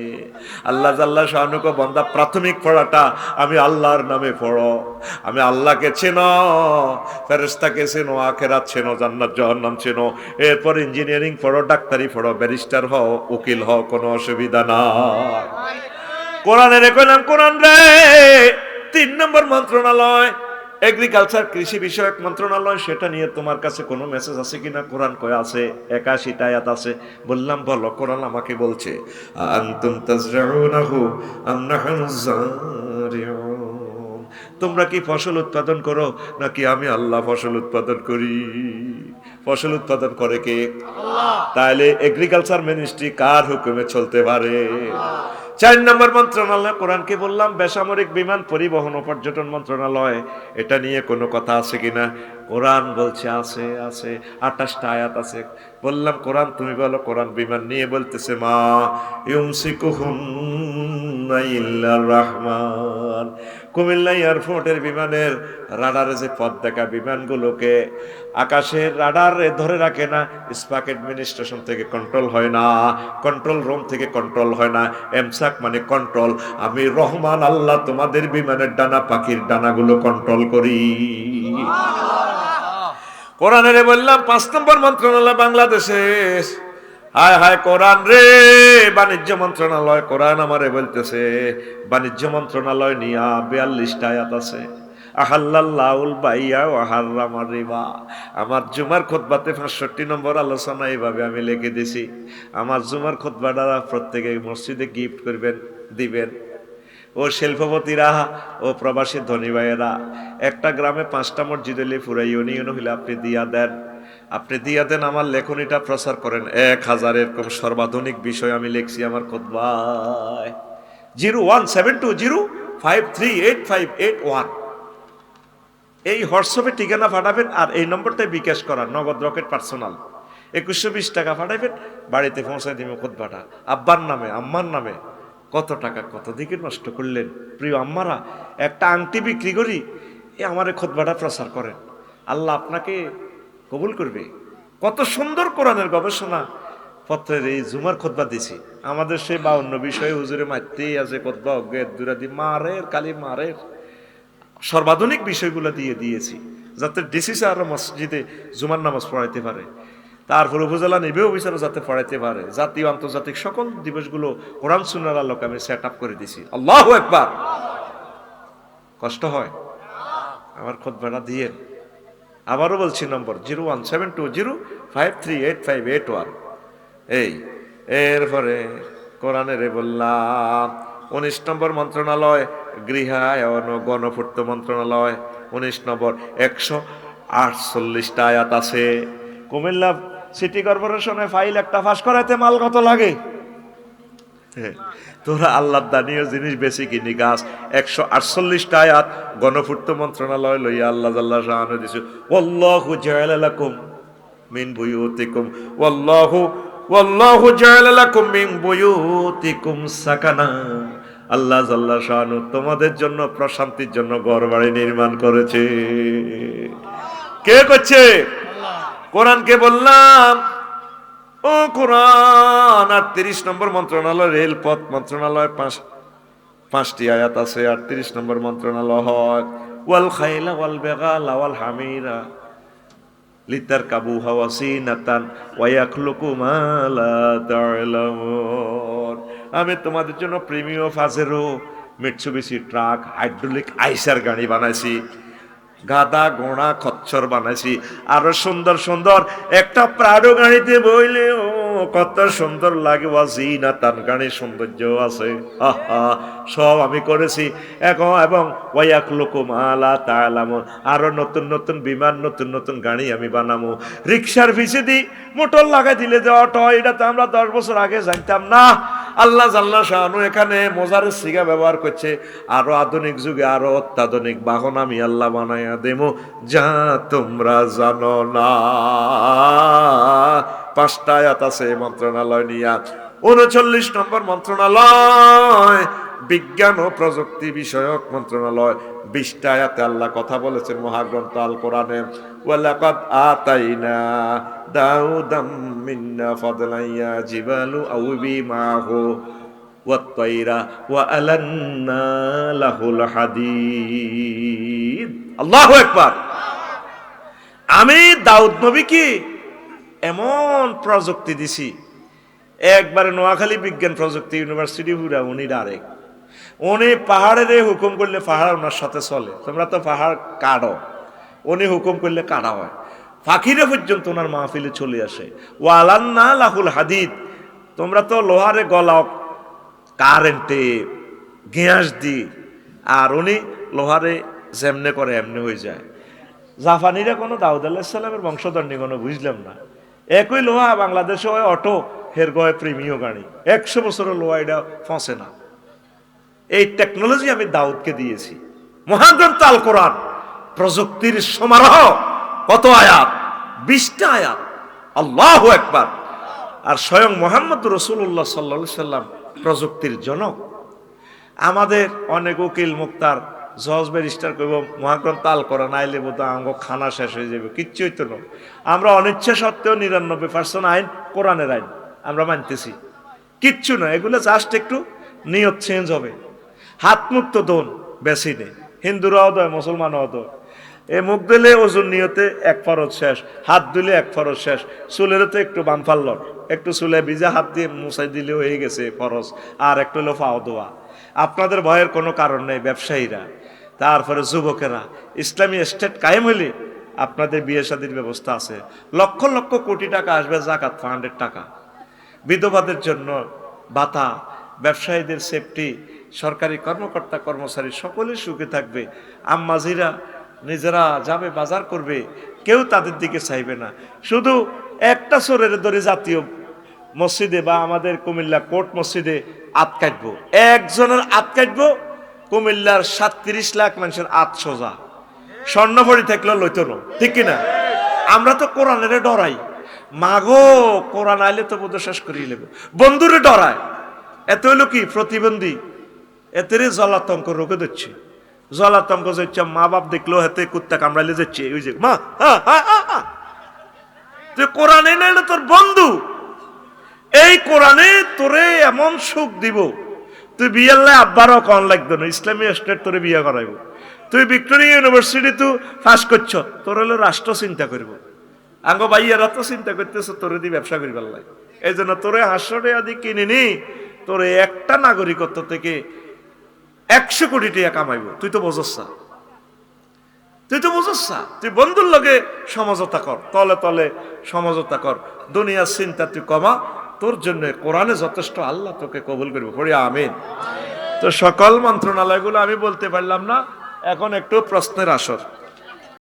আল্লাহ জাল্লা শানুকো বন্দা প্রাথমিক পড়াটা আমি আল্লাহর নামে পড়ো। আমি আল্লাহকে চেনো, ফেরেশতাকে চেনো, আখিরাত চেনো, জান্নাত জাহান্নাম চেনো। এরপর ইঞ্জিনিয়ারিং পড়ো, ডাক্তারি পড়ো, ব্যারিস্টার হও, উকিল হও, কোনো অসুবিধা নাই। কোরআনের কইলাম কোরআন রে 3 নম্বর মন্ত্রণালয় এগ্রিকালচার, কৃষি বিষয়ক মন্ত্রণালয়, সেটা নিয়ে তোমার কাছে কোনো মেসেজ আছে কিনা? কোরআন কয় আছে, 81টা আয়াত আছে। বললাম বলো। কোরআন আমাকে বলছে আনতুম তাজরাউনাহু আম নাহনুজ জারিউন, তোমরা কি ফসল উৎপাদন করো নাকি আমি আল্লাহ ফসল উৎপাদন করি? ফসল উৎপাদন করে কে? আল্লাহ। তাহলে এগ্রিকালচার মিনিস্ট্রি কার হুকুমে চলতে পারে? 4 নম্বর মন্ত্রণালয় কোরআনকে বললাম বেসামরিক বিমান পরিবহন ও পর্যটন মন্ত্রণালয়, এটা নিয়ে কোনো কথা আছে কিনা? কোরআন বলছে আছে, আছে, 28টা আয়াত আছে। বললাম কোরআন তুমি বলো। কোরআন বিমান নিয়ে বলতেছে মা ইউমসিকুহুন্না ইল্লার রাহমান, কুমিল্লা এয়ারপোর্টের বিমানের রাডারে যে পথ দেখা বিমানগুলোকে আকাশের রাডারে ধরে রাখে না, স্পাক অ্যাডমিনিস্ট্রেশন থেকে কন্ট্রোল হয় না, কন্ট্রোল রুম থেকে কন্ট্রোল হয় না, এমসাক মানে কন্ট্রোল। আমি রহমান আল্লাহ তোমাদের বিমানের ডানা, পাখির ডানাগুলো কন্ট্রোল করি। কোরআনে বললাম 5 নম্বর মন্ত্রণালয় বাংলাদেশের। হায় হায় কোরআন রে, বাণিজ্য মন্ত্রণালয়। কোরআন আমারে বলতেছে বাণিজ্য মন্ত্রণালয় নিয়ে 42টা আয়াত আছে। আহাল্লাল্লাহুল বাইয়া ওয়া হাররামার রিবা। আমার জুমার খুতবাতে 65 নম্বর আলোচনা এইভাবে আমি লিখে দিছি। আমার জুমার খুতবাটা প্রত্যেকে মসজিদে গিফট করবেন, দিবেন। ও শিল্পপতিরা ও প্রবাসী ধনী ভাইয়েরা, একটা গ্রামে 5টা মসজিদ হলে পুরো ইউনিয়ন হইলে আপনি দিয়া দেন। আপনি দিয়া দেন, আমার লেখনীটা প্রচার করেন। 1000 এরকম সর্বাধুনিক বিষয় আমি লিখছি আমার খুতবায়। 01720538581 এই হোয়াটসঅ্যাপে ঠিকানা পাঠাবেন, আর এই নম্বরটাই বিকাশ করা, নগদ রকেট পার্সোনাল। 2120 টাকা পাঠাবেন, বাড়িতে পৌঁছায় দিব খুতবাটা। আব্বার নামে, আম্মার নামে। কত টাকা কত দিকে নষ্ট করলেন প্রিয় আম্মারা। একটা আংটি বিক্রি করি আমারে খুতবাটা প্রচার করেন, আল্লাহ আপনাকে কবুল করবে। কত সুন্দর কোরআনের গবেষণা পত্রের এই জুমার খুতবা দিছি। আমাদের সেই 52 বিষয়ে হুজুরে মারতেই আছে, খুতবা অজ্ঞের দুরাদি মারের কালি মারের সর্বাধুনিক বিষয়গুলো দিয়ে দিয়েছি, যাতে ডিসি স্যার মসজিদে জুমার নামাজ পড়াইতে পারে, তারপর উপজেলা নির্বাহী অফিসারও যাতে পড়াইতে পারে। জাতীয় আন্তর্জাতিক সকল দিবসগুলো কোরআন সুন্নাহর আলোকে আমি সেট আপ করে দিছি। আল্লাহু আকবার। কষ্ট হয় আমার খুতবাটা দিয়েন। আবারও বলছি নম্বর 01720538581। এই এরপরে কোরআনের বললাম 19 নম্বর মন্ত্রণালয় গৃহায়ন ও গণপূর্ত মন্ত্রণালয়। 19 নম্বর 148টা আয়াত আছে। কুমিল্লা সিটি কর্পোরেশনে ফাইল একটা ফাঁস করাইতে মাল কত লাগে? তোরা আল্লাহ দানীয় জিনিস বেশি কিনি গাছ। 148টা আয়াত গণপূর্ত মন্ত্রণালয় লইয়া আল্লাহ জাল্লা শাহানু দিছে ওয়াল্লাহু জাআলা লাকুম মিন বুয়ুতিকুম ওয়াল্লাহু জাআলা লাকুম মিন বুয়ুতিকুম সাকানা। আল্লাহ জাল্লা শাহানু তোমাদের জন্য প্রশান্তির জন্য ঘরবাড়ি নির্মাণ করেছে। কে করছে? কোরআনকে বললাম ও কোরআন। 38 নম্বর মন্ত্রণালয় রেলপথ মন্ত্রণালয়, 5টি আয়াত আছে। 38 নম্বর মন্ত্রণালয় হয় ওয়াল খাইলা ওয়াল বেগালা ওয়াল হামিরা লিতারকাবুহা ওয়াসিনাতান ওয়া ইয়াখলুকু মা লা তা'লামুন। আমি তোমাদের জন্য প্রেমীয় ফাজেরো মিটসুবিশি ট্রাক, হাইড্রোলিক আইসার গাড়ি বানাইছি, গাদা ঘোড়া খচ্চর বানাইছি, আরো সুন্দর সুন্দর একটা প্রাডো গাড়িতে বইলে ও কত সুন্দর লাগে, ওয়াজিনা তান গাড়ির সৌন্দর্য আছে, সব আমি করেছি এখন। এবং ওয়ায়াকলুকুম আলা তাআলামুন, আরো নতুন নতুন বিমান, নতুন নতুন গাড়ি আমি বানাবো। রিক্সার পিছে দি মোটর লাগাই দিলে যে অটো, এটা তো আমরা 10 বছর আগে জানতাম না। আল্লাহ জাল্লা শানু এখানে মোজারের সিগা ব্যবহার করছে। আরো আধুনিক যুগে আরো অত্যাধুনিক বাহন আমি আল্লাহ বানাইয়া দেবো, যা তোমরা জানো না। 5টা আয়াত আছে মন্ত্রণালয় নিয়া। 39 নম্বর মন্ত্রণালয় বিজ্ঞান ও প্রযুক্তি বিষয়ক মন্ত্রণালয়। 20টা আয়াতে আল্লাহ কথা বলেছেন মহাগ্রন্থ আল কোরআনে, ওয়ালাকাদ আতাইনা দাউদাম মিন্না ফাদলান ইয়া জিবালু আউবি মাহু ওয়াত-তাইরা ওয়া আলান্না লাহুল হাদীদ। আল্লাহু আকবার। আমি দাউদ নবীকে এমন প্রযুক্তি দিছি, একবারে নোয়াখালী বিজ্ঞান প্রযুক্তি ইউনিভার্সিটি পুরা উনি ডাইরেক্ট, উনি পাহাড়ের হুকুম করলে পাহাড় ওনার সাথে চলে। তোমরা তো পাহাড় কাটো, উনি হুকুম করলে কাটা হয়। ফাঁকিরে পর্যন্ত ওনার মাহফিলে চলে আসে। ওয়ালান্না লাহুল হাদিদ, তোমরা তো লোহারে গলাও কারেন্টে গ্যাস দি, আর উনি লোহারে যেমনে করে এমনি হয়ে যায়। জাপানিরা কোনো দাউদ আলাইহিস সালামের বংশধর নি কোনো, বুঝলাম না। একই লোহা বাংলাদেশে হয় অটো, হের গয় প্রিমিয় গাড়ি, 100 বছরের লোহা এটা ফসে না। এই টেকনোলজি আমি দাউদকে দিয়েছি। মহাগ্রন্থ আল কোরআন প্রযুক্তির সমারোহ। কত আয়াত? 20টা আয়াত। আল্লাহু আকবার। আর স্বয়ং মুহাম্মদ রাসূলুল্লাহ সাল্লাল্লাহু আলাইহি সাল্লাম প্রযুক্তির জনক। আমাদের অনেক উকিল মুক্তার জজ ব্যারিস্টার কইব মহাগ্রন্থ আল কোরআন আইলে বোধ আঙ্গ খানা শেষ হয়ে যাবে, কিচ্ছু হইতো না। আমরা অনিচ্ছা সত্ত্বেও 99% আইন কোরআনের আইন আমরা মানতেছি, কিচ্ছু না। এগুলো জাস্ট একটু নিয়ত চেঞ্জ হবে। হাত মুখ তো দোন বেশি নেই, হিন্দুরাও দেয় মুসলমানও দেয়। এ মুখ দিলে ওজন নিয়তে 1 ফরজ শেষ, হাত দিলে 1 ফরজ শেষ। চুলের তো একটু বান ফাল্লন, একটু চুলে ভিজা হাত দিয়ে মুছাই দিলে হয়ে গেছে ফরজ, আর একটু হলো ফাও দোয়া। আপনাদের ভয়ের কোনো কারণ নেই। ব্যবসায়ীরা, তারপরে যুবকেরা, ইসলামী স্টেট কায়েম হইলে আপনাদের বিয়ে শাদীর ব্যবস্থা আছে। লক্ষ লক্ষ কোটি টাকা আসবে জাকাত ফান্ডের টাকা, বিধবাদের জন্য ভাতা, ব্যবসায়ীদের সেফটি, সরকারি কর্মকর্তা কর্মচারী সকলে সুখে থাকবে। আম্মাজিরা নিজেরা যাবে বাজার করবে, কেউ তাদের দিকে চাইবে না। শুধু একটা চোরের ধরে জাতীয় মসজিদে বা আমাদের কুমিল্লা কোর্ট মসজিদে আত কাটবো, একজনের আত কাটবো, কুমিল্লার 37 লাখ মানুষের আত সোজা। স্বর্ণভরি থাকলেও লইতো না, ঠিক কিনা? আমরা তো কোরআনের ডরাই, মাগো কোরআন আইলে তো বোধ শেষ করিয়ে নেব। বন্ধুরে ডরায়, এত হইলো কি প্রতিবন্ধী, এতেরে জলাতঙ্ক রোগে দিচ্ছে। জলাতঙ্ক যাচ্ছে, মা বাপ দেখলেও হাতে কুত্তা কামড়াইলে যাচ্ছে, ওই যে মা তুই কোরআনে না এলে তোর বন্ধু, এই কোরআনে তোরে এমন সুখ দিব, তুই বিয়ের লাই আব্বারও কন লাগবে না, ইসলামী স্টেট তোরে বিয়ে করাইব। তুই ভিক্টোরিয়া ইউনিভার্সিটি তুই পাস করছ, তোর হলো রাষ্ট্র চিন্তা করব। আঙ্গ ভাইয়ারা তো চিন্তা করতেছ তোরে দিয়ে ব্যবসা করিবার লাগে। এই জন্য তোরে 500 টাকা দিয়ে কিনে নি, তোরে একটা নাগরিকত্ব থেকে 100 কোটি টাকা কামাইব। তুই তো বোঝস না, তুই তো বুঝস না। তুই বন্ধুর লগে সমঝোতা কর, তলে তলে সমঝোতা কর, দুনিয়ার চিন্তা তুই কমা, তোর জন্য কোরআনে যথেষ্ট, আল্লাহ তোকে কবুল করবে। পড়ি আমিন। তো সকল মন্ত্রণালয়গুলো আমি বলতে পারলাম না, এখন একটু প্রশ্নের আসর।